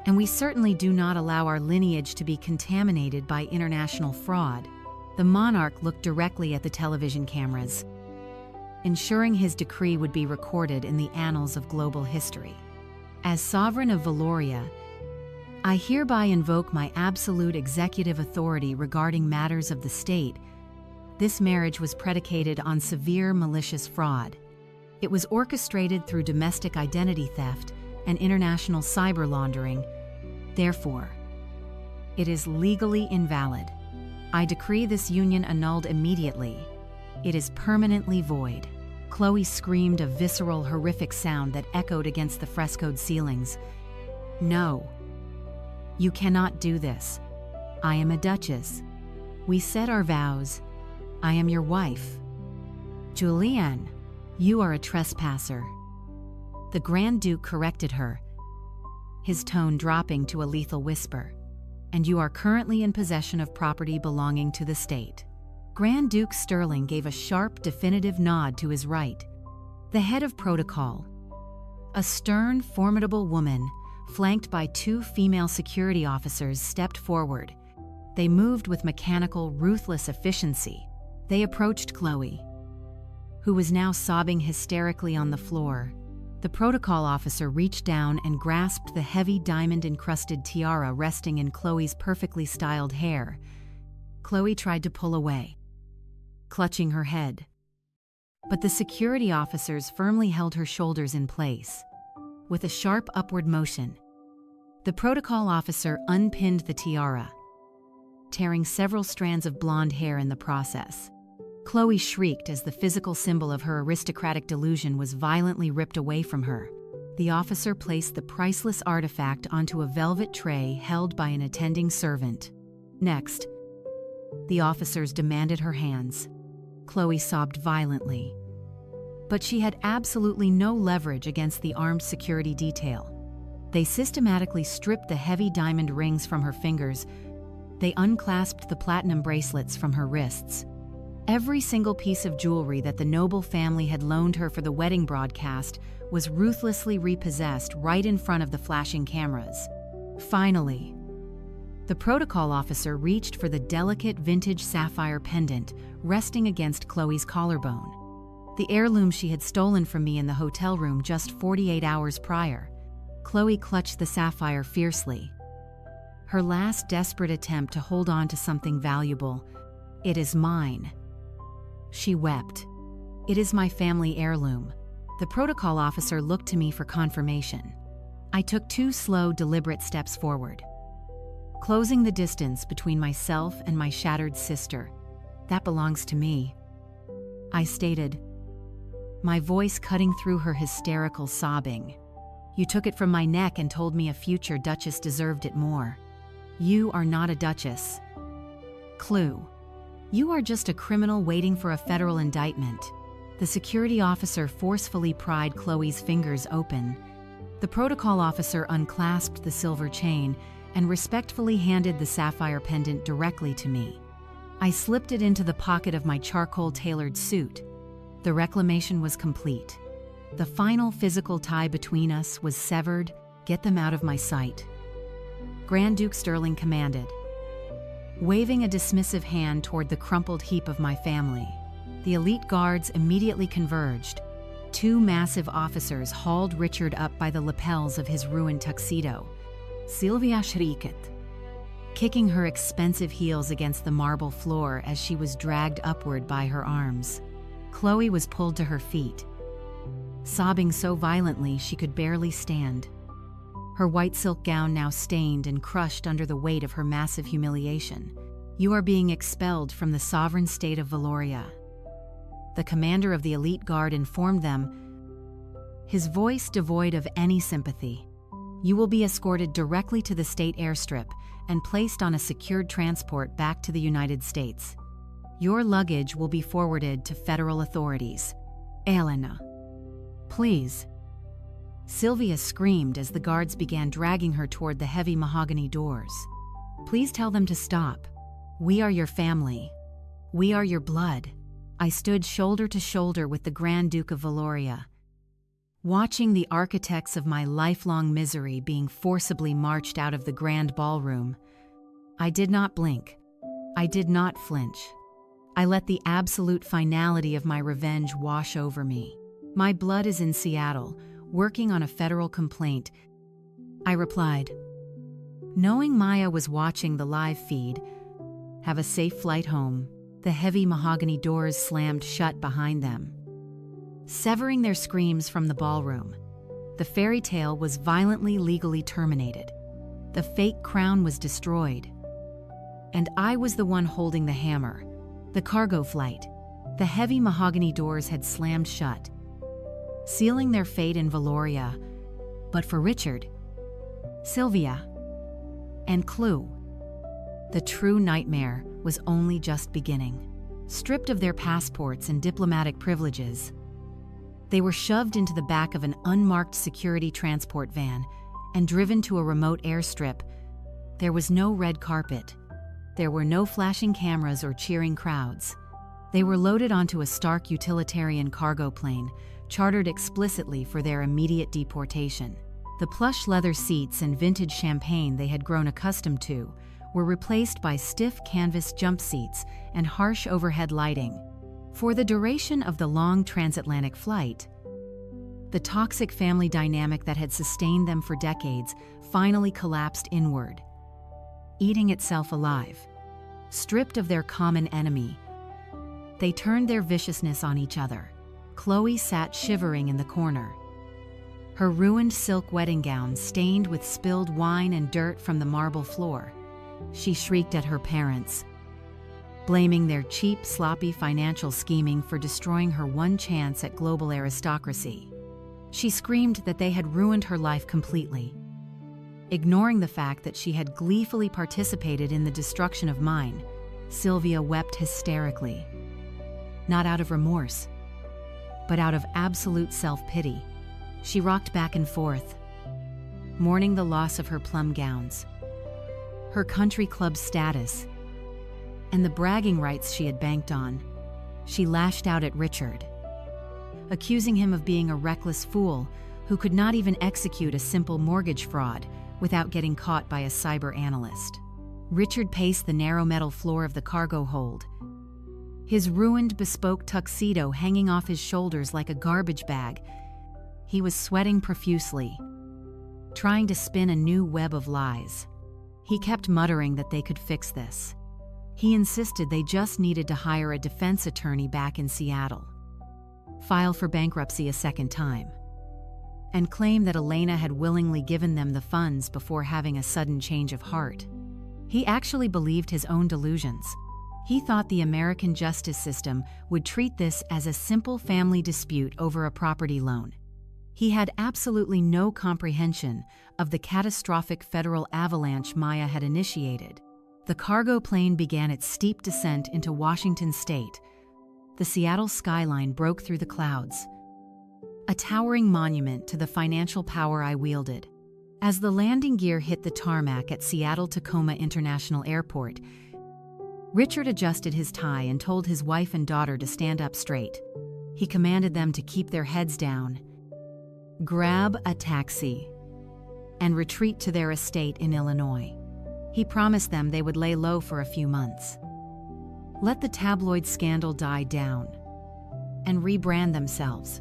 And we certainly do not allow our lineage to be contaminated by international fraud." The monarch looked directly at the television cameras, ensuring his decree would be recorded in the annals of global history. "As sovereign of Valoria, I hereby invoke my absolute executive authority regarding matters of the state. This marriage was predicated on severe malicious fraud. It was orchestrated through domestic identity theft and international cyber laundering. Therefore, it is legally invalid. I decree this union annulled immediately. It is permanently void." Chloe screamed a visceral, horrific sound that echoed against the frescoed ceilings. "No. You cannot do this. I am a duchess. We said our vows. I am your wife." "Julianne, you are a trespasser." The Grand Duke corrected her, his tone dropping to a lethal whisper. "And you are currently in possession of property belonging to the state." Grand Duke Sterling gave a sharp, definitive nod to his right. The head of protocol, a stern, formidable woman, flanked by 2 female security officers, stepped forward. They moved with mechanical, ruthless efficiency. They approached Chloe, who was now sobbing hysterically on the floor. The protocol officer reached down and grasped the heavy diamond-encrusted tiara resting in Chloe's perfectly styled hair. Chloe tried to pull away, clutching her head, but the security officers firmly held her shoulders in place. With a sharp upward motion, the protocol officer unpinned the tiara, tearing several strands of blonde hair in the process. Chloe shrieked as the physical symbol of her aristocratic delusion was violently ripped away from her. The officer placed the priceless artifact onto a velvet tray held by an attending servant. Next, the officers demanded her hands. Chloe sobbed violently, but she had absolutely no leverage against the armed security detail. They systematically stripped the heavy diamond rings from her fingers. They unclasped the platinum bracelets from her wrists. Every single piece of jewelry that the noble family had loaned her for the wedding broadcast was ruthlessly repossessed right in front of the flashing cameras. Finally, the protocol officer reached for the delicate vintage sapphire pendant resting against Chloe's collarbone, the heirloom she had stolen from me in the hotel room just 48 hours prior. Chloe clutched the sapphire fiercely, her last desperate attempt to hold on to something valuable. "It is mine," she wept. "It is my family heirloom." The protocol officer looked to me for confirmation. I took 2 slow, deliberate steps forward, closing the distance between myself and my shattered sister. "That belongs to me," I stated, my voice cutting through her hysterical sobbing. "You took it from my neck and told me a future duchess deserved it more. You are not a duchess. Clue. You are just a criminal waiting for a federal indictment." The security officer forcefully pried Chloe's fingers open. The protocol officer unclasped the silver chain and respectfully handed the sapphire pendant directly to me. I slipped it into the pocket of my charcoal-tailored suit, The reclamation was complete. The final physical tie between us was severed. Get them out of my sight, Grand Duke Sterling commanded, waving a dismissive hand toward the crumpled heap of my family. The elite guards immediately converged. Two massive officers hauled Richard up by the lapels of his ruined tuxedo. Sylvia shrieked, kicking her expensive heels against the marble floor as she was dragged upward by her arms. Chloe was pulled to her feet, sobbing so violently she could barely stand. Her white silk gown now stained and crushed under the weight of her massive humiliation. You are being expelled from the sovereign state of Valoria, the commander of the elite guard informed them, his voice devoid of any sympathy. You will be escorted directly to the state airstrip and placed on a secured transport back to the United States. Your luggage will be forwarded to federal authorities. Elena, please. Sylvia screamed as the guards began dragging her toward the heavy mahogany doors. Please tell them to stop. We are your family. We are your blood. I stood shoulder to shoulder with the Grand Duke of Valoria, watching the architects of my lifelong misery being forcibly marched out of the grand ballroom. I did not blink. I did not flinch. I let the absolute finality of my revenge wash over me. My blood is in Seattle, working on a federal complaint. I replied, knowing Maya was watching the live feed. Have a safe flight home. The heavy mahogany doors slammed shut behind them, severing their screams from the ballroom. The fairy tale was violently legally terminated. The fake crown was destroyed. And I was the one holding the hammer. The cargo flight. The heavy mahogany doors had slammed shut, sealing their fate in Valoria. But for Richard, Sylvia, and Clue, the true nightmare was only just beginning. Stripped of their passports and diplomatic privileges, they were shoved into the back of an unmarked security transport van and driven to a remote airstrip. There was no red carpet. There were no flashing cameras or cheering crowds. They were loaded onto a stark utilitarian cargo plane, chartered explicitly for their immediate deportation. The plush leather seats and vintage champagne they had grown accustomed to were replaced by stiff canvas jump seats and harsh overhead lighting. For the duration of the long transatlantic flight, the toxic family dynamic that had sustained them for decades finally collapsed inward, eating itself alive. Stripped of their common enemy, they turned their viciousness on each other. Chloe sat shivering in the corner, her ruined silk wedding gown stained with spilled wine and dirt from the marble floor. She shrieked at her parents, blaming their cheap, sloppy financial scheming for destroying her one chance at global aristocracy. She screamed that they had ruined her life completely, ignoring the fact that she had gleefully participated in the destruction of mine. Sylvia wept hysterically, not out of remorse, but out of absolute self-pity. She rocked back and forth, mourning the loss of her plum gowns, her country club status, and the bragging rights she had banked on. She lashed out at Richard, accusing him of being a reckless fool who could not even execute a simple mortgage fraud without getting caught by a cyber analyst. Richard paced the narrow metal floor of the cargo hold, his ruined bespoke tuxedo hanging off his shoulders like a garbage bag. He was sweating profusely, trying to spin a new web of lies. He kept muttering that they could fix this. He insisted they just needed to hire a defense attorney back in Seattle, file for bankruptcy a second time, and claim that Elena had willingly given them the funds before having a sudden change of heart. He actually believed his own delusions. He thought the American justice system would treat this as a simple family dispute over a property loan. He had absolutely no comprehension of the catastrophic federal avalanche Maya had initiated. The cargo plane began its steep descent into Washington state. The Seattle skyline broke through the clouds, a towering monument to the financial power I wielded. As the landing gear hit the tarmac at Seattle-Tacoma International Airport, Richard adjusted his tie and told his wife and daughter to stand up straight. He commanded them to keep their heads down, grab a taxi, and retreat to their estate in Illinois. He promised them they would lay low for a few months, let the tabloid scandal die down, and rebrand themselves.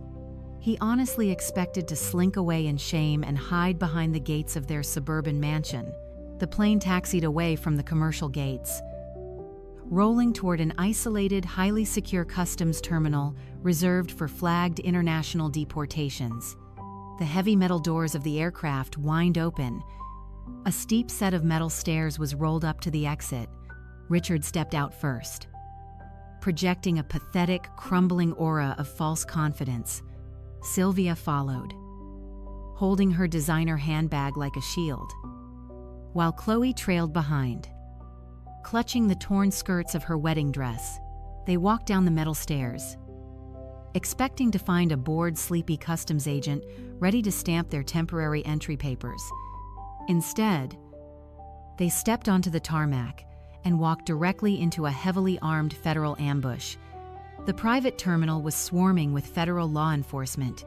He honestly expected to slink away in shame and hide behind the gates of their suburban mansion. The plane taxied away from the commercial gates, rolling toward an isolated, highly secure customs terminal reserved for flagged international deportations. The heavy metal doors of the aircraft whined open. A steep set of metal stairs was rolled up to the exit. Richard stepped out first, projecting a pathetic, crumbling aura of false confidence. Sylvia followed, holding her designer handbag like a shield, while Chloe trailed behind, clutching the torn skirts of her wedding dress. They walked down the metal stairs, expecting to find a bored, sleepy customs agent ready to stamp their temporary entry papers. Instead, they stepped onto the tarmac and walked directly into a heavily armed federal ambush. The private terminal was swarming with federal law enforcement.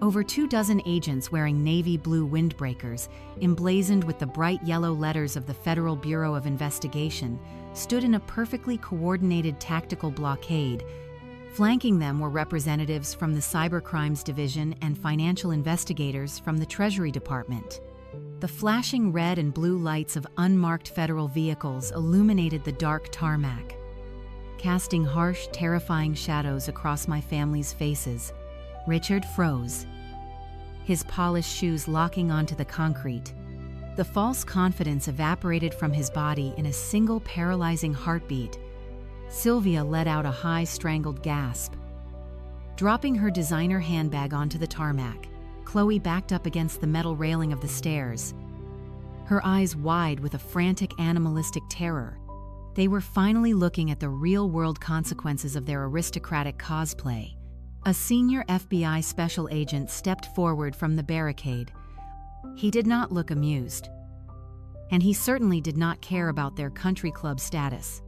Over 24 agents wearing navy blue windbreakers, emblazoned with the bright yellow letters of the Federal Bureau of Investigation, stood in a perfectly coordinated tactical blockade. Flanking them were representatives from the Cybercrimes Division and financial investigators from the Treasury Department. The flashing red and blue lights of unmarked federal vehicles illuminated the dark tarmac, casting harsh, terrifying shadows across my family's faces. Richard froze, his polished shoes locking onto the concrete. The false confidence evaporated from his body in a single paralyzing heartbeat. Sylvia let out a high, strangled gasp. Dropping her designer handbag onto the tarmac, Chloe backed up against the metal railing of the stairs, her eyes wide with a frantic, animalistic terror. They were finally looking at the real-world consequences of their aristocratic cosplay. A senior FBI special agent stepped forward from the barricade. He did not look amused, and he certainly did not care about their country club status.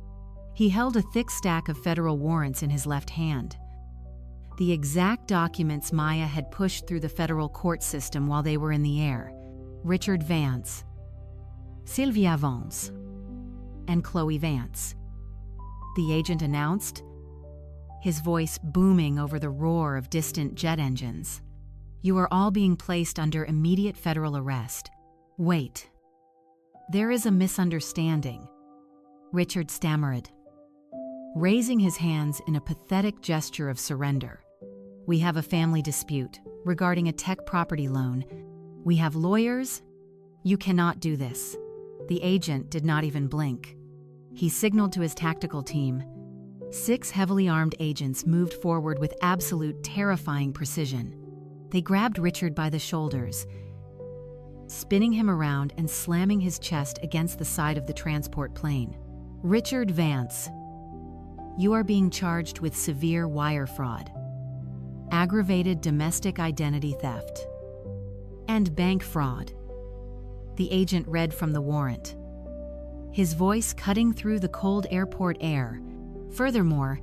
He held a thick stack of federal warrants in his left hand, the exact documents Maya had pushed through the federal court system while they were in the air. Richard Vance, Sylvia Vance, and Chloe Vance, the agent announced, his voice booming over the roar of distant jet engines. You are all being placed under immediate federal arrest. Wait. There is a misunderstanding, Richard stammered, raising his hands in a pathetic gesture of surrender. We have a family dispute regarding a tech property loan. We have lawyers. You cannot do this. The agent did not even blink. He signaled to his tactical team. 6 heavily armed agents moved forward with absolute terrifying precision. They grabbed Richard by the shoulders, spinning him around and slamming his chest against the side of the transport plane. Richard Vance, you are being charged with severe wire fraud, aggravated domestic identity theft, and bank fraud. The agent read from the warrant, his voice cutting through the cold airport air. Furthermore,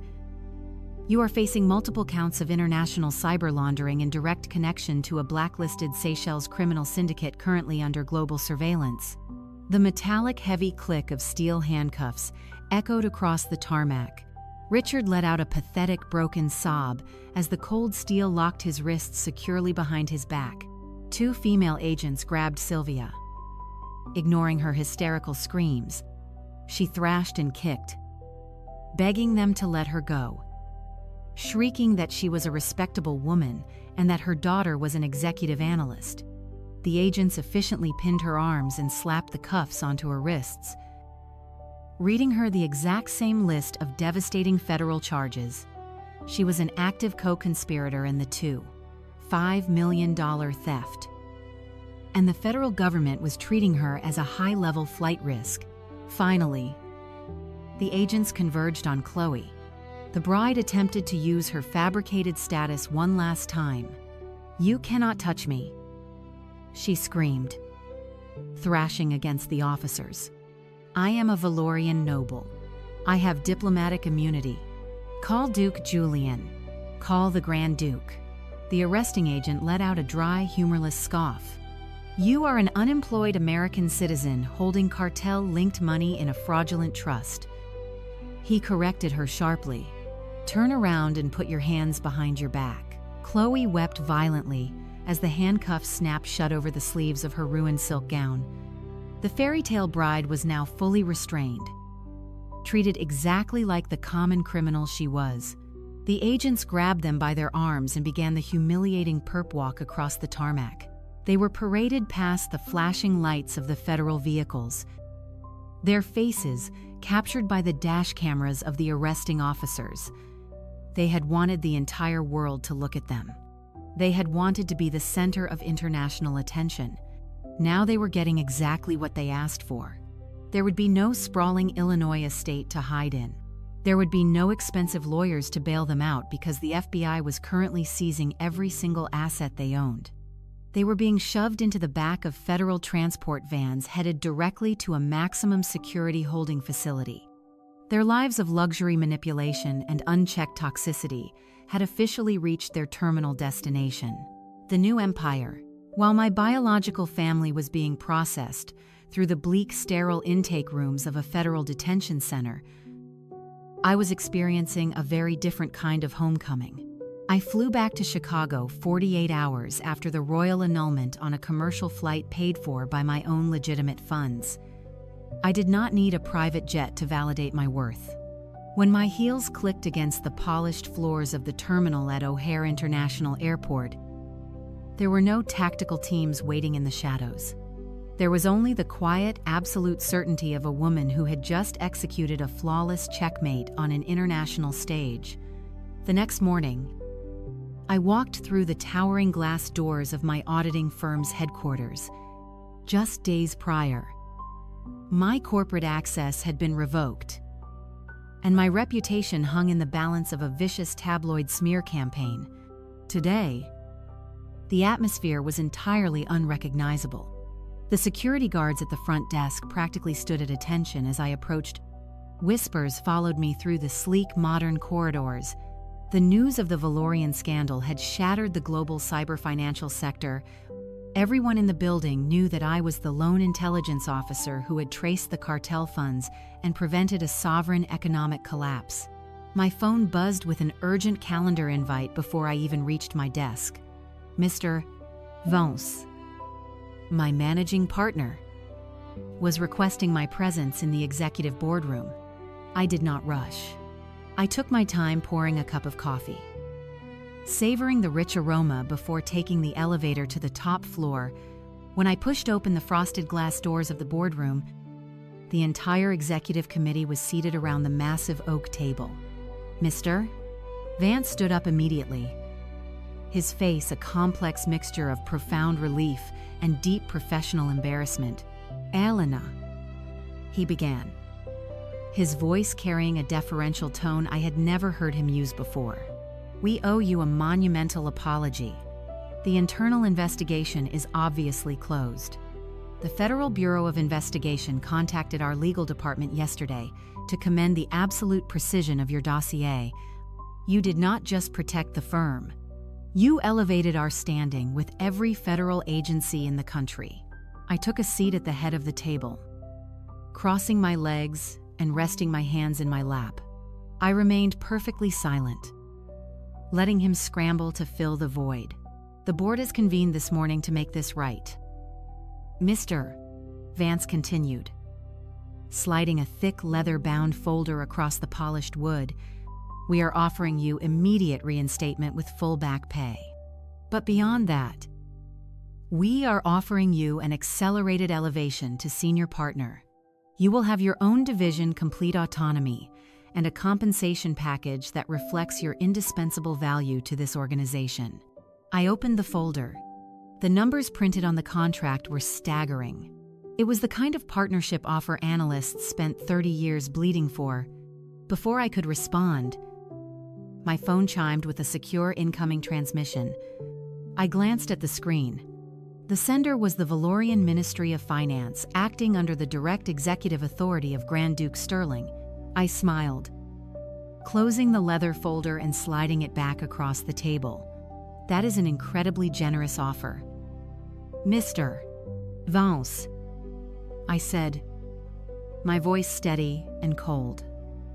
you are facing multiple counts of international cyber laundering in direct connection to a blacklisted Seychelles criminal syndicate currently under global surveillance. The metallic heavy click of steel handcuffs echoed across the tarmac. Richard let out a pathetic broken sob as the cold steel locked his wrists securely behind his back. 2 female agents grabbed Sylvia. Ignoring her hysterical screams, she thrashed and kicked, begging them to let her go, shrieking that she was a respectable woman and that her daughter was an executive analyst. The agents efficiently pinned her arms and slapped the cuffs onto her wrists, reading her the exact same list of devastating federal charges. She was an active co-conspirator in the $2.5 million theft, and the federal government was treating her as a high-level flight risk. Finally, the agents converged on Chloe. The bride attempted to use her fabricated status one last time. You cannot touch me, she screamed, thrashing against the officers. I am a Valorian noble. I have diplomatic immunity. Call Duke Julian. Call the Grand Duke." The arresting agent let out a dry, humorless scoff. "You are an unemployed American citizen holding cartel-linked money in a fraudulent trust." He corrected her sharply. "Turn around and put your hands behind your back." Chloe wept violently as the handcuffs snapped shut over the sleeves of her ruined silk gown. The fairy tale bride was now fully restrained, treated exactly like the common criminal she was. The agents grabbed them by their arms and began the humiliating perp walk across the tarmac. They were paraded past the flashing lights of the federal vehicles, their faces captured by the dash cameras of the arresting officers. They had wanted the entire world to look at them. They had wanted to be the center of international attention. Now they were getting exactly what they asked for. There would be no sprawling Illinois estate to hide in. There would be no expensive lawyers to bail them out because the FBI was currently seizing every single asset they owned. They were being shoved into the back of federal transport vans headed directly to a maximum security holding facility. Their lives of luxury manipulation and unchecked toxicity had officially reached their terminal destination, the new empire. While my biological family was being processed through the bleak, sterile intake rooms of a federal detention center, I was experiencing a very different kind of homecoming. I flew back to Chicago 48 hours after the royal annulment on a commercial flight paid for by my own legitimate funds. I did not need a private jet to validate my worth. When my heels clicked against the polished floors of the terminal at O'Hare International Airport, there were no tactical teams waiting in the shadows. There was only the quiet, absolute certainty of a woman who had just executed a flawless checkmate on an international stage. The next morning, I walked through the towering glass doors of my auditing firm's headquarters. Just days prior, my corporate access had been revoked, and my reputation hung in the balance of a vicious tabloid smear campaign. Today, the atmosphere was entirely unrecognizable. The security guards at the front desk practically stood at attention as I approached. Whispers followed me through the sleek, modern corridors. The news of the Valorian scandal had shattered the global cyber financial sector. Everyone in the building knew that I was the lone intelligence officer who had traced the cartel funds and prevented a sovereign economic collapse. My phone buzzed with an urgent calendar invite before I even reached my desk. Mr. Vance, my managing partner, was requesting my presence in the executive boardroom. I did not rush. I took my time pouring a cup of coffee, savoring the rich aroma before taking the elevator to the top floor. When I pushed open the frosted glass doors of the boardroom, the entire executive committee was seated around the massive oak table. Mr. Vance stood up immediately, his face a complex mixture of profound relief and deep professional embarrassment. "Elena," he began, his voice carrying a deferential tone I had never heard him use before. "We owe you a monumental apology. The internal investigation is obviously closed. The Federal Bureau of Investigation contacted our legal department yesterday to commend the absolute precision of your dossier. You did not just protect the firm. You elevated our standing with every federal agency in the country." I took a seat at the head of the table, crossing my legs and resting my hands in my lap. I remained perfectly silent, letting him scramble to fill the void. "The board has convened this morning to make this right." Mr. Vance continued, sliding a thick leather-bound folder across the polished wood. "We are offering you immediate reinstatement with full back pay. But beyond that, we are offering you an accelerated elevation to senior partner. You will have your own division, complete autonomy, and a compensation package that reflects your indispensable value to this organization." I opened the folder. The numbers printed on the contract were staggering. It was the kind of partnership offer analysts spent 30 years bleeding for. Before I could respond, my phone chimed with a secure incoming transmission. I glanced at the screen. The sender was the Valorian Ministry of Finance, acting under the direct executive authority of Grand Duke Sterling. I smiled. closing the leather folder and sliding it back across the table. "That is an incredibly generous offer." "Mr. Vance," I said, my voice steady and cold.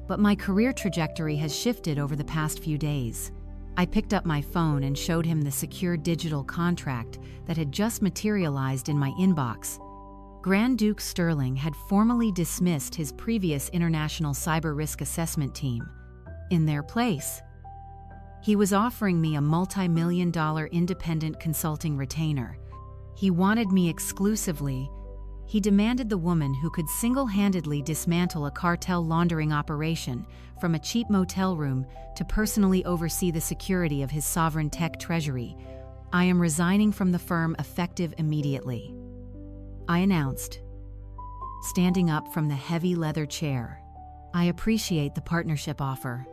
But my career trajectory has shifted over the past few days. I picked up my phone and showed him the secure digital contract that had just materialized in my inbox. Grand Duke Sterling had formally dismissed his previous international cyber risk assessment team. In their place, he was offering me a multi-million-dollar independent consulting retainer. He wanted me exclusively. He demanded the woman who could single-handedly dismantle a cartel laundering operation from a cheap motel room to personally oversee the security of his sovereign tech treasury. "I am resigning from the firm effective immediately," I announced, standing up from the heavy leather chair. "I appreciate the partnership offer,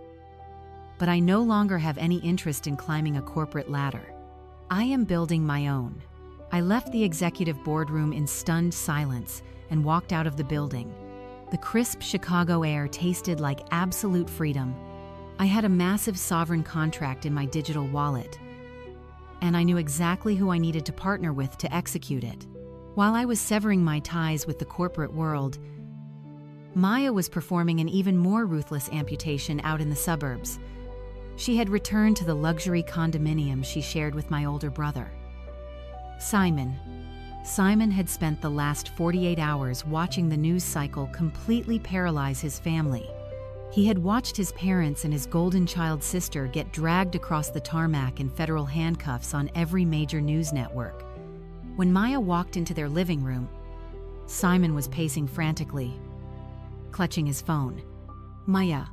but I no longer have any interest in climbing a corporate ladder. I am building my own." I left the executive boardroom in stunned silence and walked out of the building. The crisp Chicago air tasted like absolute freedom. I had a massive sovereign contract in my digital wallet, and I knew exactly who I needed to partner with to execute it. While I was severing my ties with the corporate world, Maya was performing an even more ruthless amputation out in the suburbs. She had returned to the luxury condominium she shared with my older brother, Simon. Simon had spent the last 48 hours watching the news cycle completely paralyze his family. He had watched his parents and his golden child sister get dragged across the tarmac in federal handcuffs on every major news network. When Maya walked into their living room, Simon was pacing frantically, clutching his phone. "Maya,"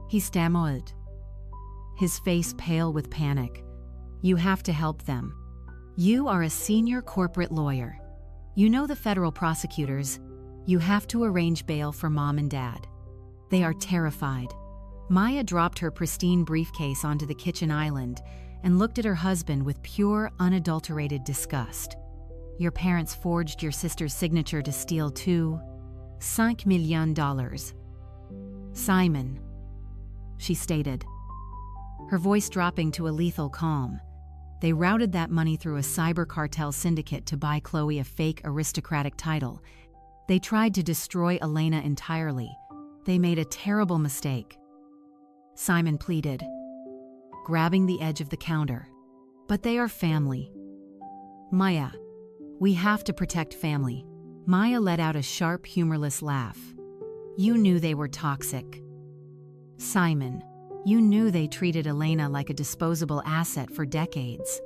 he stammered, his face pale with panic. "You have to help them. You are a senior corporate lawyer. You know the federal prosecutors. You have to arrange bail for Mom and Dad. They are terrified." Maya dropped her pristine briefcase onto the kitchen island and looked at her husband with pure, unadulterated disgust. "Your parents forged your sister's signature to steal $2.5 million. Simon," she stated, her voice dropping to a lethal calm. "They routed that money through a cyber cartel syndicate to buy Chloe a fake aristocratic title. They tried to destroy Elena entirely. They made a terrible mistake," Simon pleaded, grabbing the edge of the counter. "But they are family. Maya, we have to protect family." Maya let out a sharp, humorless laugh. "You knew they were toxic. Simon, you knew they treated Elena like a disposable asset for decades.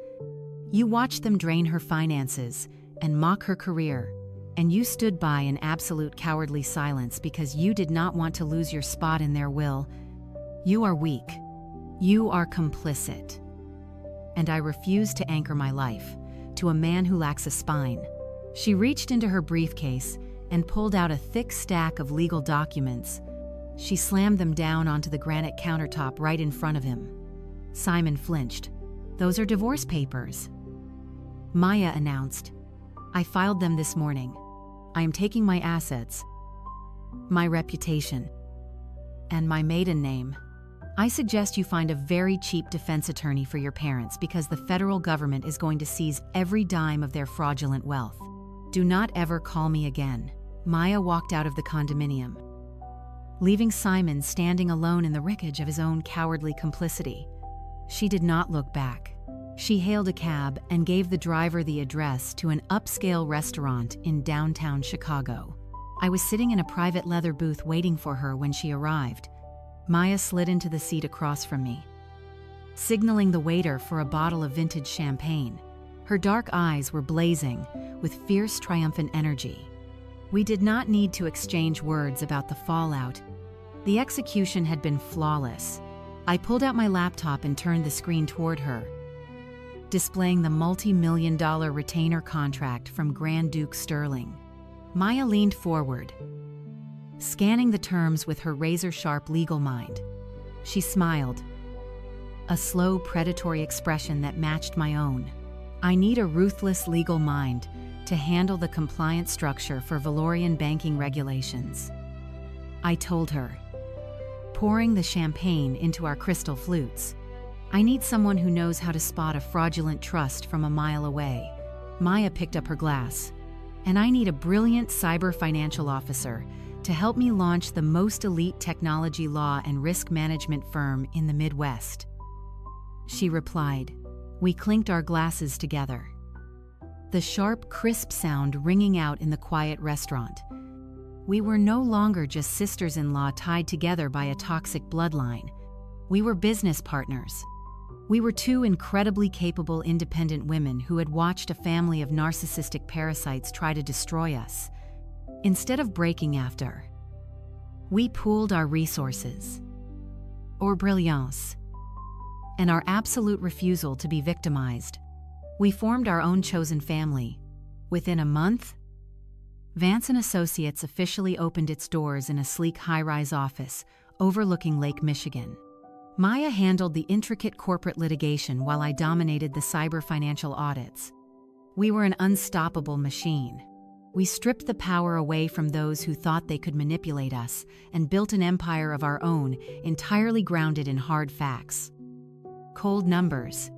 You watched them drain her finances and mock her career, and you stood by in absolute cowardly silence because you did not want to lose your spot in their will. You are weak. You are complicit. And I refuse to anchor my life to a man who lacks a spine." She reached into her briefcase and pulled out a thick stack of legal documents. She slammed them down onto the granite countertop right in front of him. Simon flinched. "Those are divorce papers," Maya announced. "I filed them this morning. I am taking my assets, my reputation, and my maiden name. I suggest you find a very cheap defense attorney for your parents because the federal government is going to seize every dime of their fraudulent wealth. Do not ever call me again." Maya walked out of the condominium, leaving Simon standing alone in the wreckage of his own cowardly complicity. She did not look back. She hailed a cab and gave the driver the address to an upscale restaurant in downtown Chicago. I was sitting in a private leather booth waiting for her when she arrived. Maya slid into the seat across from me, signaling the waiter for a bottle of vintage champagne. Her dark eyes were blazing with fierce, triumphant energy. We did not need to exchange words about the fallout. The execution had been flawless. I pulled out my laptop and turned the screen toward her, displaying the multi-million-dollar retainer contract from Grand Duke Sterling. Maya leaned forward, scanning the terms with her razor-sharp legal mind. She smiled, a slow, predatory expression that matched my own. "I need a ruthless legal mind to handle the compliance structure for Valorian banking regulations," I told her, pouring the champagne into our crystal flutes. I need someone who knows how to spot a fraudulent trust from a mile away. Maya picked up her glass. And I need a brilliant cyber financial officer to help me launch the most elite technology law and risk management firm in the Midwest. She replied. We clinked our glasses together. The sharp, crisp sound ringing out in the quiet restaurant. We were no longer just sisters-in-law tied together by a toxic bloodline. We were business partners. We were two incredibly capable, independent women who had watched a family of narcissistic parasites try to destroy us. Instead of breaking after, we pooled our resources, or brilliance, and our absolute refusal to be victimized. We formed our own chosen family. Within a month, Vance & Associates officially opened its doors in a sleek high-rise office overlooking Lake Michigan. Maya handled the intricate corporate litigation while I dominated the cyber financial audits. We were an unstoppable machine. We stripped the power away from those who thought they could manipulate us and built an empire of our own, entirely grounded in hard facts, cold numbers,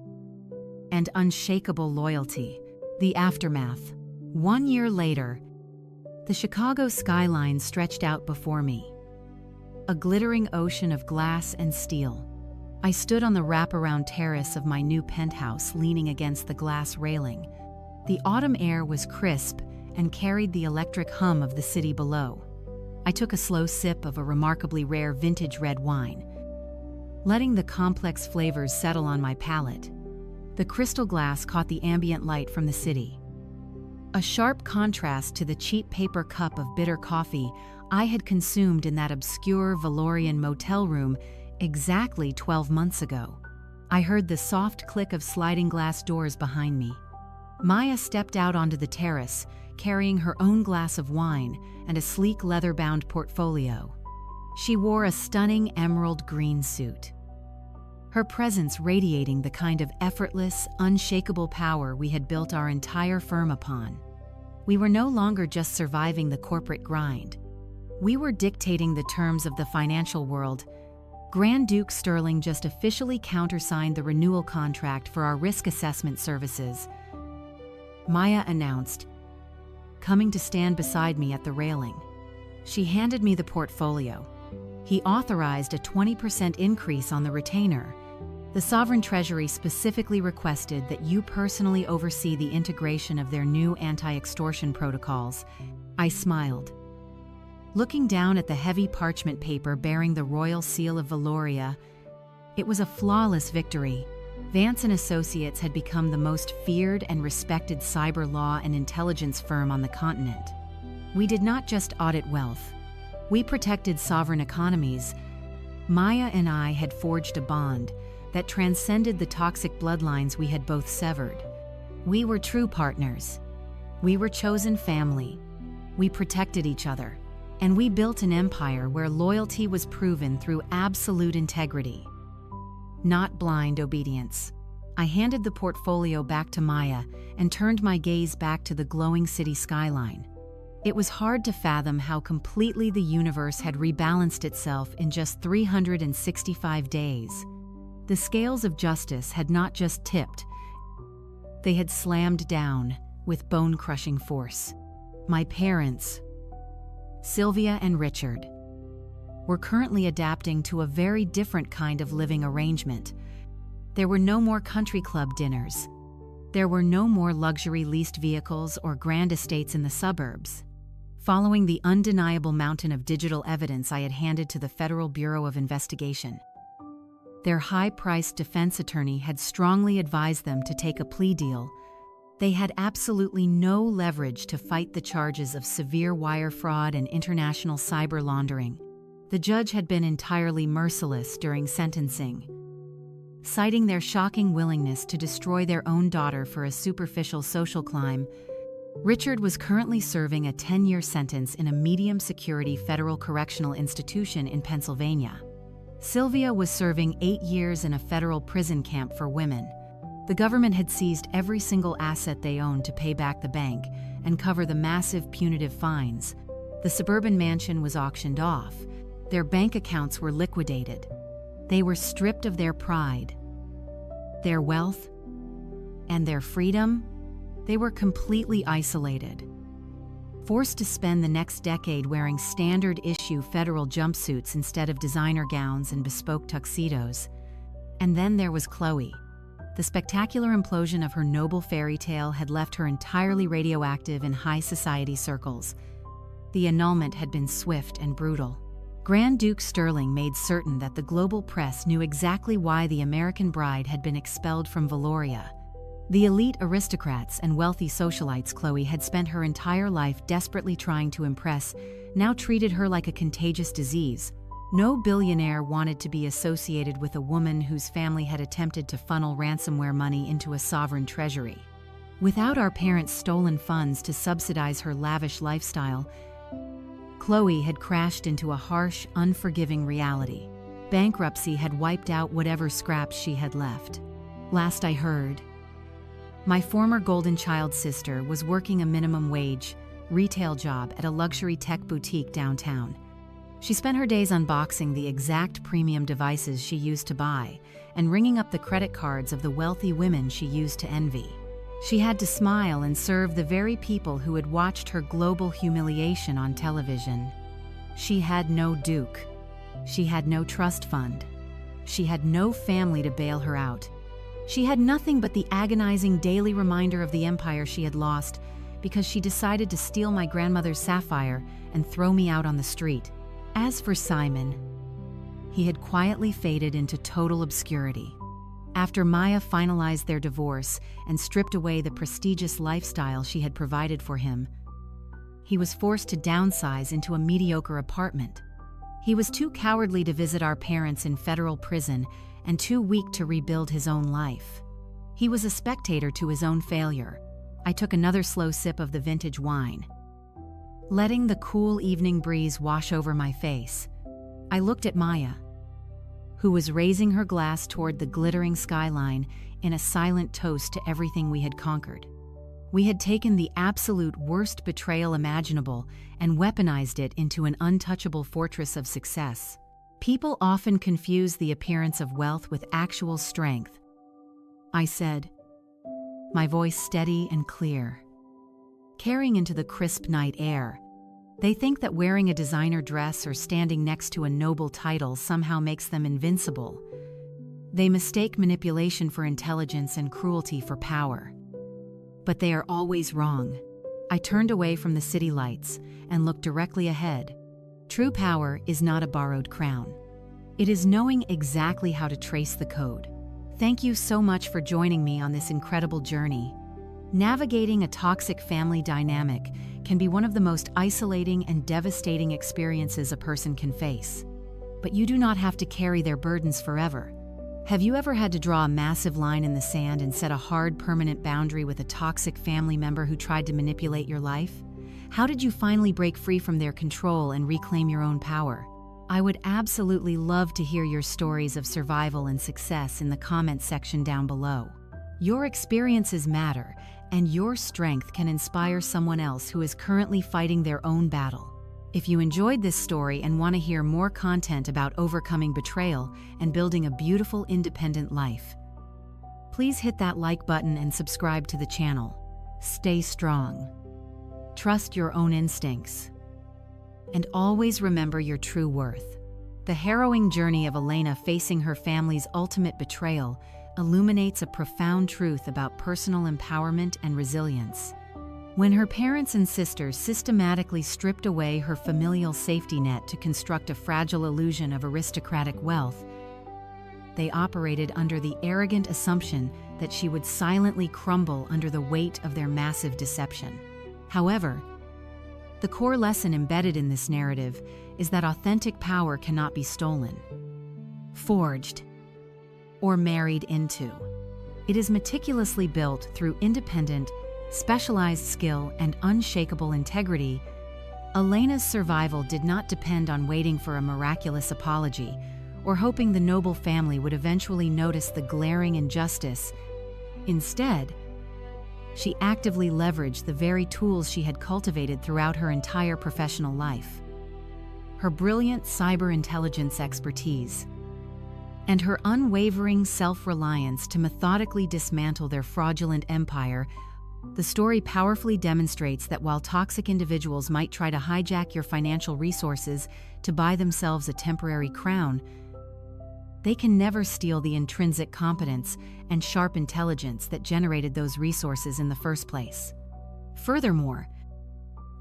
and unshakable loyalty. The aftermath. 1 year later, the Chicago skyline stretched out before me, a glittering ocean of glass and steel. I stood on the wraparound terrace of my new penthouse, leaning against the glass railing. The autumn air was crisp and carried the electric hum of the city below. I took a slow sip of a remarkably rare vintage red wine, letting the complex flavors settle on my palate. The crystal glass caught the ambient light from the city, a sharp contrast to the cheap paper cup of bitter coffee I had consumed in that obscure Valorian motel room exactly 12 months ago. I heard the soft click of sliding glass doors behind me. Maya stepped out onto the terrace, carrying her own glass of wine and a sleek leather-bound portfolio. She wore a stunning emerald green suit, her presence radiating the kind of effortless, unshakable power we had built our entire firm upon. We were no longer just surviving the corporate grind. We were dictating the terms of the financial world. Grand Duke Sterling just officially countersigned the renewal contract for our risk assessment services, Maya announced, coming to stand beside me at the railing. She handed me the portfolio. He authorized a 20% increase on the retainer. The Sovereign Treasury specifically requested that you personally oversee the integration of their new anti-extortion protocols. I smiled. Looking down at the heavy parchment paper bearing the royal seal of Valoria, it was a flawless victory. Vance & Associates had become the most feared and respected cyber law and intelligence firm on the continent. We did not just audit wealth. We protected sovereign economies. Maya and I had forged a bond that transcended the toxic bloodlines we had both severed. We were true partners. We were chosen family. We protected each other. And we built an empire where loyalty was proven through absolute integrity, not blind obedience. I handed the portfolio back to Maya and turned my gaze back to the glowing city skyline. It was hard to fathom how completely the universe had rebalanced itself in just 365 days. The scales of justice had not just tipped, they had slammed down with bone-crushing force. My parents, Sylvia and Richard, were currently adapting to a very different kind of living arrangement. There were no more country club dinners. There were no more luxury leased vehicles or grand estates in the suburbs. Following the undeniable mountain of digital evidence I had handed to the Federal Bureau of Investigation, their high-priced defense attorney had strongly advised them to take a plea deal. They had absolutely no leverage to fight the charges of severe wire fraud and international cyber laundering. The judge had been entirely merciless during sentencing, citing their shocking willingness to destroy their own daughter for a superficial social climb. Richard was currently serving a 10-year sentence in a medium-security federal correctional institution in Pennsylvania. Sylvia was serving 8 years in a federal prison camp for women. The government had seized every single asset they owned to pay back the bank and cover the massive punitive fines. The suburban mansion was auctioned off, Their bank accounts were liquidated. They were stripped of their pride, their wealth, and their freedom. They were completely isolated, forced to spend the next decade wearing standard-issue federal jumpsuits instead of designer gowns and bespoke tuxedos. And then there was Chloe. The spectacular implosion of her noble fairy tale had left her entirely radioactive in high society circles. The annulment had been swift and brutal. Grand Duke Sterling made certain that the global press knew exactly why the American bride had been expelled from Valoria. The elite aristocrats and wealthy socialites Chloe had spent her entire life desperately trying to impress now treated her like a contagious disease. No billionaire wanted to be associated with a woman whose family had attempted to funnel ransomware money into a sovereign treasury. Without our parents' stolen funds to subsidize her lavish lifestyle, Chloe had crashed into a harsh, unforgiving reality. Bankruptcy had wiped out whatever scraps she had left. Last I heard, my former golden child sister was working a minimum wage retail job at a luxury tech boutique downtown. She spent her days unboxing the exact premium devices she used to buy and ringing up the credit cards of the wealthy women she used to envy. She had to smile and serve the very people who had watched her global humiliation on television. She had no duke. She had no trust fund. She had no family to bail her out. She had nothing but the agonizing daily reminder of the empire she had lost because she decided to steal my grandmother's sapphire and throw me out on the street. As for Simon, he had quietly faded into total obscurity. After Maya finalized their divorce and stripped away the prestigious lifestyle she had provided for him, he was forced to downsize into a mediocre apartment. He was too cowardly to visit our parents in federal prison and too weak to rebuild his own life. He was a spectator to his own failure. I took another slow sip of the vintage wine, letting the cool evening breeze wash over my face. I looked at Maya, who was raising her glass toward the glittering skyline in a silent toast to everything we had conquered. We had taken the absolute worst betrayal imaginable and weaponized it into an untouchable fortress of success. People often confuse the appearance of wealth with actual strength, I said, my voice steady and clear, carrying into the crisp night air. They think that wearing a designer dress or standing next to a noble title somehow makes them invincible. They mistake manipulation for intelligence and cruelty for power. But they are always wrong. I turned away from the city lights and looked directly ahead. True power is not a borrowed crown. It is knowing exactly how to trace the code. Thank you so much for joining me on this incredible journey. Navigating a toxic family dynamic can be one of the most isolating and devastating experiences a person can face. But you do not have to carry their burdens forever. Have you ever had to draw a massive line in the sand and set a hard, permanent boundary with a toxic family member who tried to manipulate your life? How did you finally break free from their control and reclaim your own power? I would absolutely love to hear your stories of survival and success in the comments section down below. Your experiences matter, and your strength can inspire someone else who is currently fighting their own battle. If you enjoyed this story and want to hear more content about overcoming betrayal and building a beautiful, independent life, please hit that like button and subscribe to the channel. Stay strong. Trust your own instincts. And always remember your true worth. The harrowing journey of Elena facing her family's ultimate betrayal illuminates a profound truth about personal empowerment and resilience. When her parents and sisters systematically stripped away her familial safety net to construct a fragile illusion of aristocratic wealth, they operated under the arrogant assumption that she would silently crumble under the weight of their massive deception. However, the core lesson embedded in this narrative is that authentic power cannot be stolen, forged, or married into. It is meticulously built through independent, specialized skill and unshakable integrity. Elena's survival did not depend on waiting for a miraculous apology or hoping the noble family would eventually notice the glaring injustice. Instead, she actively leveraged the very tools she had cultivated throughout her entire professional life. her brilliant cyber intelligence expertise, and her unwavering self-reliance to methodically dismantle their fraudulent empire, the story powerfully demonstrates that while toxic individuals might try to hijack your financial resources to buy themselves a temporary crown, they can never steal the intrinsic competence and sharp intelligence that generated those resources in the first place. Furthermore,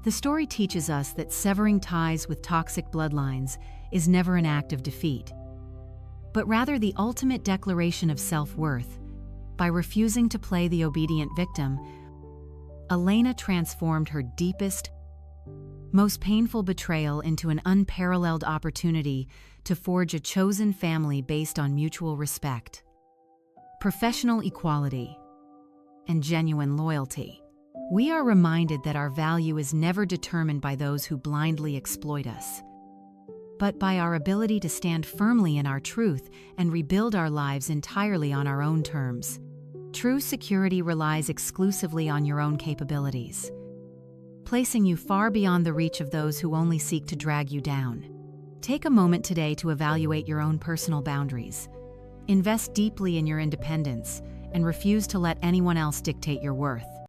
the story teaches us that severing ties with toxic bloodlines is never an act of defeat, but rather the ultimate declaration of self-worth. By refusing to play the obedient victim, Elena transformed her deepest, most painful betrayal into an unparalleled opportunity to forge a chosen family based on mutual respect, professional equality, and genuine loyalty. We are reminded that our value is never determined by those who blindly exploit us, but by our ability to stand firmly in our truth and rebuild our lives entirely on our own terms. True security relies exclusively on your own capabilities, placing you far beyond the reach of those who only seek to drag you down. Take a moment today to evaluate your own personal boundaries. Invest deeply in your independence and refuse to let anyone else dictate your worth.